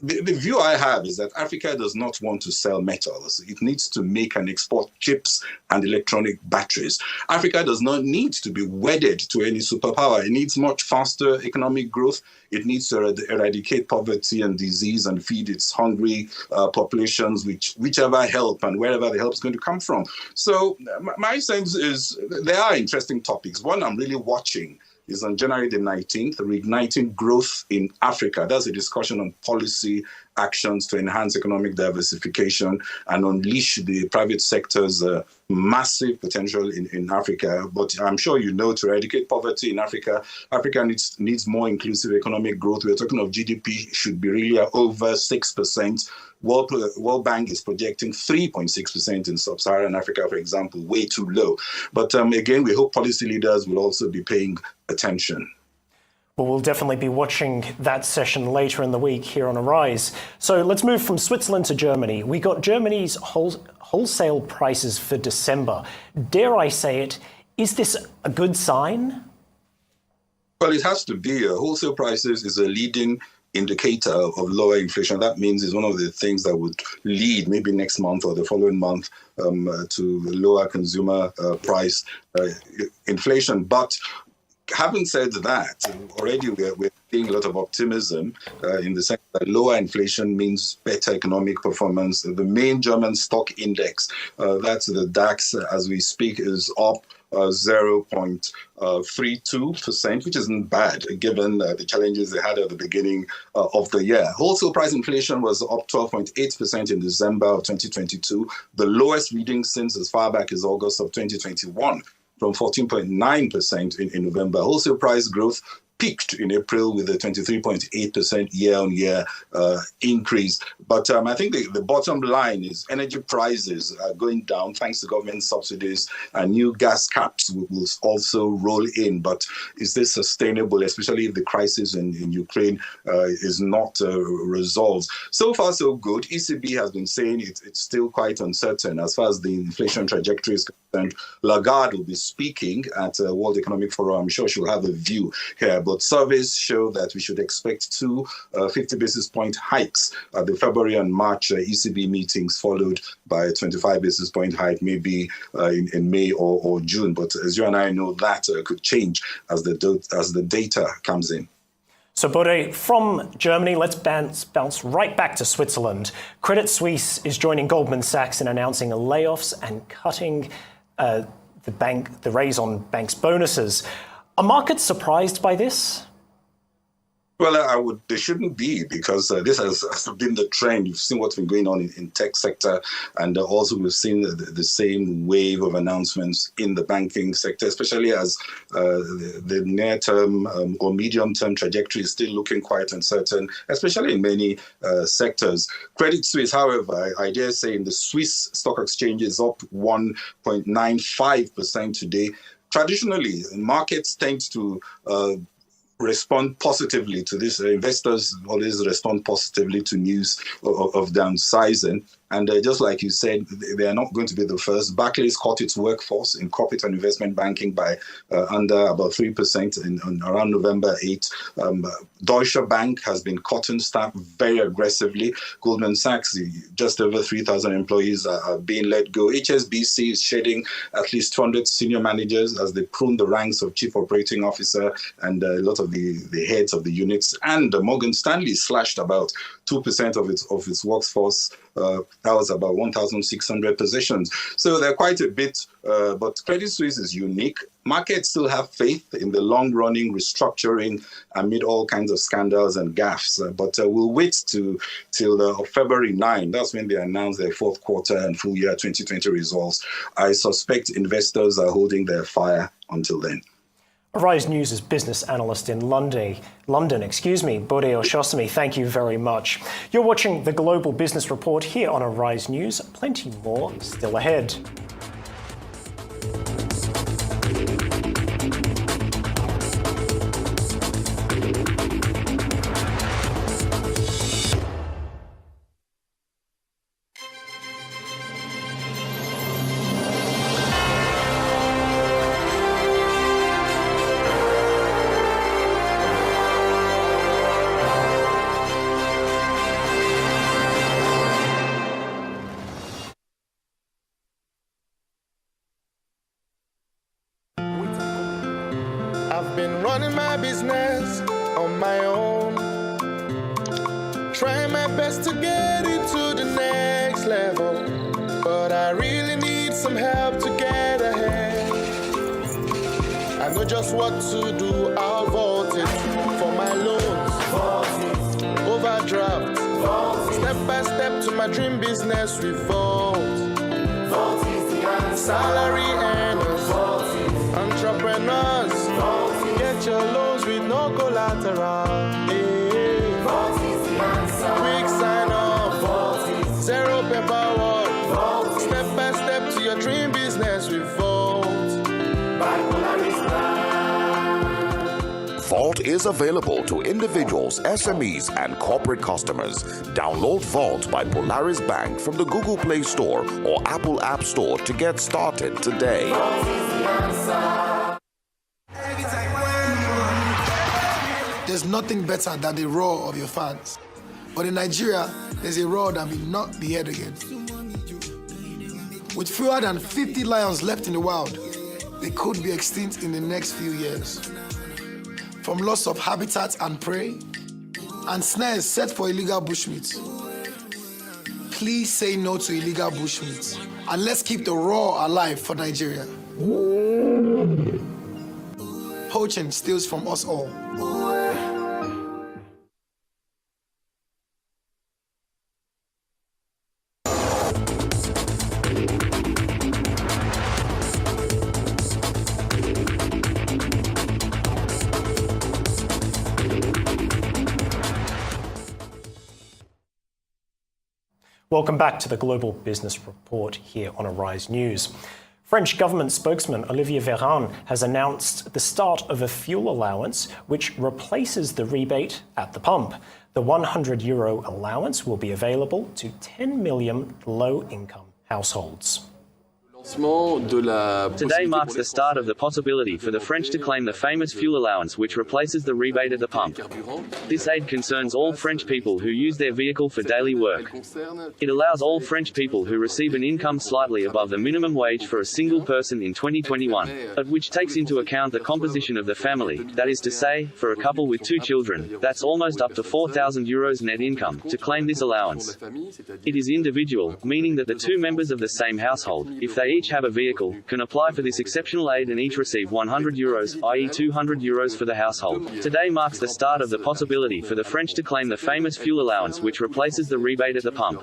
the view I have is that Africa does not want to sell metals. It needs to make and export chips and electronic batteries. Africa does not need to be wedded to any superpower. It needs much faster economic growth. It needs to eradicate poverty and disease and feed its hungry populations, whichever help and wherever the help is going to come from. So my sense is there are interesting topics. One I'm really watching is on January the 19th, Reigniting Growth in Africa. That's a discussion on policy actions to enhance economic diversification and unleash the private sector's massive potential in Africa. But I'm sure you know, to eradicate poverty in Africa, Africa needs more inclusive economic growth. We're talking of GDP should be really over 6%. World Bank is projecting 3.6% in sub-Saharan Africa, for example, way too low. But again, we hope policy leaders will also be paying attention. Well, we'll definitely be watching that session later in the week here on Arise. So let's move from Switzerland to Germany. We got Germany's wholesale prices for December. Dare I say it, is this a good sign? Well, it has to be. Wholesale prices is a leading indicator of lower inflation. That means it's one of the things that would lead maybe next month or the following month to lower consumer price inflation. But having said that, already we're seeing a lot of optimism in the sense that lower inflation means better economic performance. The main German stock index, that's the DAX as we speak, is up 0.32%, which isn't bad given the challenges they had at the beginning of the year. Wholesale price inflation was up 12.8% in December of 2022, the lowest reading since as far back as August of 2021, from 14.9% in November. Wholesale price growth peaked in April with a 23.8% year-on-year increase. But I think the bottom line is energy prices are going down thanks to government subsidies, and new gas caps will also roll in. But is this sustainable, especially if the crisis in Ukraine is not resolved? So far, so good. ECB has been saying it's still quite uncertain as far as the inflation trajectory is concerned. Lagarde will be speaking at World Economic Forum. I'm sure she'll have a view here. But surveys show that we should expect two 50 basis point hikes at the February and March ECB meetings, followed by a 25 basis point hike maybe in May or June. But as you and I know, that could change as the data comes in. So, Bode, from Germany, let's bounce right back to Switzerland. Credit Suisse is joining Goldman Sachs in announcing layoffs and cutting the raise on banks' bonuses. Are markets surprised by this? Well, they shouldn't be, because this has been the trend. You've seen what's been going on in tech sector, and also we've seen the same wave of announcements in the banking sector, especially as the near-term or medium-term trajectory is still looking quite uncertain, especially in many sectors. Credit Suisse, however, I dare say in the Swiss stock exchange is up 1.95% today. Traditionally, markets tend to respond positively to this. Investors always respond positively to news of downsizing. And just like you said, they are not going to be the first. Barclays cut its workforce in corporate and investment banking by under about 3% around November 8. Deutsche Bank has been cutting staff very aggressively. Goldman Sachs, just over 3,000 employees are being let go. HSBC is shedding at least 200 senior managers as they prune the ranks of chief operating officer and a lot of the heads of the units. And Morgan Stanley slashed about 2% of its workforce. That was about 1,600 positions. So they're quite a bit, but Credit Suisse is unique. Markets still have faith in the long-running restructuring amid all kinds of scandals and gaffes. But we'll wait till February 9. That's when they announce their fourth quarter and full year 2020 results. I suspect investors are holding their fire until then. Arise News' business analyst in London, Bode Oshosami, thank you very much. You're watching the Global Business Report here on Arise News. Plenty more still ahead. I've been running my business on my own, trying my best to get it to the next level, but I really need some help to get ahead. I know just what to do, I'll vault it for my loans, overdraft, step by step to my dream business, we vault. Salary earners, entrepreneurs, get your loans with no collateral. Quick sign up, zero paperwork, step by step to your dream business with Vault. Vault is available to individuals, SMEs, and corporate customers. Download Vault by Polaris Bank from the Google Play Store or Apple App Store to get started today. There's nothing better than the roar of your fans. But in Nigeria, there's a roar that may not be heard again. With fewer than 50 lions left in the wild, they could be extinct in the next few years. from loss of habitat and prey, and snares set for illegal bushmeat. Please say no to illegal bushmeat, and let's keep the raw alive for Nigeria. Poaching steals from us all. Welcome back to the Global Business Report here on Arise News. French government spokesman Olivier Véran has announced the start of a fuel allowance which replaces the rebate at the pump. The €100 allowance will be available to 10 million low-income households. Today marks the start of the possibility for the French to claim the famous fuel allowance which replaces the rebate at the pump. This aid concerns all French people who use their vehicle for daily work. It allows all French people who receive an income slightly above the minimum wage for a single person in 2021, but which takes into account the composition of the family, that is to say, for a couple with 2 children, that's almost up to €4,000 net income, to claim this allowance. It is individual, meaning that the 2 members of the same household, if they each have a vehicle, can apply for this exceptional aid and each receive €100, i.e. €200 for the household. Today marks the start of the possibility for the French to claim the famous fuel allowance which replaces the rebate at the pump.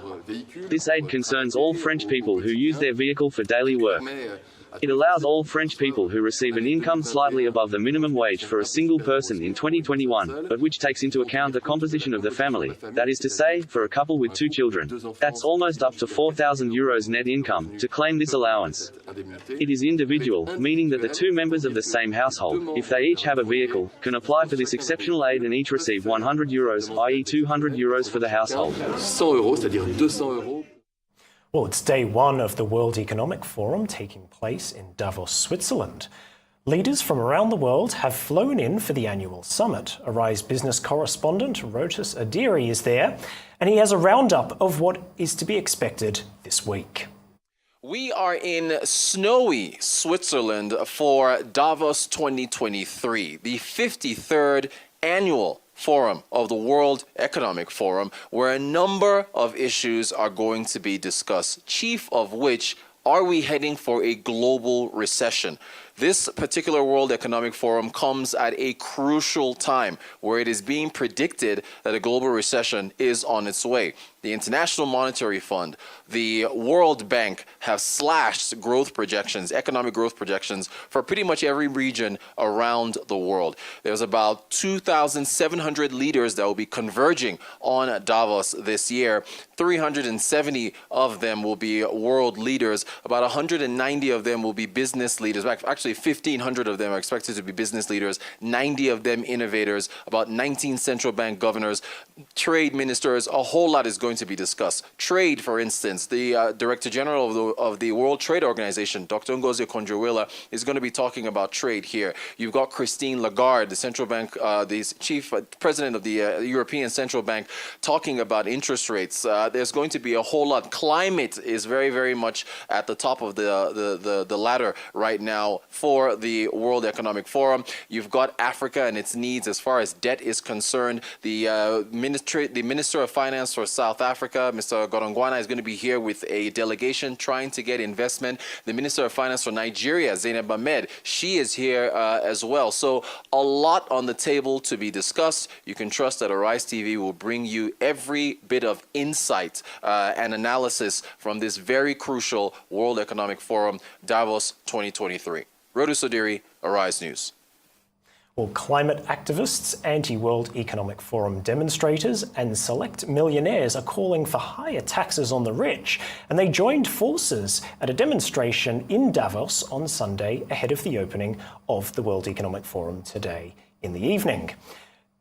This aid concerns all French people who use their vehicle for daily work. It allows all French people who receive an income slightly above the minimum wage for a single person in 2021, but which takes into account the composition of the family, that is to say, for a couple with 2 children, that's almost up to €4,000 net income, to claim this allowance. It is individual, meaning that the 2 members of the same household, if they each have a vehicle, can apply for this exceptional aid and each receive €100, i.e. €200 for the household. Well, it's day 1 of the World Economic Forum taking place in Davos, Switzerland. Leaders from around the world have flown in for the annual summit. Arise business correspondent Rotus Adiri is there, and he has a roundup of what is to be expected this week. We are in snowy Switzerland for Davos 2023, the 53rd annual Forum of the World Economic Forum, where a number of issues are going to be discussed, chief of which, are we heading for a global recession? This particular World Economic Forum comes at a crucial time where it is being predicted that a global recession is on its way. The International Monetary Fund, the World Bank have slashed growth projections, economic growth projections for pretty much every region around the world. There's about 2,700 leaders that will be converging on Davos this year. 370 of them will be world leaders. About 190 of them will be business leaders. Actually, 1,500 of them are expected to be business leaders, 90 of them innovators, about 19 central bank governors, trade ministers. A whole lot is going to be discussed. Trade, for instance, the Director General of the World Trade Organization, Dr. Ngozi Okonjo-Iweala, is going to be talking about trade here. You've got Christine Lagarde, the central bank, the chief president of the European Central Bank, talking about interest rates. There's going to be a whole lot. Climate is very, very much at the top of the ladder right now for the World Economic Forum. You've got Africa and its needs as far as debt is concerned. The Minister of Finance for South Africa, Mr. Godongwana, is going to be here with a delegation trying to get investment. The Minister of Finance for Nigeria, Zainab Ahmed, she is here as well. So a lot on the table to be discussed. You can trust that Arise TV will bring you every bit of insight and analysis from this very crucial World Economic Forum, Davos 2023. Rodu Sodiri, Arise News. Well, climate activists, anti-World Economic Forum demonstrators and select millionaires are calling for higher taxes on the rich, and they joined forces at a demonstration in Davos on Sunday ahead of the opening of the World Economic Forum today in the evening.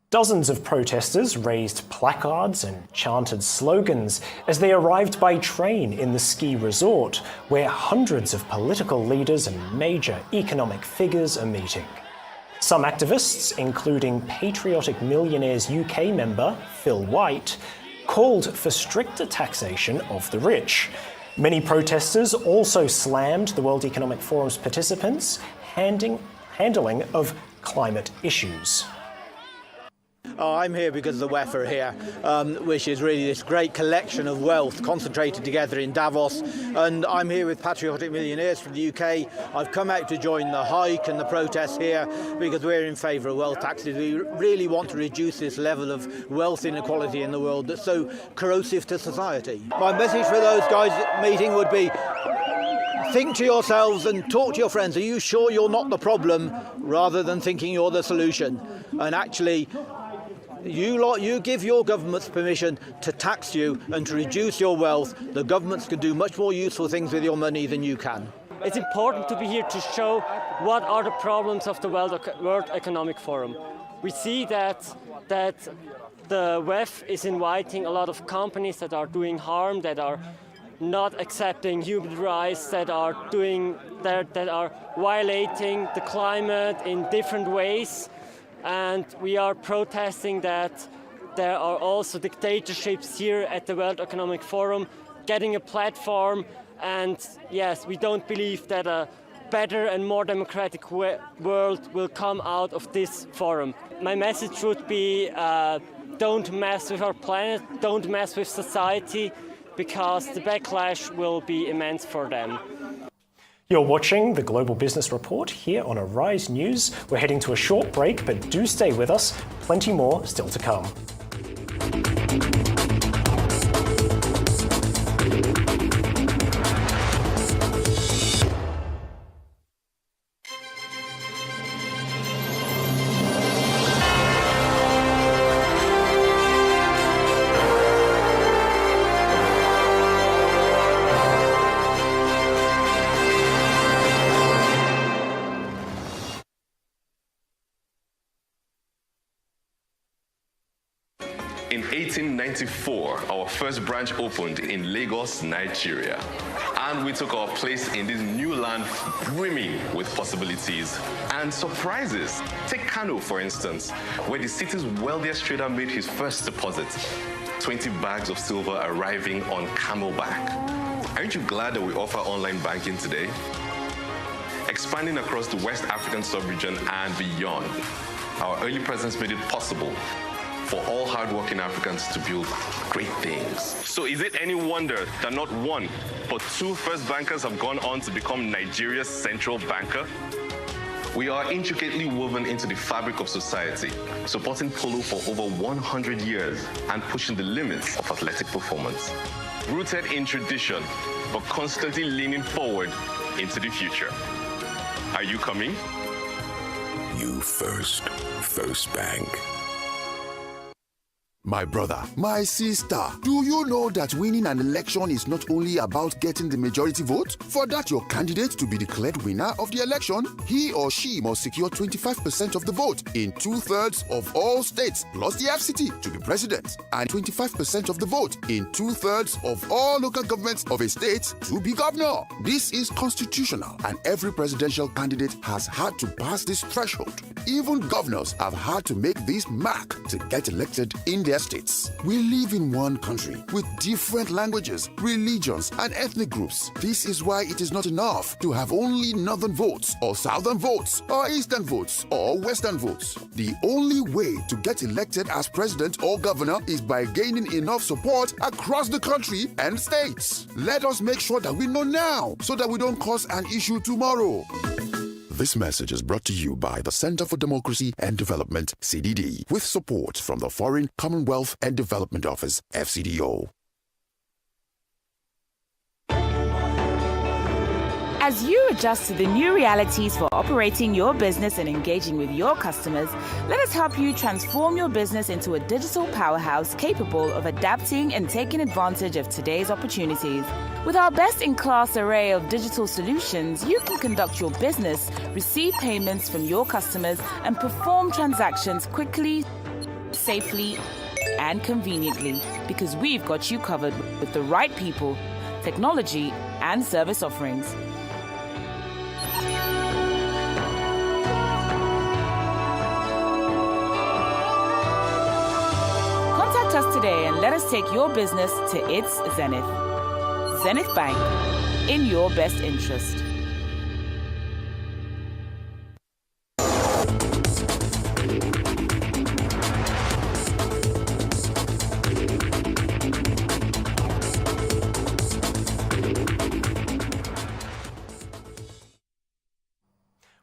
Dozens of protesters raised placards and chanted slogans as they arrived by train in the ski resort, where hundreds of political leaders and major economic figures are meeting. Some activists, including Patriotic Millionaires UK member Phil White, called for stricter taxation of the rich. Many protesters also slammed the World Economic Forum's participants' handling of climate issues. I'm here because the WEF are here, which is really this great collection of wealth concentrated together in Davos. And I'm here with patriotic millionaires from the UK. I've come out to join the hike and the protests here because we're in favour of wealth taxes. We really want to reduce this level of wealth inequality in the world that's so corrosive to society. My message for those guys meeting would be, think to yourselves and talk to your friends. Are you sure you're not the problem, rather than thinking you're the solution? And actually, you give your governments permission to tax you and to reduce your wealth. The governments can do much more useful things with your money than you can. It's important to be here to show what are the problems of the World Economic Forum. We see that the WEF is inviting a lot of companies that are doing harm, that are not accepting human rights, that are violating the climate in different ways. And we are protesting that there are also dictatorships here at the World Economic Forum getting a platform. And yes, we don't believe that a better and more democratic world will come out of this forum. My message would be, don't mess with our planet, don't mess with society, because the backlash will be immense for them. You're watching the Global Business Report here on Arise News. We're heading to a short break, but do stay with us. Plenty more still to come. In 1894, our first branch opened in Lagos, Nigeria. And we took our place in this new land brimming with possibilities and surprises. Take Kano, for instance, where the city's wealthiest trader made his first deposit. 20 bags of silver arriving on camelback. Aren't you glad that we offer online banking today? Expanding across the West African sub-region and beyond, our early presence made it possible for all hardworking Africans to build great things. So is it any wonder that not one, but two first bankers have gone on to become Nigeria's central banker? We are intricately woven into the fabric of society, supporting polo for over 100 years and pushing the limits of athletic performance. Rooted in tradition, but constantly leaning forward into the future. Are you coming? You first Bank. My brother, my sister, do you know that winning an election is not only about getting the majority vote? For that your candidate to be declared winner of the election, he or she must secure 25% of the vote in 2/3 of all states, plus the FCT to be president, and 25% of the vote in 2/3 of all local governments of a state to be governor. This is constitutional, and every presidential candidate has had to pass this threshold. Even governors have had to make this mark to get elected in their states. We live in one country with different languages, religions, and ethnic groups. This is why it is not enough to have only northern votes, or southern votes, or eastern votes, or western votes. The only way to get elected as president or governor is by gaining enough support across the country and states. Let us make sure that we know now, so that we don't cause an issue tomorrow. This message is brought to you by the Center for Democracy and Development, CDD, with support from the Foreign, Commonwealth and Development Office, FCDO. As you adjust to the new realities for operating your business and engaging with your customers, let us help you transform your business into a digital powerhouse capable of adapting and taking advantage of today's opportunities. With our best-in-class array of digital solutions, you can conduct your business, receive payments from your customers, and perform transactions quickly, safely, and conveniently, because we've got you covered with the right people, technology, and service offerings. Contact us today and let us take your business to its zenith. Zenith Bank, in your best interest.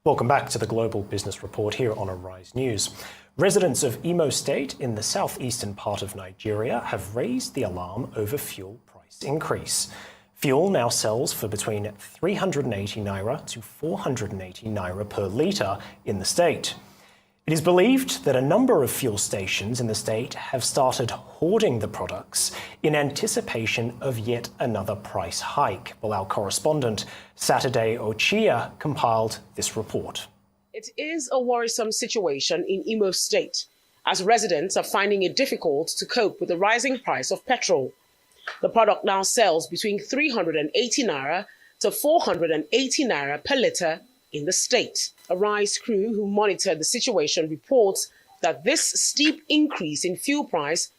Welcome back to the Global Business Report here on Arise News. Residents of Imo State in the southeastern part of Nigeria have raised the alarm over fuel price increase. Fuel now sells for between 380 naira to 480 naira per litre in the state. It is believed that a number of fuel stations in the state have started hoarding the products in anticipation of yet another price hike. Well, our correspondent, Saturday Ochia, compiled this report. It is a worrisome situation in Imo State, as residents are finding it difficult to cope with the rising price of petrol. The product now sells between 380 naira to 480 naira per litre in the state. A Rise crew who monitored the situation reports that this steep increase in fuel price